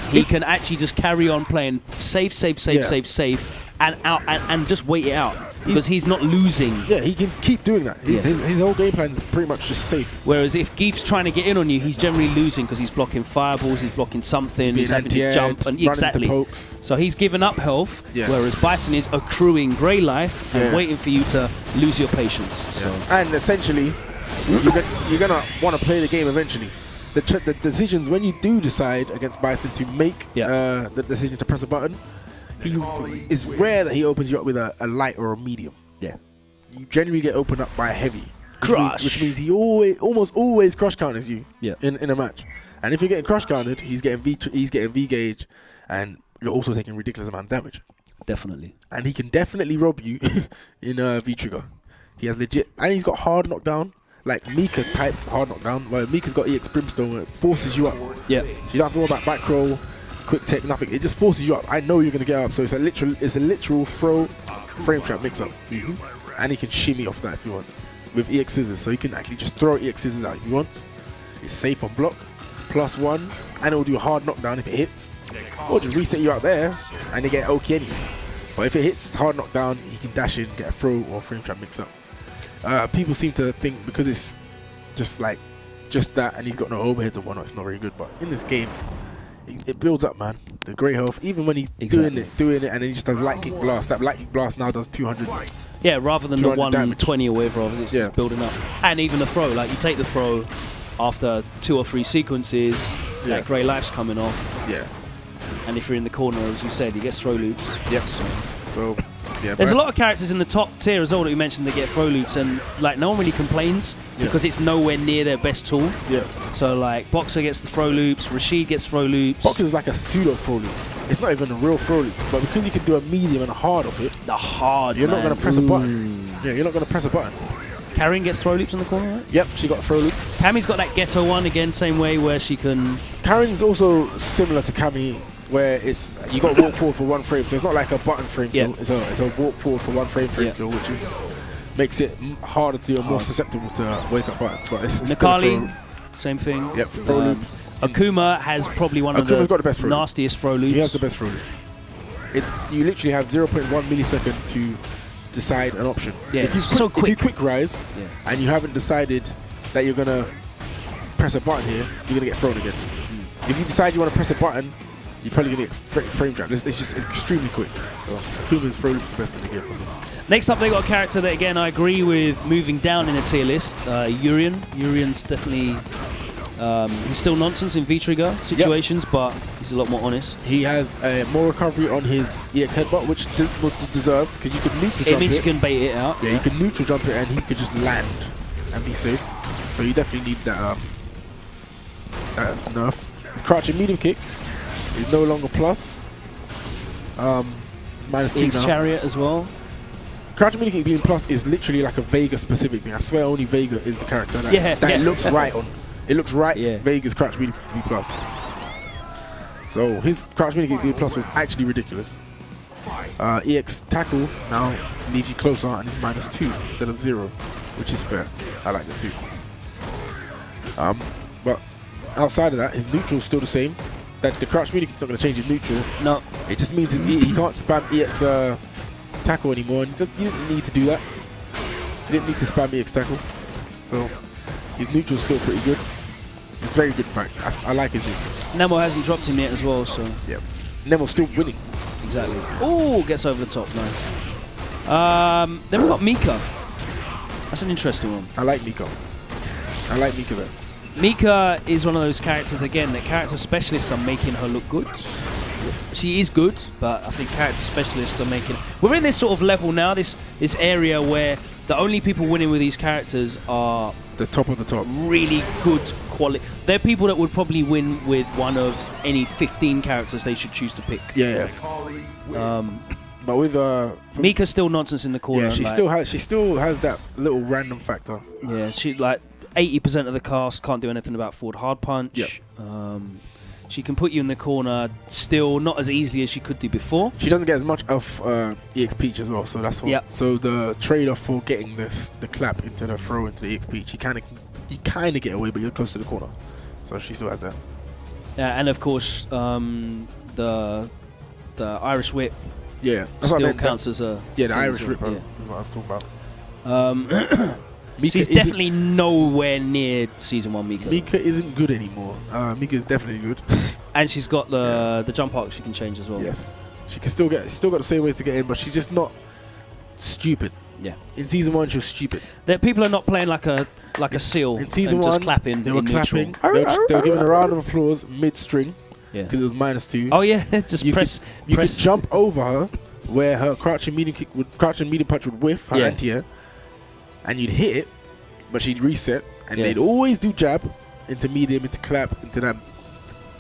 he can actually just carry on playing safe, and just wait it out because he's not losing. Yeah, he can keep doing that. His whole game plan is pretty much just safe. Whereas if Geef's trying to get in on you, he's generally losing because he's blocking fireballs, he's blocking something, he's having to jump, and exactly. So he's giving up health, whereas Bison is accruing grey life and waiting for you to lose your patience. So. And essentially, you're gonna want to play the game eventually. The decisions when you do decide against Bison to make the decision to press a button, it's rare that he opens you up with a light or a medium. Yeah, you generally get opened up by a heavy, which means he almost always crush counters you in a match. And if you're getting crush countered, he's getting V gauge, and you're also taking a ridiculous amount of damage. Definitely. And he can definitely rob you in V trigger. He has legit, and he's got hard knockdown. Like Mika type hard knockdown, where Mika's got EX Brimstone where it forces you up. Yeah. You don't have to worry about back roll, quick tech, nothing. It just forces you up. I know you're gonna get up, so it's a literal throw frame trap mix up. And he can shimmy off that if he wants. With EX scissors, so he can actually just throw EX scissors out if he wants. It's safe on block, +1, and it will do a hard knockdown if it hits. Or just reset you out there and they get OK anyway. But if it hits, it's hard knockdown, he can dash in, get a throw or frame trap mix up. People seem to think because it's just that and he's got no overheads and whatnot, it's not very good. But in this game, it builds up, man. The grey health, even when he's doing it and then he just does light kick blast. That light kick blast now does 200 Yeah, rather than the 120 damage. or whatever, obviously it's just building up. And even the throw, like you take the throw after 2 or 3 sequences, that grey life's coming off. Yeah. And if you're in the corner, as you said, you get throw loops. Yep. So yeah, there's a lot of characters in the top tier as well that you mentioned that get throw loops, and like no one really complains because it's nowhere near their best tool. Yeah. So like Boxer gets the throw loops, Rashid gets throw loops. Boxer's like a pseudo throw loop. It's not even a real throw loop, but because you can do a medium and a hard of it, the hard, you're not going to press a button. Yeah, you're not going to press a button. Karine gets throw loops in the corner, right? Yep, she got a throw loop. Cammy's got that ghetto one again, same way where she can. Karine's also similar to Cammy, where it's you got to walk forward for 1 frame, so it's not like a button frame kill. It's a walk forward for 1 frame kill, which is makes it harder to or more susceptible to wake up buttons. But it's Nikali, same thing. Yep, throw loop. Akuma has probably one of the best nastiest throw loops. He has the best throw loop. You literally have 0.1 millisecond to decide an option. Yeah, if you quick rise and you haven't decided that you're gonna press a button here, you're gonna get thrown again. If you decide you want to press a button, you're probably gonna get frame trapped. It's just extremely quick. So Akuma's throw loop's the best in the game for me. Next up, they got a character that again I agree with moving down in a tier list. Urien. Urien's definitely. He's still nonsense in V-trigger situations, but he's a lot more honest. He has more recovery on his EX headbutt, which was deserved because you could neutral jump it. It means you can bait it out. Yeah, you can neutral jump it and he could just land and be safe. So you definitely need that nerf. His crouching medium kick is no longer plus. It's -2 now. Chariot as well. Crouching medium kick being plus is literally like a Vega specific thing. I swear only Vega is the character that, it looks right on. It looks right for Vega's crouch medium kick to be plus. So his crouch medium kick being plus was actually ridiculous. EX tackle now leaves you closer and it's -2 instead of 0, which is fair. I like that too. But outside of that, his neutral is still the same. That the crouch medium kick's not going to change his neutral. No. It just means he can't spam EX tackle anymore. And you didn't need to do that. You didn't need to spam EX tackle. So his neutral's still pretty good. It's very good, in fact. I like his neutral. Nemo hasn't dropped him yet as well, so. Yeah. Nemo's still winning. Exactly. Oh, gets over the top. Nice. Then we've got Mika. That's an interesting one. I like Mika. I like Mika there. Mika is one of those characters, again, that character specialists are making her look good. Yes. She is good, but I think character specialists are making... We're in this sort of level now, this area where the only people winning with these characters are... the top of the top. Really good quality. They're people that would probably win with one of any 15 characters they should choose to pick. Yeah. But with Mika's still nonsense in the corner. Yeah, she still has that little random factor. Yeah, she like 80% of the cast can't do anything about forward hard punch. Yep. She can put you in the corner, still not as easy as she could do before. She doesn't get as much of EX Peach as well, so that's what. Yep. So the trade-off for getting the clap into the throw into the EX Peach, you kind of get away, but you're close to the corner, so she still has that. Yeah, and of course the Irish Whip. Yeah, still counts as a. Yeah, the Irish Whip is what I'm talking about. She's definitely nowhere near Season 1 Mika. Mika isn't good anymore. Mika is definitely good. And she's got the jump arc she can change as well. Yes. She can still got the same ways to get in, but she's just not stupid. Yeah. In Season 1 she was stupid. People are not playing like a seal. In Season 1 just clapping. They were clapping. They were giving a round of applause mid-string. Yeah. Because it was -2. Oh yeah, just you could jump over her where her crouching medium punch would whiff her anti-air. And you'd hit it, but she'd reset, and they'd always do jab into medium, into clap, into that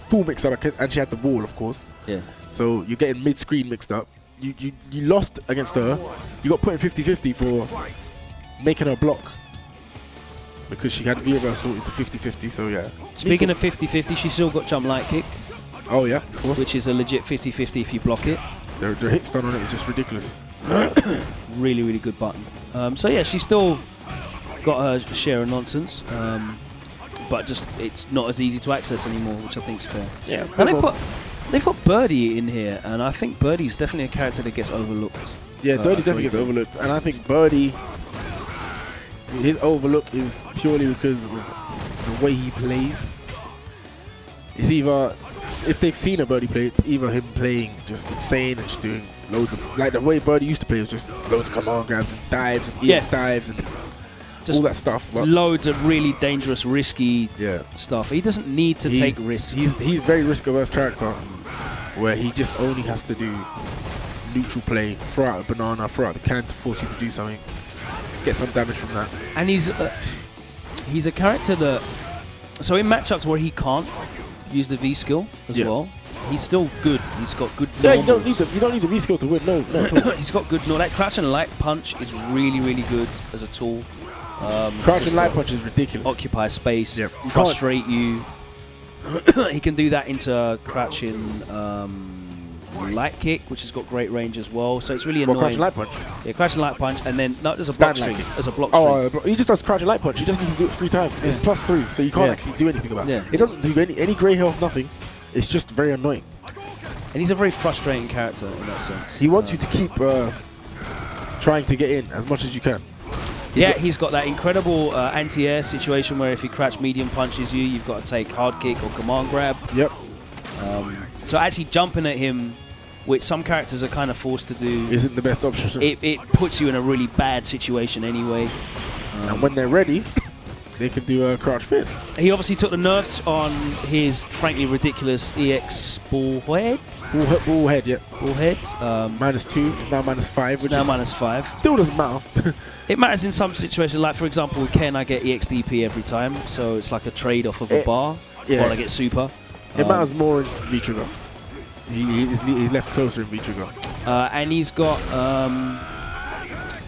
full mix up, and she had the wall, of course. Yeah. So you're getting mid-screen mixed up. You lost against her. You got put in 50-50 for making her block because she had V-reversal into 50-50. So yeah. Speaking of 50-50, she still got jump light kick. Oh yeah, of course. Which is a legit 50-50 if you block it. The hit stun on it is just ridiculous. Really, really good button. So yeah, she's still got her share of nonsense, but just it's not as easy to access anymore, which I think is fair. Yeah. And they've got Birdie in here, and I think Birdie's definitely a character that gets overlooked. Yeah, Birdie definitely gets overlooked, and I think Birdie, his overlook is purely because of the way he plays. It's either, if they've seen a Birdie play, it's either him playing just insane and just doing loads of, like the way Birdie used to play was just loads of command grabs and dives and EX dives and just all that stuff. But loads of really dangerous, risky stuff. He doesn't need to take risks. He's very risk-averse character, where he just only has to do neutral play, throw out a banana, throw out the can to force you to do something, get some damage from that. And he's a character that, so in matchups where he can't use the V skill as well, he's still good. He's got good. Yeah, you don't need the V skill to win. No, not at all. He's got good. No, that crouch and light punch is really, really good as a tool. Crouch and light punch is ridiculous. Occupy space, frustrate you. He can do that into crouching light kick, which has got great range as well. So it's really annoying. Crouch and light punch. Yeah, crouch and light punch, and then there's a block string. There's a block string. He just does crouch and light punch. He just needs to do it 3 times. It's +3, so you can't actually do anything about it. It doesn't do any grey health, nothing. It's just very annoying. And he's a very frustrating character in that sense. He wants you to keep trying to get in as much as you can. He's got that incredible anti-air situation where if he crouch medium punches you, you've got to take hard kick or command grab. Yep. So actually jumping at him, which some characters are kind of forced to do, isn't the best option. It puts you in a really bad situation anyway. And when they're ready, they can do a crouch fist. He obviously took the nerfs on his frankly ridiculous EX bullhead. Bullhead, yeah. Bullhead. -2. It's now -5. Which is now -5. Still doesn't matter. It matters in some situations. Like for example, with Ken, I get EXDP every time, so it's like a trade off of a bar. While I get super. It matters more in V-Trigger. He's left closer in V-Trigger. And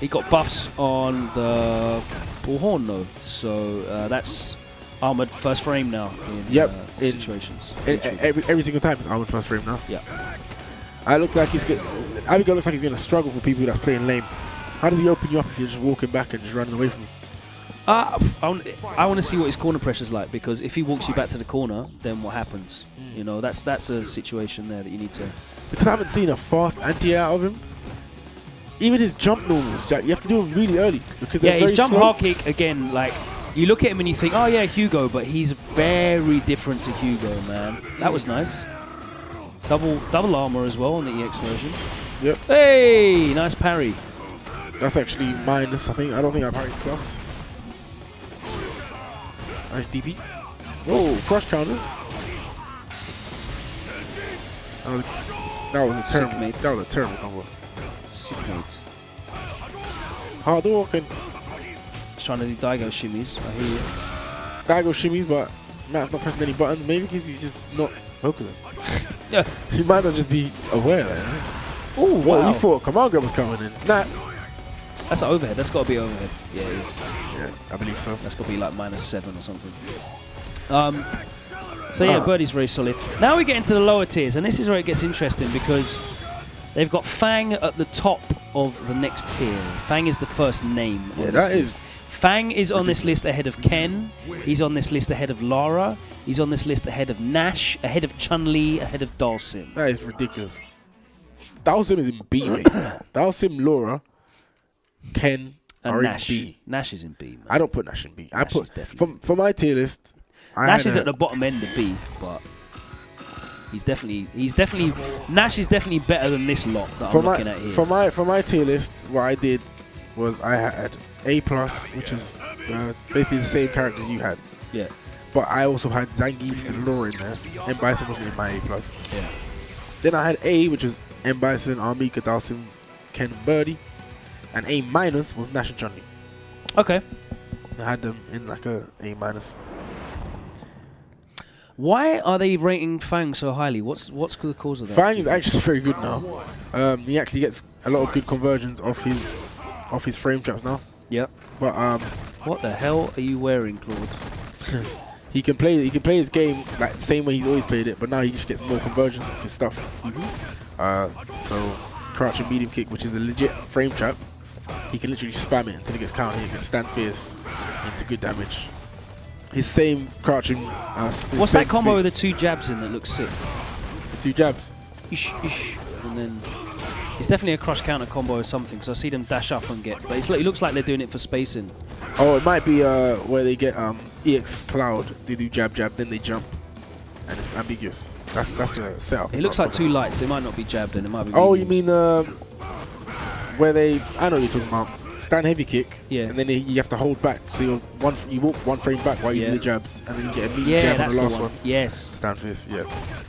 he got buffs on the bullhorn though, so that's armored first frame now in situations. Every single time it's armored first frame now. Yeah. It looks like Abigail looks like he's going to struggle for people that's playing lame. How does he open you up if you're just walking back and just running away from him? I want to see what his corner pressure's like, because if he walks you back to the corner, then what happens? You know, that's a situation there that you need to. Because I haven't seen a fast anti-air out of him. Even his jump normals, you have to do them really early because they're his very jump slow. hard kick again. Like you look at him and you think, oh yeah, Hugo, but he's very different to Hugo, man. That was nice. Double armor as well on the EX version. Yep. Hey, nice parry. That's actually minus, I think. I don't think I parried plus. Nice DP. Whoa, crush counters. That was a terrible. That was a terrible combo. Sickmate. Hard walking. Just trying to do Daigo shimmies. I hear you. Daigo shimmies, but Matt's not pressing any buttons. Maybe because he's just not focusing. Yeah. He might not just be aware. Oh wow! You thought command grab was coming in. It's not. That's an overhead. That's got to be overhead. Yeah, it is. Yeah, I believe so. That's got to be like -7 or something. So yeah, Birdie's very solid. Now we get into the lower tiers, and this is where it gets interesting because they've got Fang at the top of the next tier. Fang is the first name. Yeah, that is. Fang is on this list ahead of Ken. He's on this list ahead of Lara. He's on this list ahead of Nash, ahead of Chun-Li, ahead of Dalsim. That is ridiculous. Dalsim is in B, mate. Dalsim, Laura, Ken are Nash. in B. Nash is in B, man. I don't put Nash in B. Nash I put definitely for my tier list. Nash is at the bottom end of B, but he's definitely Nash is definitely better than this lot that I'm looking at here. For my tier list, what I did was I had A+, which is basically the same characters you had. Yeah. But I also had Zangief and Laura in there. M. Bison wasn't in my A+. Yeah. Then I had A, which was M. Bison, Armika, Dalsim, Ken, and Birdie. And A- was Nash and Chun-Li. Okay. I had them in like a A-. Why are they rating Fang so highly? What's the cause of that? Fang is actually very good now. He actually gets a lot of good conversions off his frame traps now. Yep. But what the hell are you wearing, Claude? he can play his game like the same way he's always played it, but now he just gets more conversions off his stuff. So crouch and medium kick, which is a legit frame trap, he can literally spam it until he gets countered. He can stand fierce into good damage. His same crouching. What's that combo with the 2 jabs in that looks sick? The 2 jabs. Ish, ish, and then it's definitely a crush counter combo or something. So I see them dash up and get, but it looks like they're doing it for spacing. Oh, it might be where they get EX Cloud. They do jab jab, then they jump, and it's ambiguous. That's a setup. It looks like 2 lights. It might not be jabbed and it might be. Oh, you mean where they? I know what you're talking about. Stand heavy kick, and then you have to hold back. So you walk 1 frame back while you do the jabs, and then you get a meaty jab on the last one. Yes. Stand fist,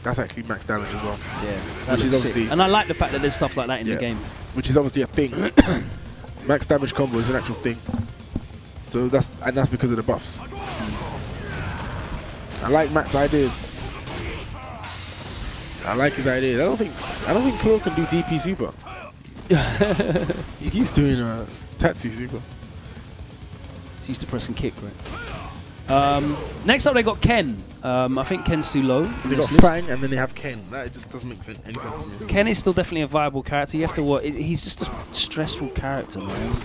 that's actually max damage as well. Yeah, which is obviously. Sick. And I like the fact that there's stuff like that in the game. Which is obviously a thing. Max damage combo is an actual thing. So that's because of the buffs. I like Matt's ideas. I like his ideas. I don't think Claw can do DP super. He keeps doing Tatsu super. He's used to press and kick, right? Next up, they got Ken. I think Ken's too low. So they got Fang and then they have Ken. That just doesn't make any sense to me. Ken is still definitely a viable character. You have to work. He's just a stressful character, man.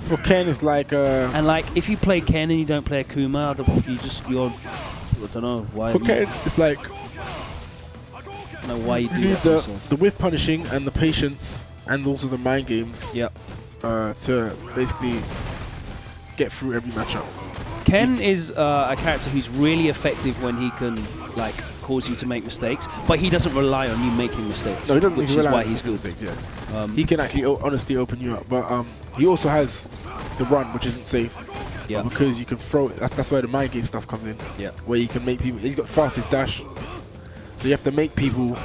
For Ken, it's like. And like, if you play Ken and you don't play Akuma, you're. I don't know why. For Ken, it's like. I don't know why you do need that. the whip punishing and the patience and also the mind games. Yep. To basically get through every matchup. Ken is a character who's really effective when he can like cause you to make mistakes, but he doesn't rely on you making mistakes. No, he doesn't. Which is why he's good. Mistakes, he can actually honestly open you up, but he also has the run, which isn't safe. Yeah. Because you can throw it. That's where the mind game stuff comes in. Yeah. Where you can make people. He's got fastest dash, so you have to make people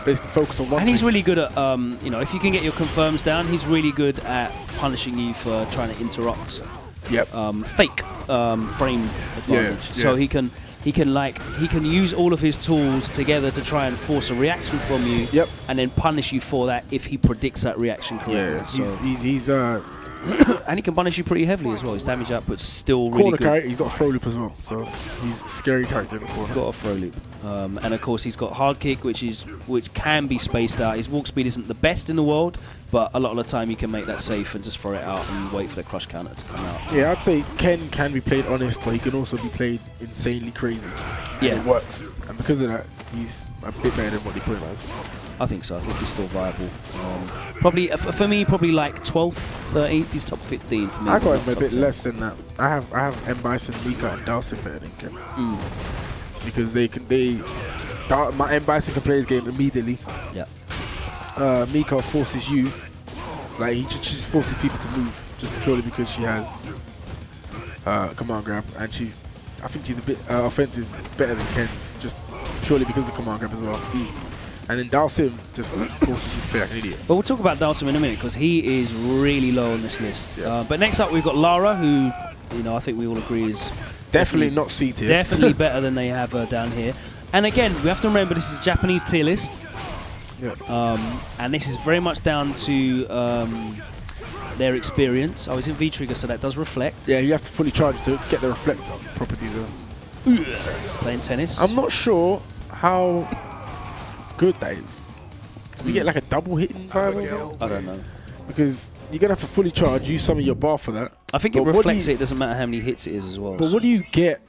basically focus on one. And he's really good at you know, if you can get your confirms down, he's really good at punishing you for trying to interrupt. Yep. Fake frame advantage. So he can use all of his tools together to try and force a reaction from you. Yep. And then punish you for that if he predicts that reaction correctly. Yeah. So He's and he can punish you pretty heavily as well. His damage output's still really good. Character, he's got a throw loop as well, so he's a scary character in the corner. He's got a throw loop, and of course he's got hard kick, which can be spaced out. His walk speed isn't the best in the world, but a lot of the time you can make that safe and just throw it out and wait for the crush counter to come out. Yeah, I'd say Ken can be played honest, but he can also be played insanely crazy. Yeah, it works, and because of that, he's a bit better than what they put him as. I think so. I think he's still viable. Probably for me, probably like 12th, 13th. He's top 15 for me. I got him a bit less than that. I have M Bison, Mika, and Dawson better than Ken. Because my M Bison can play his game immediately. Yeah. Mika forces you, like he just forces people to move just purely because she has command grab, and I think she's a bit offense is better than Ken's just purely because of the command grab as well. And then Dalsim just forces you to play like an idiot. But we'll talk about Dalsim in a minute because he is really low on this list. Yeah. But next up we've got Lara, who I think we all agree is definitely not C tier. Definitely better than they have down here. And again, we have to remember this is a Japanese tier list. Yeah. And this is very much down to their experience. I was in V-Trigger, so that does reflect. Yeah, you have to fully charge to get the reflect properties. Playing tennis. I'm not sure how good that is. Does he get like a double hit in five or something? I don't know. Because you're going to have to fully charge, use some of your bar for that. I think it reflects it, doesn't matter how many hits it is as well. But what do you get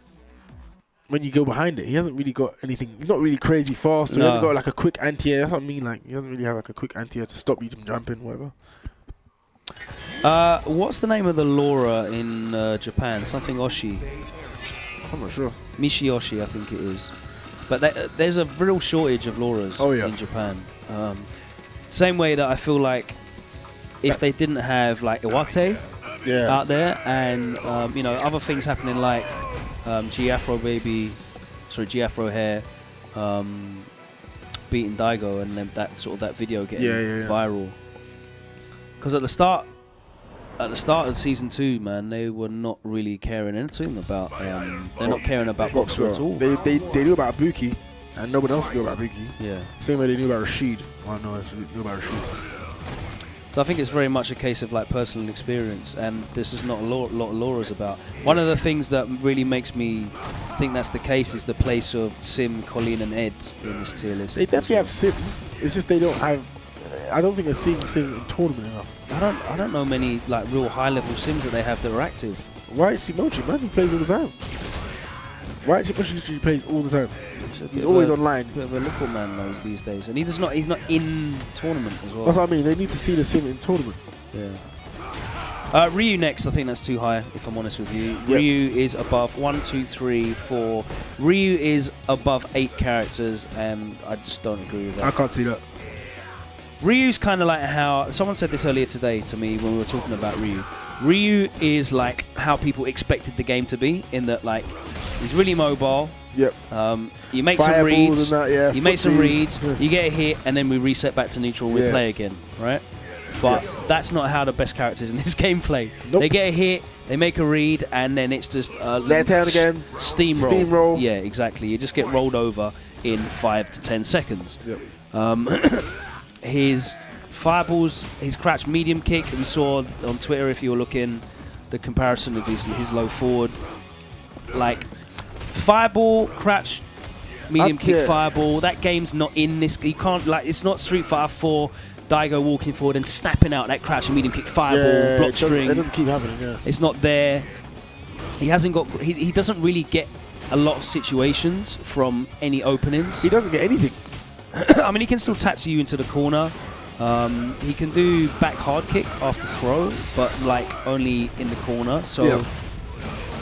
when you go behind it? He hasn't really got anything. He's not really crazy fast. Or he hasn't got like a quick anti-air. That's what I mean. Like, he doesn't really have like a quick anti-air to stop you from jumping, whatever. What's the name of the Laura in Japan? Something Oshi. I'm not sure. Mishi-Oshi, I think it is. But there's a real shortage of Lauras in Japan. Same way that I feel like if they didn't have like Iwate out there and other things happening like G-Afro hair beating Daigo and then that video getting viral. Because at the start of season 2, man, they were not really caring anything about. They're not caring about Boxer at all. They knew about Ibuki, and no one else knew about Ibuki. Yeah. Same way they knew about Rashid. Well, no one else knew about Rashid. So I think it's very much a case of like personal experience, and there's just not a lot of Lauras about. One of the things that really makes me think that's the case is the place of Sim, Colleen, and Ed in this tier list. They definitely have Sims. It's just they don't have. I don't think they're seeing Sim in tournament enough. I don't know many like real high level Sims that they have that are active. Why Mochi, man? He plays all the time. Why Mochi plays all the time? He's always online. Bit of a little man though these days, and he's not in tournament as well. That's what I mean. They need to see the Sim in tournament. Yeah. Ryu next. I think that's too high, if I'm honest with you. Yep. Ryu is above 1, 2, 3, 4. Ryu is above 8 characters, and I just don't agree with that. I can't see that. Ryu's kind of like how someone said this earlier today to me when we were talking about Ryu. Ryu is like how people expected the game to be, in that like he's really mobile. Yep. You make some reads. And that, yeah, you make some reads. You get a hit, and then we reset back to neutral. We play again, right? But that's not how the best characters in this game play. Nope. They get a hit, they make a read, and then it's just let down again. Steamroll. Steamroll. Yeah, exactly. You just get rolled over in 5 to 10 seconds. Yep. His fireballs, his crouch medium kick. We saw on Twitter, if you were looking, the comparison of his low forward. Like fireball, crouch, medium kick, fireball. That game's not in this. You can't like. It's not Street Fighter 4. Daigo walking forward and snapping out that crouch and medium kick fireball, block string. It doesn't keep happening, yeah. It's not there. He hasn't got. He doesn't really get a lot of situations from any openings. He doesn't get anything. I mean, he can still tattoo you into the corner. He can do back hard kick after throw, but like only in the corner. So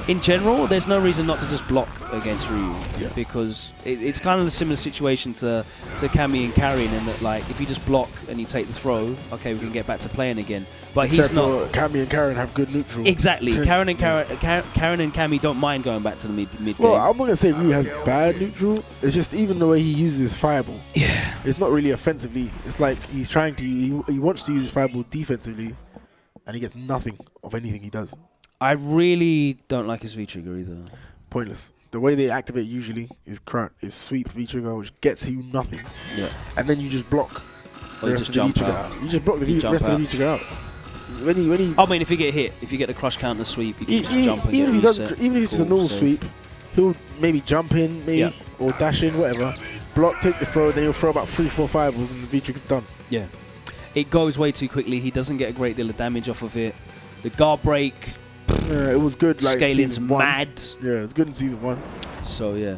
in general, there's no reason not to just block against Ryu, because it's kind of a similar situation to Kami and Karrion, in that like if you just block and you take the throw, okay, we can get back to playing again. But Except he's not. Kami and Karrion have good neutral. Exactly. Karrion and Kami don't mind going back to the mid game. Well, I'm not gonna say Ryu has bad neutral. It's just even the way he uses fireball. Yeah. It's not really offensively. It's like he's trying to. He wants to use his fireball defensively, and he gets nothing of anything he does. I really don't like his V-trigger either. Pointless. The way they activate usually is sweep V-trigger, which gets you nothing. Yeah. And then you just block the rest of the V-trigger out. You just block the rest of the V-trigger out. When he I mean, if you get hit, if you get the crush counter sweep, you can just jump and even get if he doesn't, even if it's a normal sweep, he'll maybe jump in, or dash in, whatever. Block, take the throw, then he'll throw about 3, 4 fireballs, and the V-trigger's done. Yeah. It goes way too quickly. He doesn't get a great deal of damage off of it. The guard break. It was good. Like scaling's mad. Yeah, it was good in season 1. So yeah,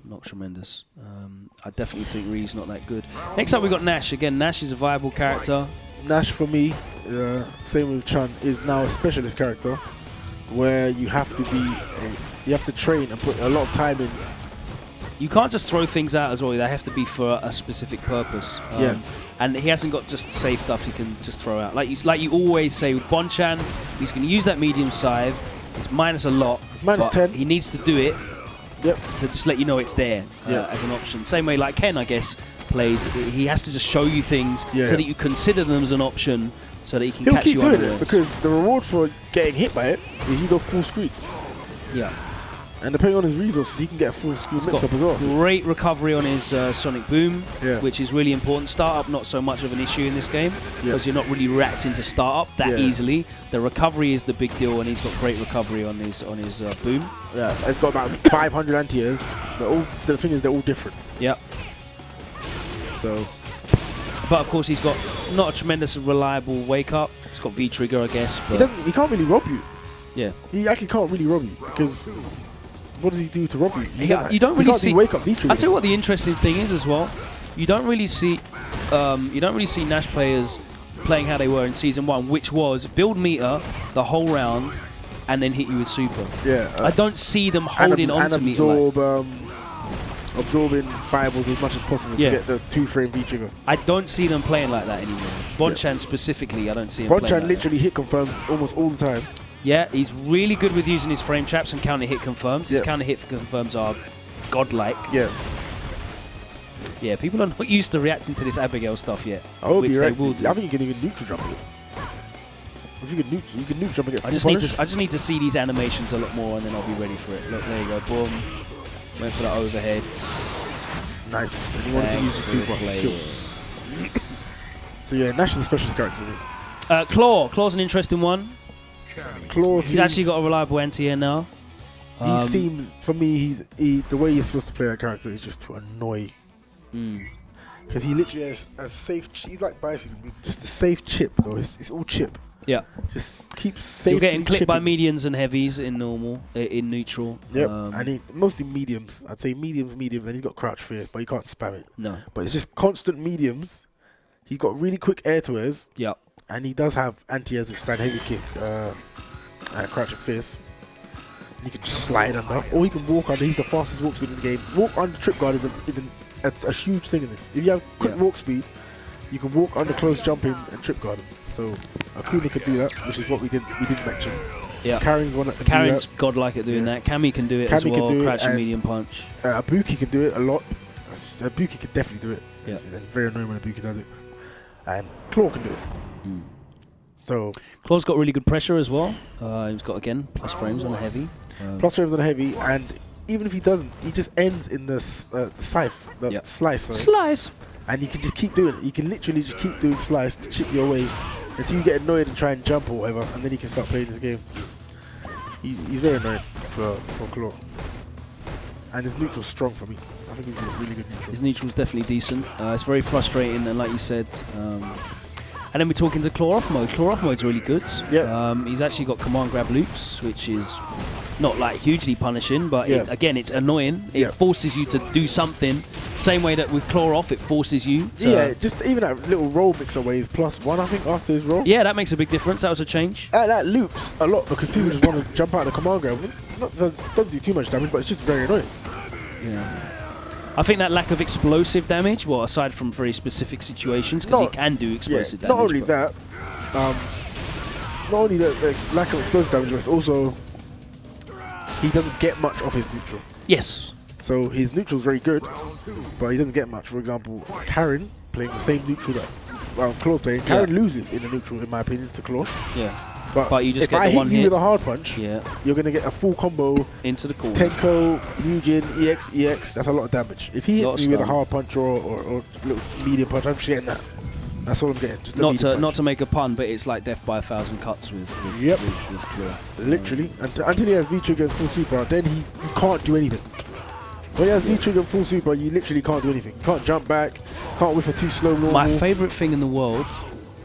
not tremendous. I definitely think Ryu's not that good. Next up we got Nash. Again, Nash is a viable character. Nash for me, same with Chun, is now a specialist character where you have to train and put a lot of time in. You can't just throw things out as well. They have to be for a specific purpose. And he hasn't got just safe stuff he can just throw out. Like you always say with Bonchan, he's going to use that medium scythe. It's minus a lot. It's minus 10. He needs to do it to just let you know it's there as an option. Same way like Ken, I guess, plays. He has to just show you things so that you consider them as an option, so that he can catch you on it. Because the reward for getting hit by it is you go full screen. Yeah. And depending on his resources, he can get a full screen mix-up as well. Great recovery on his Sonic Boom, which is really important. Startup, not so much of an issue in this game, because you're not really reacting to startup that easily. The recovery is the big deal, and he's got great recovery on his Boom. Yeah, it's got about 500 anti-airs. The thing is, they're all different. Yep. So, but of course, he's got not a tremendous reliable wake-up. He's got V-trigger, I guess. But he can't really rob you. Yeah. He actually can't really rob you, because what does he do to rob you? You don't really see wake up V-trigger. I'll tell you what the interesting thing is as well. You don't really see Nash players playing how they were in season 1, which was build meter the whole round and then hit you with super. Yeah. I don't see them holding on to meter. Absorbing fireballs as much as possible to get the 2-frame V-trigger. I don't see them playing like that anymore. Bonchan specifically, I don't see him playing Bonchan like literally hit confirms almost all the time. Yeah, he's really good with using his frame traps and counter hit confirms. His counter hit confirms are godlike. Yeah. Yeah, people are not used to reacting to this Abigail stuff yet. I will be right. I think you can even neutral jump it. If you can neutral jump and get full punish. I just need to see these animations a lot more, and then I'll be ready for it. Look, there you go. Boom. Went for the overheads. Nice. And he wanted to use the super to kill. So yeah, Nash is a specialist character for me. Claw. Claw's an interesting one. He's actually got a reliable anti-air now. He seems, for me, the way he's supposed to play that character is just to annoy. Because he literally has a safe. He's like bicycling, just a safe chip though. It's all chip. Yeah. Just keeps safe. You're getting clipped by mediums and heavies in neutral. Yep. And mostly mediums. I'd say mediums, and he's got crouch fear, but he can't spam it. No. But it's just constant mediums. He's got really quick air to airs. Yep. and he does have anti-airs with stand heavy kick, crouch and fist. You can just slide under, or he can walk under. He's the fastest walk speed in the game. Walk under trip guard is a huge thing in this. If you have quick walk speed, you can walk under close jump-ins and trip guard him. So Akuma could do that, which is what we didn't mention. Yeah. Karin's one that can Karin's do that. godlike at doing that. Cammy can do it as well. Crouch and medium punch. Ibuki can do it a lot. Ibuki can definitely do it. Yeah. It's very annoying when Ibuki does it. And Claw can do it. So Claw's got really good pressure as well. He's got, again, plus frames on a heavy. Plus frames on a heavy, and even if he doesn't, he just ends in the scythe, the slice. Sorry. Slice! And you can just keep doing it. You can literally just keep doing slice to chip your way until you get annoyed and try and jump or whatever, and then you can start playing this game. He's very annoying for Claw. And his neutral's strong for me. I think he's a really good neutral. His neutral's definitely decent. It's very frustrating, and like you said, and then we talk into Claw Off mode. Claw Off mode's really good. Yeah. He's actually got command grab loops, which is not like hugely punishing, but again, it's annoying. It forces you to do something. Same way that with Claw Off, it forces you to... just even that little roll mix away is +1, I think, after his roll. Yeah, that makes a big difference. That was a change. That loops a lot because people just want to jump out of the command grab. Doesn't do too much damage, but it's just very annoying. Yeah. I think that lack of explosive damage, well, aside from very specific situations, because he can do explosive damage. Not only that, not only the lack of explosive damage, but it's also he doesn't get much off his neutral. Yes. So his neutral's very good, but he doesn't get much. For example, Karin playing the same neutral that Claw's playing, Karin loses in the neutral, in my opinion, to Claw. Yeah. But you just if get I the one hit you hit with a hard punch, you're going to get a full combo into the corner. Tenko, Yujin, EX. That's a lot of damage. If he hits me with a hard punch or little medium punch, I'm just getting that. That's all I'm getting. Just not to make a pun, but it's like death by 1,000 cuts with Claw. Literally. Until he has V-Trigger and full super, then he can't do anything. When he has V-Trigger and full super, you literally can't do anything. Can't jump back, can't whiff a too slow normal. My favourite thing in the world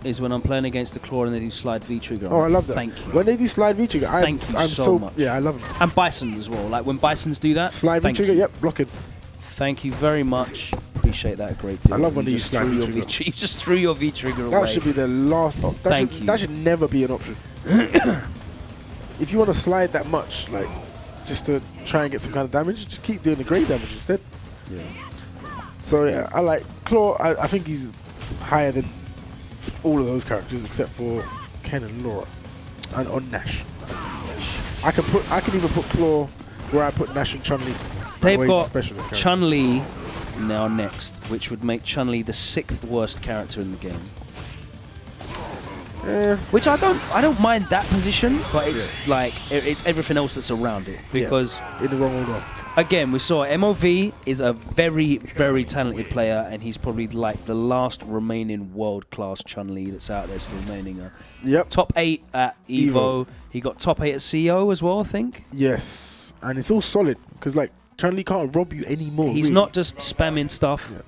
is when I'm playing against the Claw and they do slide V-Trigger. Oh, I love that. Thank you. When they do slide V-Trigger, I'm so much. Yeah, I love them. And Bison as well. Like when Bisons do that. Slide V-Trigger, yep, blocking. Thank you very much. Appreciate that a great deal. I love when they use slide V-Trigger. You just threw your V-Trigger away. That should be the last option. That should never be an option. If you want to slide that much, like, just to try and get some kind of damage, just keep doing the great damage instead. Yeah. So yeah, I like Claw. I think he's higher than all of those characters except for Ken and Laura, and on Nash. I can even put Claw where I put Nash and Chun-Li. They've got Chun-Li now next, which would make Chun-Li the 6th worst character in the game. Which I don't mind that position, but it's like it's everything else that's around it, because in the wrong order. Again, we saw MOV is a very, very talented player, and he's probably like the last remaining world-class Chun-Li that's out there still remaining. Top 8 at Evo. He got top 8 at CO as well, I think. Yes, and it's all solid because like Chun-Li can't rob you anymore. He's not just spamming stuff.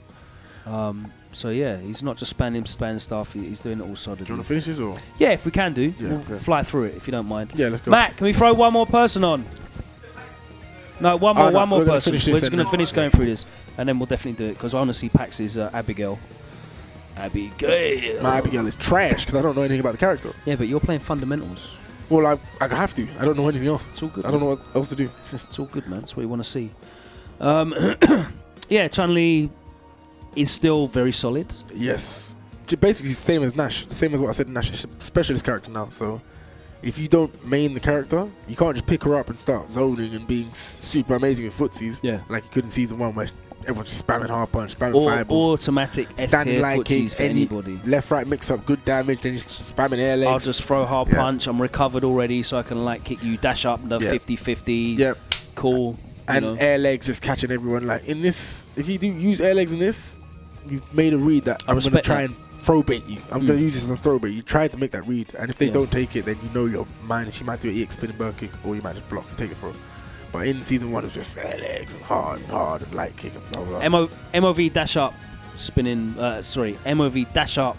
So yeah, he's not just spamming stuff. He's doing it all solidly. Do you want to finish this or? Yeah, if we can do, we'll fly through it if you don't mind. Yeah, let's go. Matt, can we throw one more person on? No, one more person. We're just going to finish going through this, and then we'll definitely do it, because I want to see Packz's Abigail. Abigail. My Abigail is trash, because I don't know anything about the character. Yeah, but you're playing fundamentals. Well, I have to. I don't know anything else. It's all good. I don't know what else to do. It's all good, man. That's what you want to see. Yeah, Chun-Li is still very solid. Yes. Basically, same as Nash. The same as what I said in Nash. She's a specialist character now, so if you don't main the character, you can't just pick her up and start zoning and being super amazing with footsies. Yeah. Like you could in Season 1 where everyone's just spamming hard punch, spamming fireballs. Automatic S-tier footsies for anybody. Left-right mix-up, good damage, then just spamming air legs. I'll just throw hard punch. I'm recovered already, so I can like kick you, dash up the 50-50. Yep. Cool. And air legs just catching everyone. Like in this, if you do use air legs in this, you've made a read that I'm going to try and throw bait you. I'm going to use this as a throw bait. You try to make that read, and if they don't take it, then you know you're minus. You might do an EX spinning bird kick, or you might just block and take it for. But in Season 1, it's just air legs and hard and light kick and blah blah. MOV dash up, spinning. MOV dash up,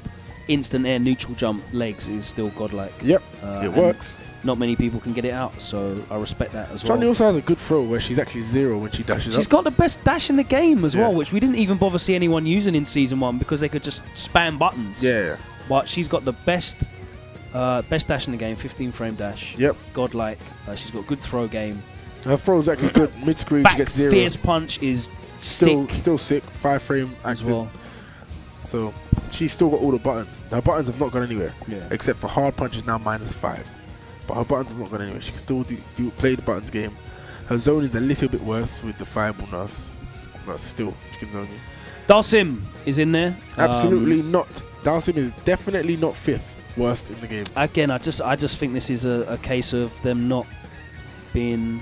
instant air neutral jump legs is still godlike. Yep, it works. Not many people can get it out, so I respect that as well. Chun-Li also has a good throw where she's actually 0 when she dashes up. She's got the best dash in the game as well, which we didn't even bother see anyone using in Season 1 because they could just spam buttons. Yeah. but she's got the best dash in the game, 15 frame dash. Yep. Godlike. She's got good throw game. Her throw's actually good. Mid screen, she gets 0. Fierce punch is still sick. sick. 5 frame active. As well. So she's still got all the buttons. Her buttons have not gone anywhere. Yeah. Except for hard punch is now -5. But her buttons have not gone anywhere. She can still play the buttons game. Her zoning is a little bit worse with the fireball nerfs. But still, she can zone you. Dalsim is in there. Absolutely not. Dalsim is definitely not 5th worst in the game. Again, I just think this is a case of them not being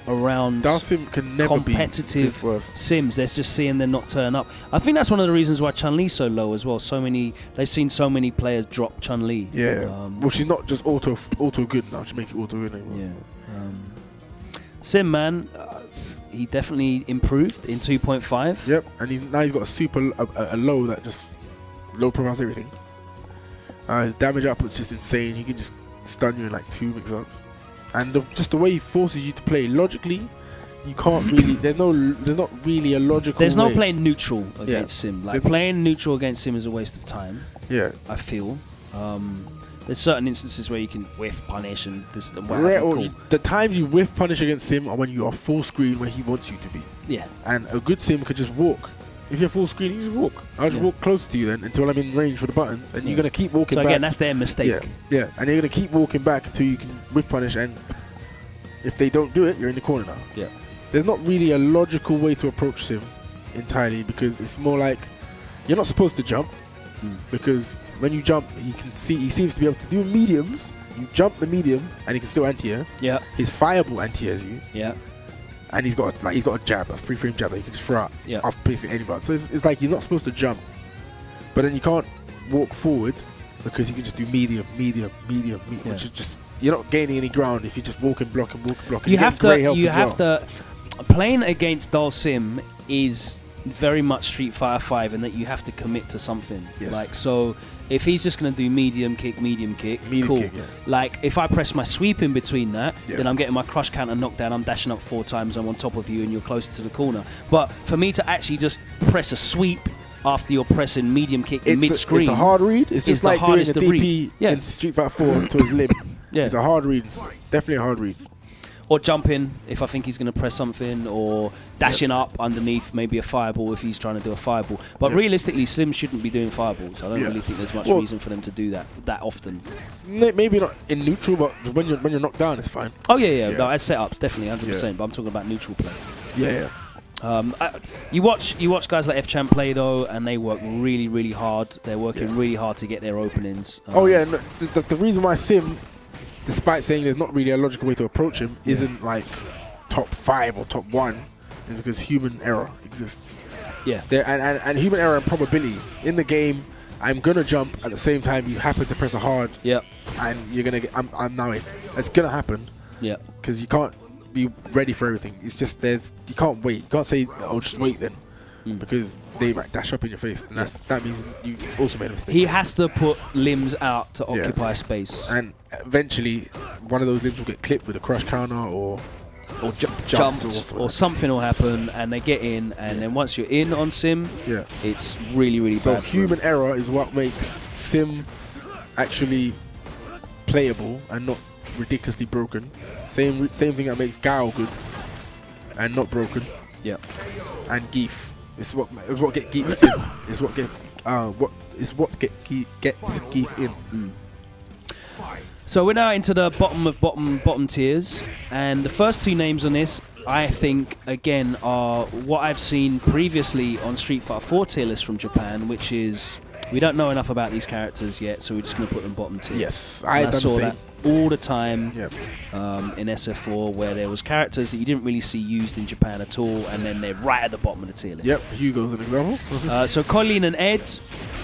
around Dalsim can never competitive be worst. sims. They're just seeing them not turn up. I think that's one of the reasons why Chun-Li's so low as well. They've seen so many players drop Chun-Li. Yeah. Well, she's not just auto good now. She make it auto good anymore. Yeah. Sim, man, he definitely improved in 2.5. Yep, and now he's got a low that just low profiles everything. His damage output's just insane. He can just stun you in like 2 mix-ups. And just the way he forces you to play logically, you can't really. There's not really a logical. There's way. no playing neutral against Sim. Like playing neutral against Sim is a waste of time. Yeah, I feel. There's certain instances where you can whiff punish and this. The times you whiff punish against Sim are when you are full screen where he wants you to be. Yeah. And a good Sim could just walk. If you're full screen, you just walk. I'll just walk close to you then until I'm in range for the buttons, and you're gonna keep walking back. So again, that's their mistake. Yeah, and you're gonna keep walking back until you can whiff punish, and if they don't do it, you're in the corner now. Yeah. There's not really a logical way to approach Sim entirely, because it's more like you're not supposed to jump, because when you jump, he seems to be able to do mediums. You jump the medium, and he can still anti-air. Yeah. His fireball anti-airs you. Yeah. And he's got a jab, a 3-frame jab that he can just throw out off basically anybody. So it's like you're not supposed to jump, but then you can't walk forward because you can just do medium, which is just, you're not gaining any ground if you're just walking, blocking. You have to. Playing against Dalsim is very much Street Fighter 5 in that you have to commit to something. Yes. Like, so if he's just going to do medium kick, cool. Kick, yeah. Like, if I press my sweep in between that, then I'm getting my crush counter knocked down, I'm dashing up 4 times, I'm on top of you and you're closer to the corner. But for me to actually just press a sweep after you're pressing medium kick mid-screen. It's a hard read. It's just like doing a DP in Street Fighter 4 to his limb. It's a hard read. It's definitely a hard read. Or jumping if I think he's going to press something, or dashing up underneath maybe a fireball if he's trying to do a fireball. But realistically, Sim shouldn't be doing fireballs. I don't really think there's much reason for them to do that often. Maybe not in neutral, but when you're knocked down, it's fine. Oh yeah. No, as setups, definitely 100%. But I'm talking about neutral play. Yeah. You watch guys like F-Champ play though, and they work really hard. They're working really hard to get their openings. No, the reason why Sim, despite saying there's not really a logical way to approach him, isn't like top 5 or top 1, is because human error exists. Yeah. And human error and probability in the game. I'm gonna jump at the same time you happen to press a hard. Yeah. And you're gonna get. I'm now in. It's gonna happen. Yeah. Because you can't be ready for everything. It's just you can't wait. You can't say, oh, just wait then. Because they might dash up in your face, and that means you also made a mistake. He has to put limbs out to occupy space, and eventually one of those limbs will get clipped with a crush counter or jumped or something will happen, and they get in, and then once you're in on Sim, it's really bad. So human error is what makes Sim actually playable and not ridiculously broken. Same thing that makes Gao good and not broken. Yeah. And Geef. It's what get Geef in. It's what gets Geef in. So we're now into the bottom of bottom tiers, and the first 2 names on this, I think, again, are what I've seen previously on Street Fighter 4 tier list from Japan, which is we don't know enough about these characters yet, so we're just going to put them bottom tier. Yes, I saw that all the time in SF4, where there was characters that you didn't really see used in Japan at all, and then they're right at the bottom of the tier list. Yep, Hugo's an example. So Colleen and Ed,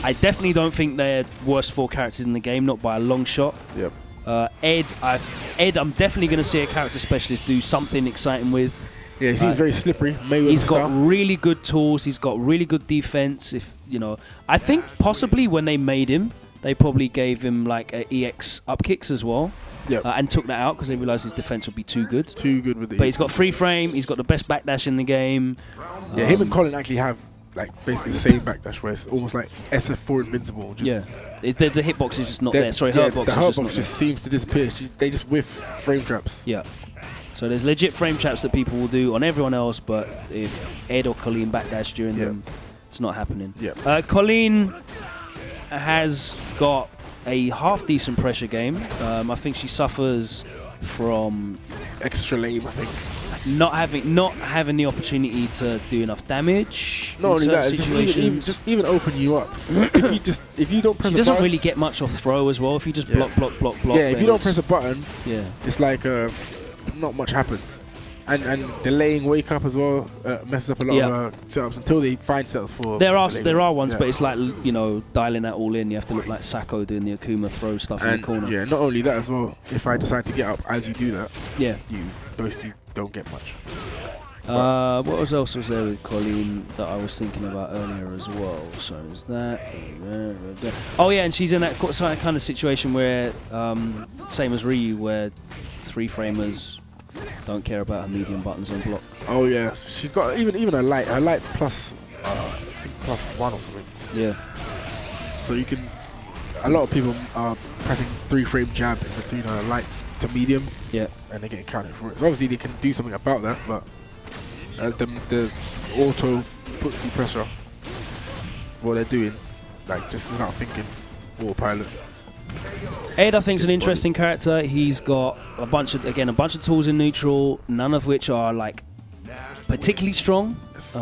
I definitely don't think they're worst 4 characters in the game, not by a long shot. Yep. Ed, I'm definitely going to see a character specialist do something exciting with. Yeah, he seems very slippery. He's got really good tools. He's got really good defense. I think possibly when they made him, they probably gave him like EX up kicks as well. Yep. And took that out because they realised his defense would be too good. Too good with the. But he's got free frame. He's got the best backdash in the game. Yeah, him and Colin actually have like basically the same backdash where it's almost like SF4 invincible. Just the hitbox is just not there. Sorry, hurtbox. The hurtbox just seems to disappear. They just whiff frame traps. Yeah. So there's legit frame traps that people will do on everyone else, but if Ed or Colleen backdash during them, it's not happening. Yeah. Colleen has got a half decent pressure game. I think she suffers from extra lame, I think. Not having the opportunity to do enough damage. Not only that, it's just even open you up. if you don't press she a doesn't button, really get much off throw as well. If you just block. Yeah, if you don't press a button, it's like not much happens. And delaying wake up as well messes up a lot of setups until they find setups for. There are ones, but it's like, you know, dialing that all in. You have to look like Sacco doing the Akuma throw stuff in the corner. Yeah, not only that as well. If I decide to get up as you do that, you basically don't get much. What else was there with Colleen that I was thinking about earlier as well? So is that? Oh yeah, and she's in that kind of situation where, same as Ryu, where 3-framers don't care about her medium buttons on block. Oh yeah, she's got even her light. Her light's plus, I think +1 or something. Yeah. So you can. A lot of people are pressing 3-frame jab in between her lights to medium. Yeah. And they get counted for it. So obviously they can do something about that, but the auto footsie pressure, what they're doing, like just without thinking, autopilot. Ed, I think, is an interesting character. He's got a bunch of tools in neutral, none of which are like particularly strong. Yes.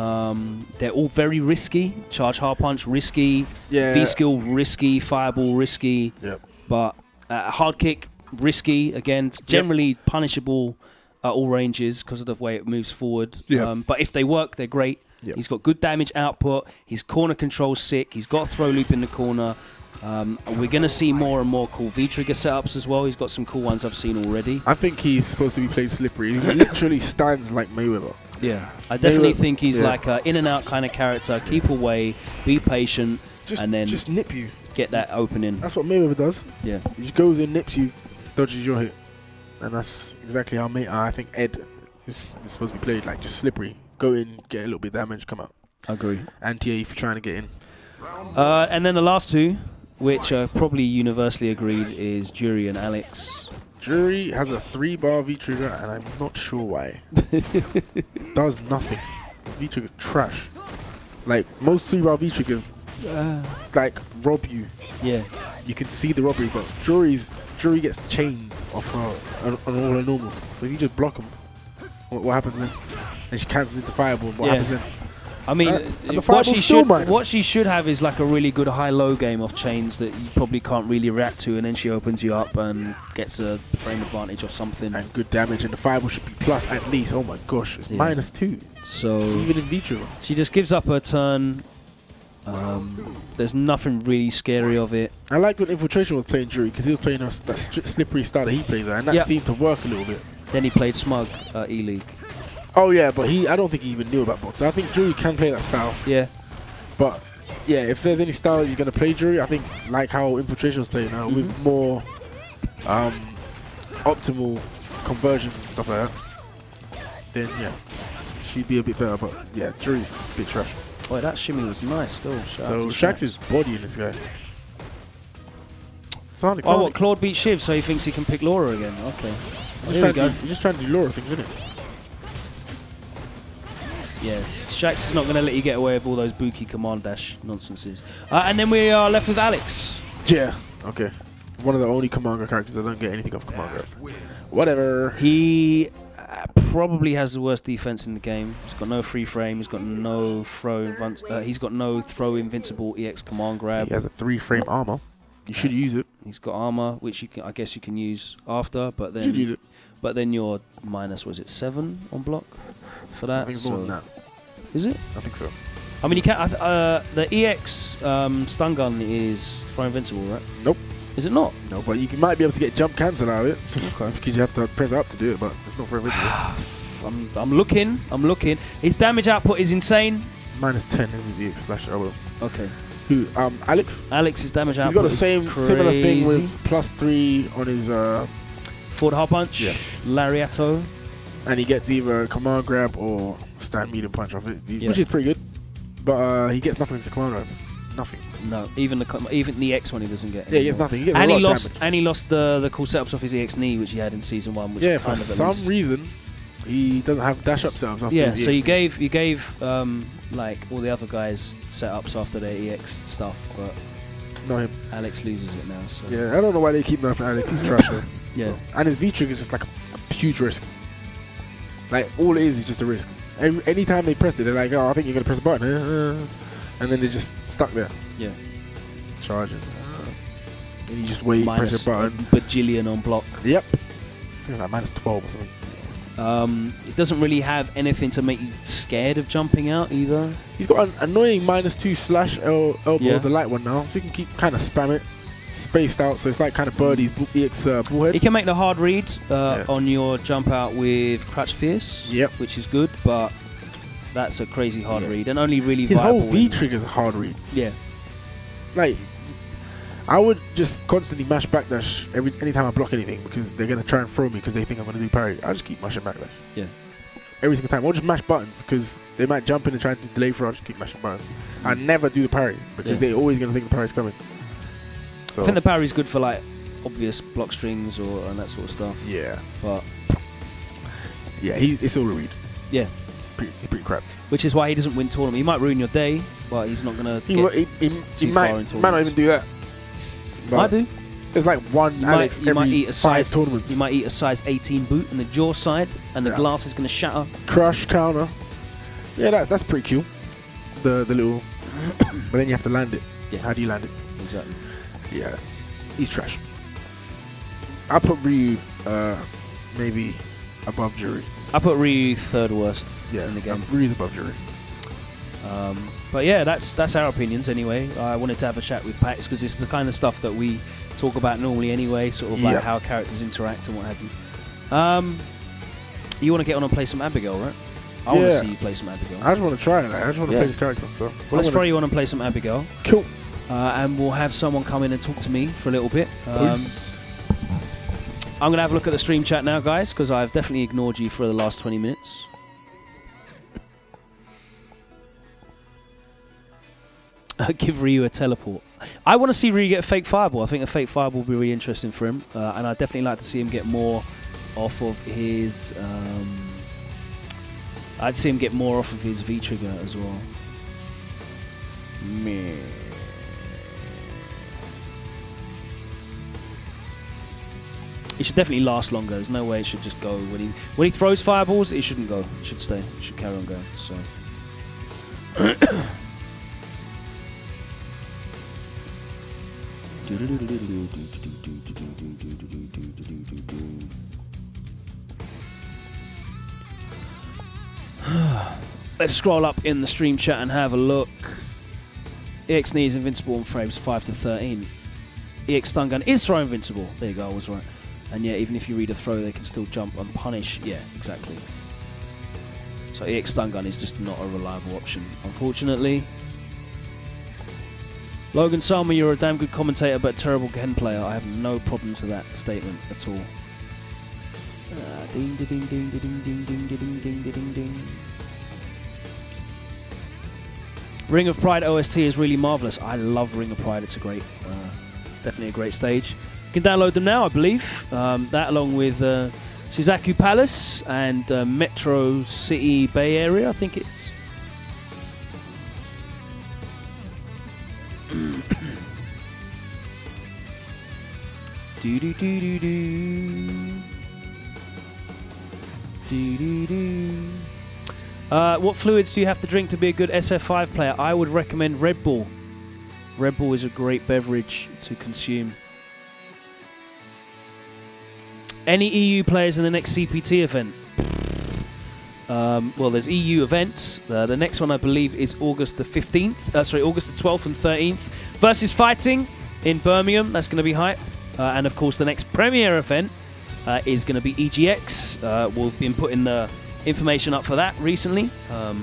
They're all very risky. Charge hard punch, risky. Yeah. V-skill, risky. Fireball, risky. Yep. But hard kick, risky. Again, generally punishable at all ranges because of the way it moves forward. Yep. But if they work, they're great. Yep. He's got good damage output. His corner control's sick. He's got a throw loop in the corner. We're going to see more and more cool V-trigger setups as well. He's got some cool ones I've seen already. I think he's supposed to be played slippery. He literally stands like Mayweather. Yeah, I definitely think he's like an in-and-out kind of character. Keep away, be patient, and then just nip you. Get that opening. That's what Mayweather does. Yeah. He just goes in, nips you, dodges your hit. And that's exactly how I think Ed is supposed to be played, like just slippery. Go in, get a little bit of damage, come out. I agree. Anti-A for trying to get in. And then the last two, which are probably universally agreed, is Jury and Alex. Jury has a 3-bar V-trigger, and I'm not sure why. Does nothing. V-trigger's trash. Like, most 3-bar V-triggers, like, rob you. Yeah. You can see the robbery, but Jury gets chains off her on all her normals. So if you just block them, what happens then? And she cancels into Fireball, what happens then? I mean, what she should have is like a really good high-low game of chains that you probably can't really react to, and then she opens you up and gets a frame advantage of something. And good damage, and the Fireball should be plus at least. Oh my gosh, it's -2. So even in vitro, she just gives up her turn. There's nothing really scary of it. I liked when Infiltration was playing Jury because he was playing that slippery style that he plays at, and that seemed to work a little bit. Then he played Smug E-League. Oh yeah, but I don't think he even knew about boxing. I think Jury can play that style. Yeah. But yeah, if there's any style you're gonna play Jury, I think like how Infiltration was playing now, with more optimal conversions and stuff like that, then yeah, she'd be a bit better. But yeah, Jury's a bit trash. Boy, that shimmy was nice still. So Shakz is bodying this guy. Oh, what, Claude beat Shiv, so he thinks he can pick Laura again. Okay. There we go. You're just trying to do Laura things, isn't it? Yeah, Shakz is not going to let you get away with all those Buki command dash nonsenses. And then we are left with Alex. Yeah, okay. One of the only command characters that don't get anything off command grab. Whatever. He probably has the worst defense in the game. He's got no free frame. He's got no throw invincible EX command grab. He has a 3-frame armor. You should use it. He's got armor, which I guess you can use after, but then you should use it. But then you're minus, was it 7 on block for that? I think it's more than that. Is it? I think so. I mean, you can't. The EX stun gun is throw invincible, right? Nope. Is it not? No, but you might be able to get jump cancel out of it. Okay. Because you have to press up to do it, but it's not for invincible. I'm looking. His damage output is insane. -10 is the EX slash elbow. Okay. Who? Alex? Alex's damage output. He's got the same similar thing with +3 on his forward hard punch. Yes. Lariato. And he gets either command grab or stand medium punch off it, which is pretty good. but he gets nothing to command room. Nothing. No, even the X one he doesn't get. Yeah, he gets nothing. He gets and a he lot of lost. damage. And he lost the cool setups off his EX knee, which he had in season 1. Which Yeah, kind for of some reason, he doesn't have dash up setups. After yeah, his so EX. you gave like all the other guys setups after their EX stuff, but not him. Alex loses it now. So Yeah, I don't know why they keep nerfing Alex. He's trash. Though. yeah, So. And his V trigger is just like a huge risk. Like all it is just a risk. Anytime they press it, they're like, "Oh, I think you're gonna press a button," and then they're just stuck there. yeah. Charging. And you just wait, Minus press a button. bajillion on block. Yep. I think it's like minus 12 or something. It doesn't really have anything to make you scared of jumping out either. He's got an annoying -2 slash elbow, Yeah. the light one now, so you can keep kind of spam it, spaced out, so it's like kind of Birdie's EX bullhead. You can make the hard read on your jump out with Crouch Fierce, Yep. which is good, but that's a crazy hard read and only really His viable whole V trigger is a hard read. Yeah. Like, I would just constantly mash backdash anytime I block anything because they're gonna try and throw me because they think I'm gonna do parry. I just keep mashing backdash. Yeah. Every single time. Or just mash buttons because they might jump in and try to delay throw. I just keep mashing buttons. I never do the parry because they're always gonna think the parry's coming. So I think the parry's good for like obvious block strings and that sort of stuff. yeah, But yeah, it's all a read. yeah, He's pretty crap. which is why he doesn't win tournament. He might ruin your day, but he's not gonna He too might far not in tournaments. even do that. But Might do. There's like one Alex You might every eat a 5 size tournaments. You might eat a size 18 boot in the jaw side, and the glass is gonna shatter. Crush counter. Yeah, that's pretty cool. The little, but then you have to land it. Yeah. How do you land it? Exactly. Yeah, he's trash. I put Ryu maybe above Jury. I put Ryu third worst Yeah, in the game. Ryu's above Jury. But yeah, that's our opinions anyway. I wanted to have a chat with Packz because it's the kind of stuff that we talk about normally anyway, sort of like how characters interact and what have you. You want to get on and play some Abigail, right? I want to see you play some Abigail. I just want to try it. I just want to play this character. So well, let's throw you on and play some Abigail. Cool. And we'll have someone come in and talk to me for a little bit. I'm going to have a look at the stream chat now, guys, because I've definitely ignored you for the last 20 minutes. Give Ryu a teleport. I want to see Ryu get a fake fireball. I think a fake fireball will be really interesting for him. And I'd definitely like to see him get more off of his... I'd see him get more off of his V-trigger as well. Meh. It should definitely last longer. There's no way it should just go. When he throws fireballs, it shouldn't go. It should stay. It should carry on going. So... Let's scroll up in the stream chat and have a look. EX knee is invincible on frames 5 to 13. EX stun gun is throw invincible. There you go, I was right. And yeah, even if you read a throw, they can still jump and punish. Yeah, exactly. So EX stun gun is just not a reliable option, unfortunately. Logan Salma, you're a damn good commentator but a terrible Gen player. I have no problems with that statement at all. Ding, ding, ding, ding, ding, ding, ding, ding, ding, ding, ding. Ring of Pride OST is really marvelous. I love Ring of Pride. It's it's definitely a great stage. You can download them now, I believe. That along with Shizaku Palace and Metro City Bay Area, I think it's. Do do do do do. Do do do. What fluids do you have to drink to be a good SF5 player? I would recommend Red Bull. Red Bull is a great beverage to consume. Any EU players in the next CPT event? Well, there's EU events. The next one, I believe, is August the 15th. Sorry, August the 12th and 13th. Versus Fighting in Birmingham. That's going to be hype. And, of course, the next Premier event is going to be EGX. We've been putting the information up for that recently. But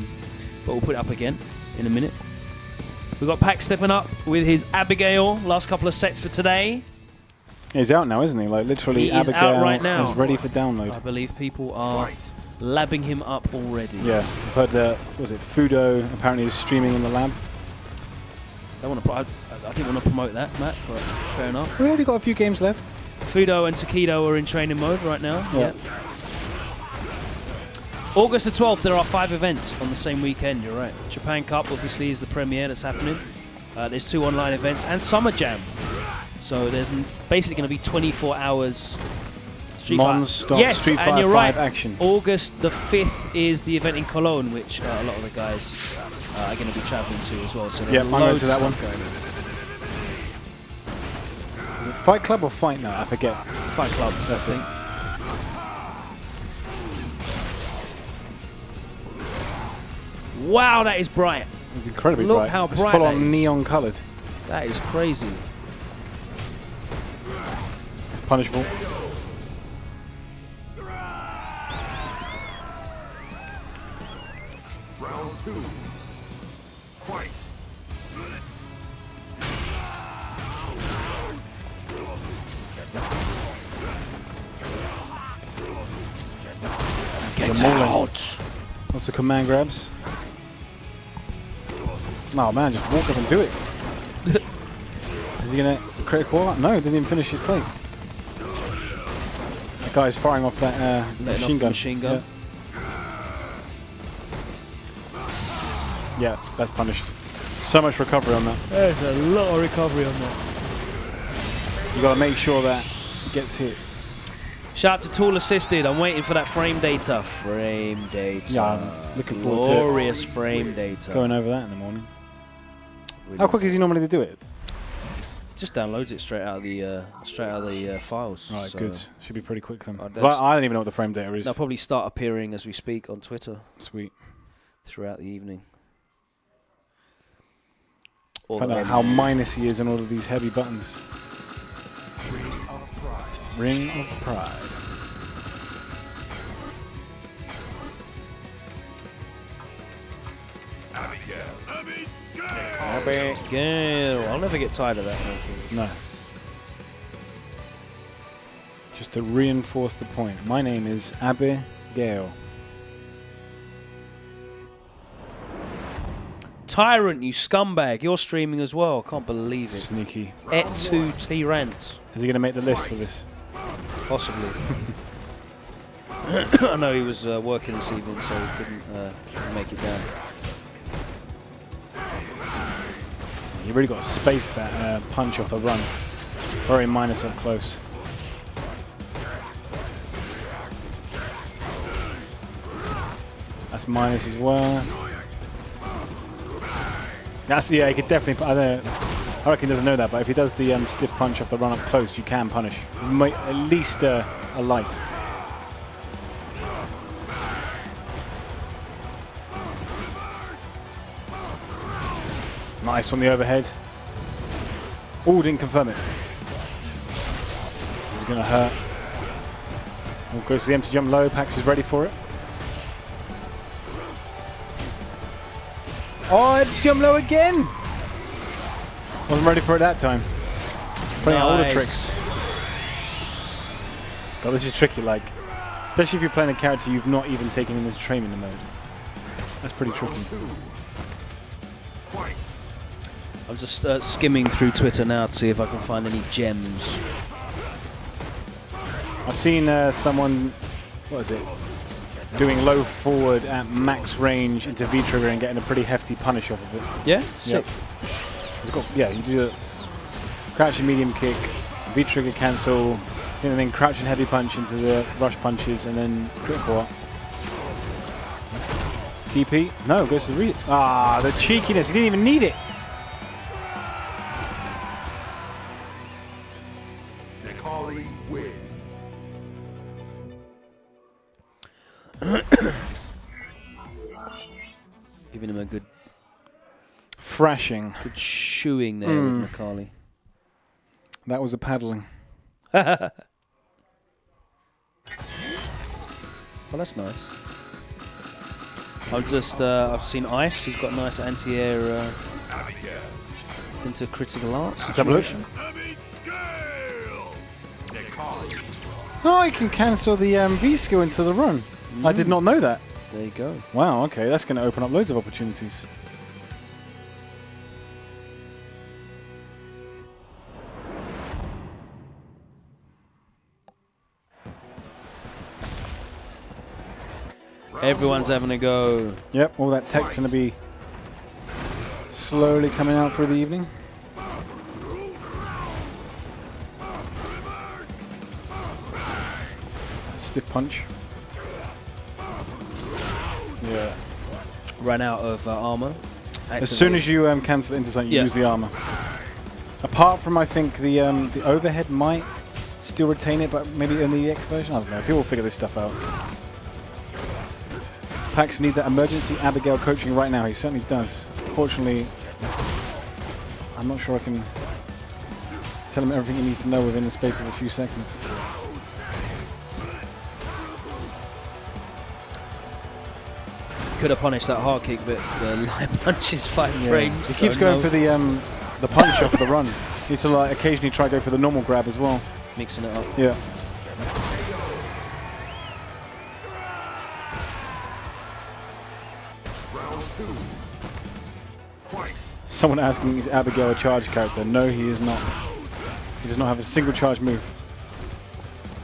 we'll put it up again in a minute. We've got Packz stepping up with his Abigail. Last couple of sets for today. He's out now, isn't he? Like literally, he is Abigail out right now. is ready for download. I believe people are labbing him up already. Yeah, I've heard that, was it Fudo apparently is streaming in the lab. I didn't want to promote that, Matt, but fair enough. We already got a few games left. Fudo and Takedo are in training mode right now. Yeah. August the 12th, there are 5 events on the same weekend, you're right. Japan Cup, obviously, is the premiere that's happening. There's 2 online events and Summer Jam. So there's basically going to be 24 hours Non-stop Street Fighter 5 and you're right. action. August the 5th is the event in Cologne, which a lot of the guys are going to be traveling to as well. So yeah, I'm going to that one. Going Is it Fight Club or Fight Night? I forget. Fight Club, that's it. Wow, that is bright. It's incredibly bright. Look how it's bright full that on is. neon coloured. That is crazy. It's punishable. Round 2. Fight. Get out! Lots of command grabs. Oh man, just walk up and do it. Is he gonna critical out? No, didn't even finish his plate. That guy's firing off that machine gun. Yeah, that's punished. So much recovery on that. There's a lot of recovery on that. You gotta make sure that it gets hit. Shout out to Tool Assisted. I'm waiting for that frame data. Frame data. Yeah, I'm looking forward to glorious frame data. Going over that in the morning. Really How quick is he normally to do it? Just downloads it straight out of the files. Right, so good. Should be pretty quick then. I I don't even know what the frame data is. They'll probably start appearing as we speak on Twitter. Sweet. Throughout the evening. Find out how minus he is on all of these heavy buttons. Ring of Pride. Abigail. I'll never get tired of that. No. Just to reinforce the point. My name is Abigail. Tyrant, you scumbag. You're streaming as well. Can't believe it. Sneaky. Et2 Tyrant. Is he going to make the list for this? Possibly. I know he was working this evening, so he couldn't make it down. You really got to space that punch off the run. Very minus up close. That's minus as well. That's, yeah, he could definitely. I reckon he doesn't know that, but if he does the stiff punch off the run up close, you can punish. At least a light. Nice on the overhead. Oh, didn't confirm it. This is going to hurt. We'll go for the empty jump low. Packz is ready for it. Oh, empty jump low again! Wasn't ready for it that time. Putting out all the tricks. God, this is tricky, like, especially if you're playing a character you've not even taken into training mode. That's pretty tricky. I'm just skimming through Twitter now to see if I can find any gems. I've seen someone, what is it, doing low forward at max range into V-trigger and getting a pretty hefty punish off of it. Yeah? Sick. Yep. It's got, yeah, you do a crouching medium kick, V-trigger cancel, and then crouching heavy punch into the rush punches, and then critical up. DP? No, goes to the the cheekiness, he didn't even need it. Giving him a good thrashing. Good shoeing there with Makali. That was a paddling. Well, that's nice. I've seen Ice. He's got nice anti-air into critical arts. Let's have a look. Oh, he can cancel the V skill into the run. I did not know that. There you go. Wow, okay, that's going to open up loads of opportunities. Everyone's having a go. Yep, all that tech going to be slowly coming out through the evening. Stiff punch. Yeah. Ran out of armor. As soon as you cancel it into something, you lose the armor. Apart from, I think, the overhead might still retain it, but maybe in the EX version? I don't know. People will figure this stuff out. Packz need that emergency Abigail coaching right now. He certainly does. Fortunately, I'm not sure I can tell him everything he needs to know within the space of a few seconds. Could have punished that hard kick, but the line punch is 5 frames. He keeps going for the punch off the run. He needs to like occasionally try to go for the normal grab as well. Mixing it up. Yeah. Someone asking, is Abigail a charge character? No, he is not. He does not have a single charge move.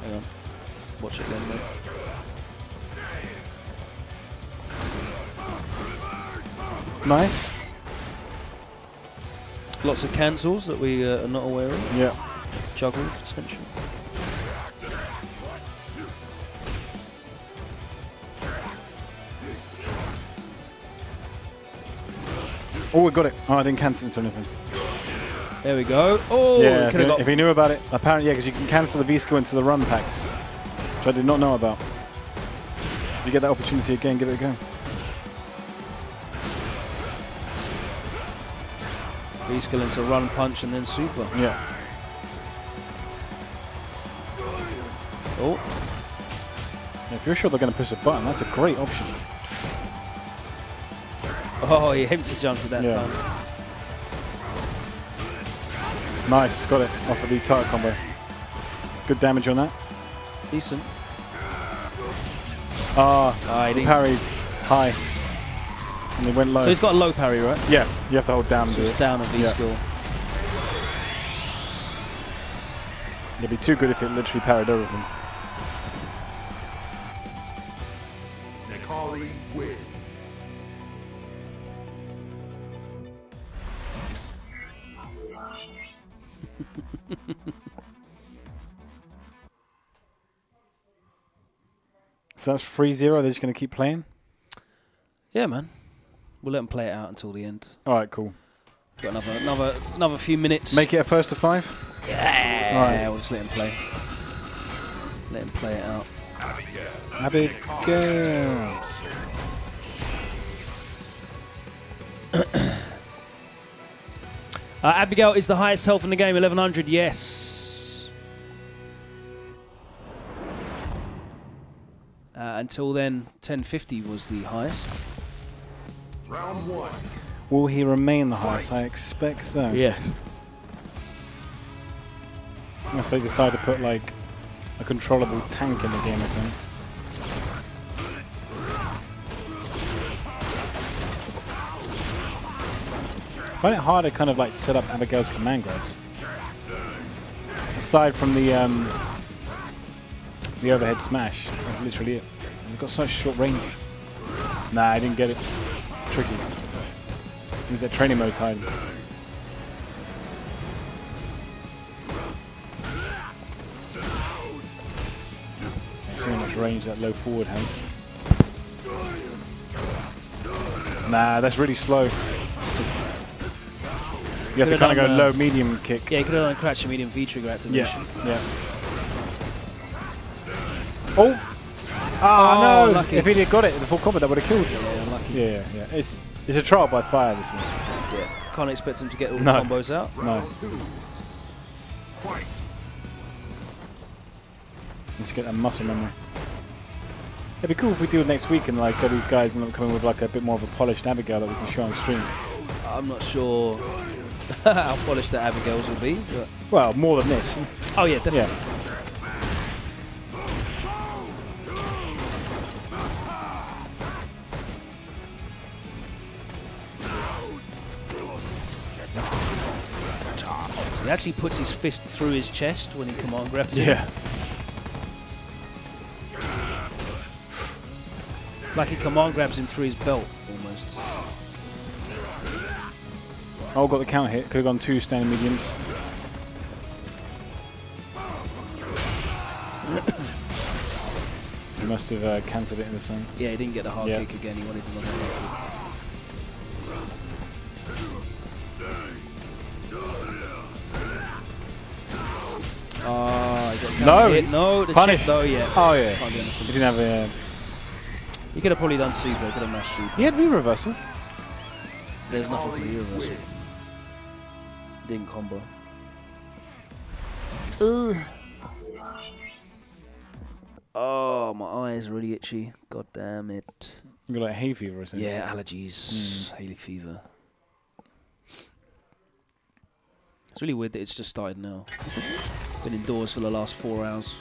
Hang on. Watch it then, mate. Nice. Lots of cancels that we are not aware of. Yeah. Juggle potential. Oh, we got it. Oh, I didn't cancel into anything. There we go. Oh, yeah, if he knew about it. Apparently, yeah, because you can cancel the V-skill into the run packs, which I did not know about. So if you get that opportunity again, give it a go. V-skill into run, punch, and then super. Yeah. Oh. Yeah, if you're sure they're going to push a button, that's a great option. Oh, he empty jumped at that time. Nice, got it off of the target combo. Good damage on that. Decent. He parried high. And he went low. So he's got a low parry, right? Yeah, you have to hold down. So it's down a V-skill. It'd be too good if it literally parried everything. wins. So that's 3-0. They're just going to keep playing? Yeah, man. We'll let them play it out until the end. All right, cool. Got another few minutes. Make it a first to 5? Yeah. All right. Yeah, we'll just let him play. Let him play it out. Abigail. Abigail is the highest health in the game, 1100, yes. Until then, 1050 was the highest. Round 1. Will he remain the highest? I expect so. Yeah. Unless they decide to put like a controllable tank in the game or something. I find it hard to kind of like set up Abigail's command grabs. Aside from the overhead smash, that's literally it. You've got such short range. Nah, I didn't get it. It's tricky. Need that training mode time. See how much range that low forward has. Nah, that's really slow. You have to kind of go low, medium kick. Yeah, you could have done a crouch and medium V-trigger activation. Yeah. Oh! Ah, no! Lucky. If he had got it, the full combo, that would have killed you. Yeah, lucky. Yeah. It's a trial by fire, this one. Yeah. Can't expect him to get all the No. combos out. No. Fight. Let's get that muscle memory. It'd be cool if we do it next week and like get these guys and come in with like a bit more of a polished Abigail that we can show on stream. I'm not sure how polished the Abigail's will be. But Well, more than this. oh yeah, definitely. Yeah. He actually puts his fist through his chest when he command grabs him. Yeah. Like he command grabs him through his belt, almost. Oh, got the counter hit. Could have gone 2 standing mediums. He must have cancelled it in the sun. Yeah, he didn't get the hard kick again. He wanted the hard kick. Oh, he got hit. No, the punish. chip though, yeah. Oh, yeah. Can't do anything. He didn't have a... He could have probably done super, could have mashed super. He had V-reversal. There's nothing to V-reversal. Didn't combo. Ugh. Oh, my eye is really itchy. God damn it. You got like hay fever or something? Yeah, allergies. Haley fever. It's really weird that it's just started now. Been indoors for the last 4 hours.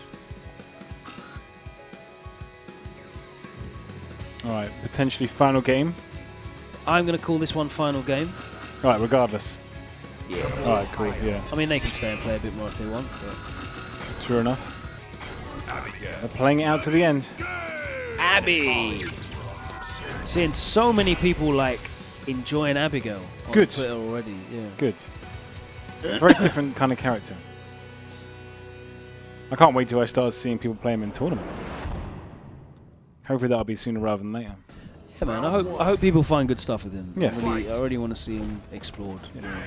Alright, potentially final game. I'm going to call this one final game. Alright, regardless. Yeah. Alright, cool, yeah. I mean, they can stay and play a bit more if they want. But. Sure enough. They're playing it out to the end. Abby! Seeing so many people, like, enjoying Abigail on Good. Twitter already. Yeah. Good. Very different kind of character. I can't wait till I start seeing people play him in tournament. Hopefully that'll be sooner rather than later. Yeah, man. I hope people find good stuff with him. Yeah. I really want to see him explored. Yeah.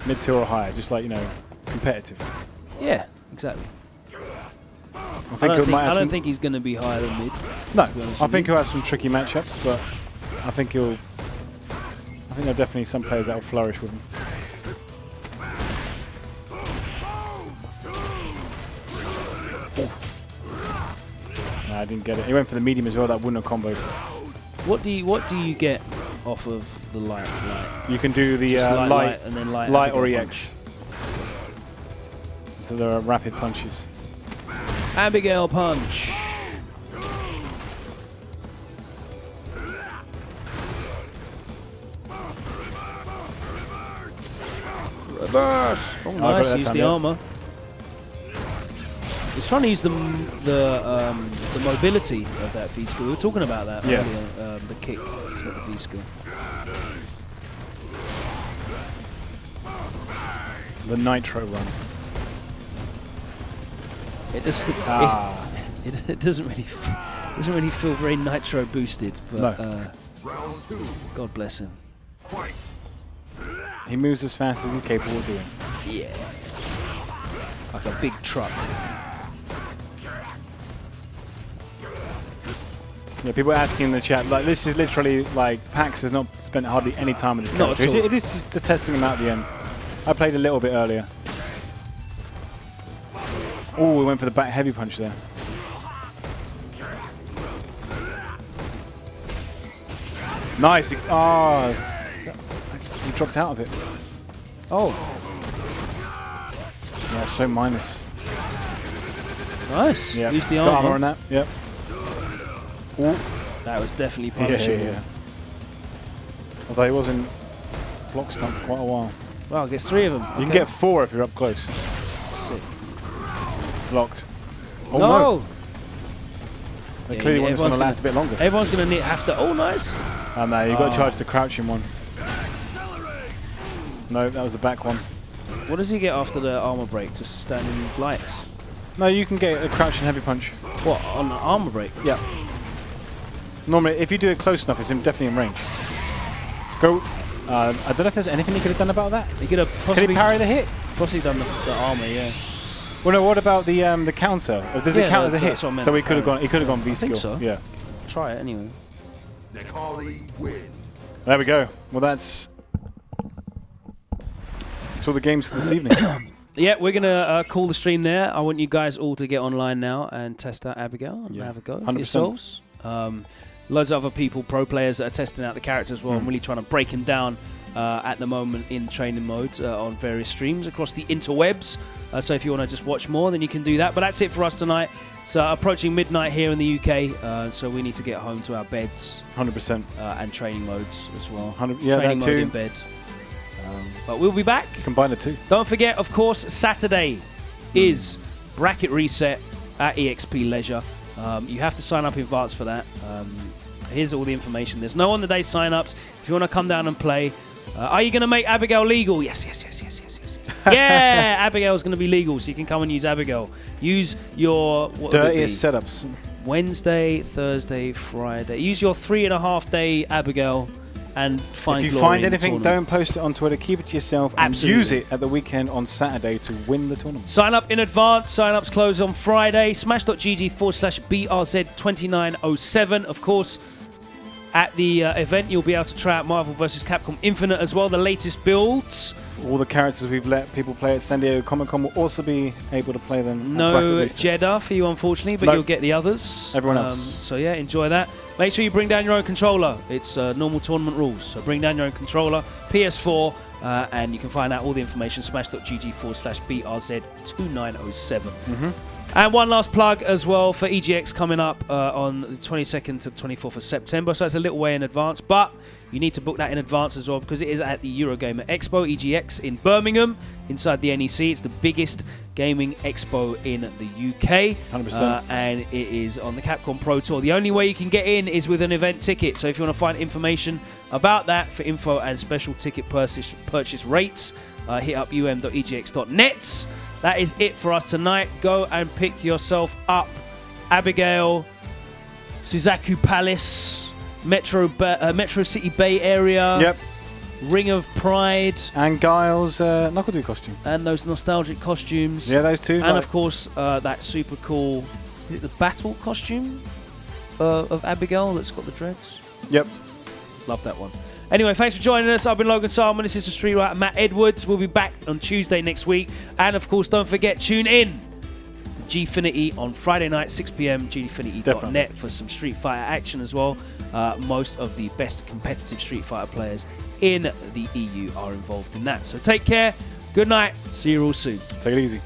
Mid-tier or higher, just like, you know, competitive. Yeah, exactly. I don't think he's going to be higher than mid. No, I think he'll have some tricky matchups, but I think there are definitely some players that will flourish with him. No, I didn't get it. He went for the medium as well. That wouldn't have comboed. What do you get off of the light? You can do the light and then light or EX. So there are rapid punches. Abigail punch. Reverse. Oh, nice. Use the armor. He's trying to use the mobility of that V skill. We were talking about that earlier. The kick. It's not the V skill. The nitro run. It doesn't. It doesn't really feel very nitro boosted. But no. God bless him. He moves as fast as he's capable of doing. Yeah. Like a big truck. Yeah, people are asking in the chat, like, this is literally, like, Packz has not spent hardly any time with this character. It is just the testing him out at the end. I played a little bit earlier. Oh, we went for the back heavy punch there. Nice. Oh, he dropped out of it. Oh. Yeah, so minus. Nice. Yeah. Use the Got armor on that. Yep. Ooh. That was definitely punishable. Yeah. Although he wasn't block stumped for quite a while. Well, I guess 3 of them. You can get 4 if you're up close. Sick. Blocked. Oh no! They clearly want this one to last a bit longer. Everyone's going to have to... Oh, nice. Oh no, you've got to charge the crouching one. No, that was the back one. What does he get after the armor break? Just standing lights? No, you can get a crouching heavy punch. What, on the armor break? Yeah. Normally, if you do it close enough, it's definitely in range. Go. I don't know if there's anything he could have done about that. He could have possibly... Could he parry the hit? Possibly done the armor, yeah. Well, no. What about the counter? Or does it count as a hit? So he could have gone. He could have gone V skill. I think so. Yeah. Try it anyway. There we go. Well, that's all the games for this evening. Yeah, we're going to call the stream there. I want you guys all to get online now and test out Abigail and have a go for yourselves. Loads of other people, pro players, that are testing out the character as well. I'm really trying to break him down at the moment in training mode on various streams across the interwebs. So if you want to just watch more, then you can do that. But that's it for us tonight. It's approaching midnight here in the UK, so we need to get home to our beds. 100%. And training modes as well. Yeah, training that mode too. in bed. But we'll be back. Combine the two. Don't forget, of course, Saturday is Bracket Reset at EXP Leisure. You have to sign up in advance for that. Here's all the information. There's no on-the-day sign-ups. If you want to come down and play. Are you going to make Abigail legal? Yes. Yeah, Abigail's going to be legal, so you can come and use Abigail. Use your... dirtiest setups. Wednesday, Thursday, Friday. Use your 3.5-day Abigail and find If you glory find anything, don't post it on Twitter. Keep it to yourself and use it at the weekend on Saturday to win the tournament. Sign up in advance. Sign-ups close on Friday. Smash.gg/BRZ2907. Of course, at the event, you'll be able to try out Marvel vs. Capcom Infinite as well, the latest builds. All the characters we've let people play at San Diego Comic-Con will also be able to play them. No Jeddah for you, unfortunately, but you'll get the others. Everyone else. So yeah, enjoy that. Make sure you bring down your own controller. It's normal tournament rules. So bring down your own controller, PS4, and you can find out all the information, smash.gg/BRZ2907. And one last plug as well for EGX coming up on the 22nd to 24th of September. So it's a little way in advance, but you need to book that in advance as well because it is at the Eurogamer Expo, EGX, in Birmingham, inside the NEC. It's the biggest gaming expo in the UK. 100%. And it is on the Capcom Pro Tour. The only way you can get in is with an event ticket. So if you want to find information about that for info and special ticket purchase rates, hit up um.egx.net. That is it for us tonight. Go and pick yourself up Abigail, Suzaku Palace, Metro City Bay Area. Yep. Ring of Pride. And Guile's Knuckle-Doo costume. And those nostalgic costumes. Yeah, those two. And of course, that super cool, is it the battle costume of Abigail that's got the dreads? Yep. Love that one. Anyway, thanks for joining us. I've been Logan Salmon. This is the Street Writer Matt Edwards. We'll be back on Tuesday next week. And of course, don't forget, tune in to Gfinity on Friday night, 6 p.m. Gfinity.net for some Street Fighter action as well. Most of the best competitive Street Fighter players in the EU are involved in that. So take care. Good night. See you all soon. Take it easy.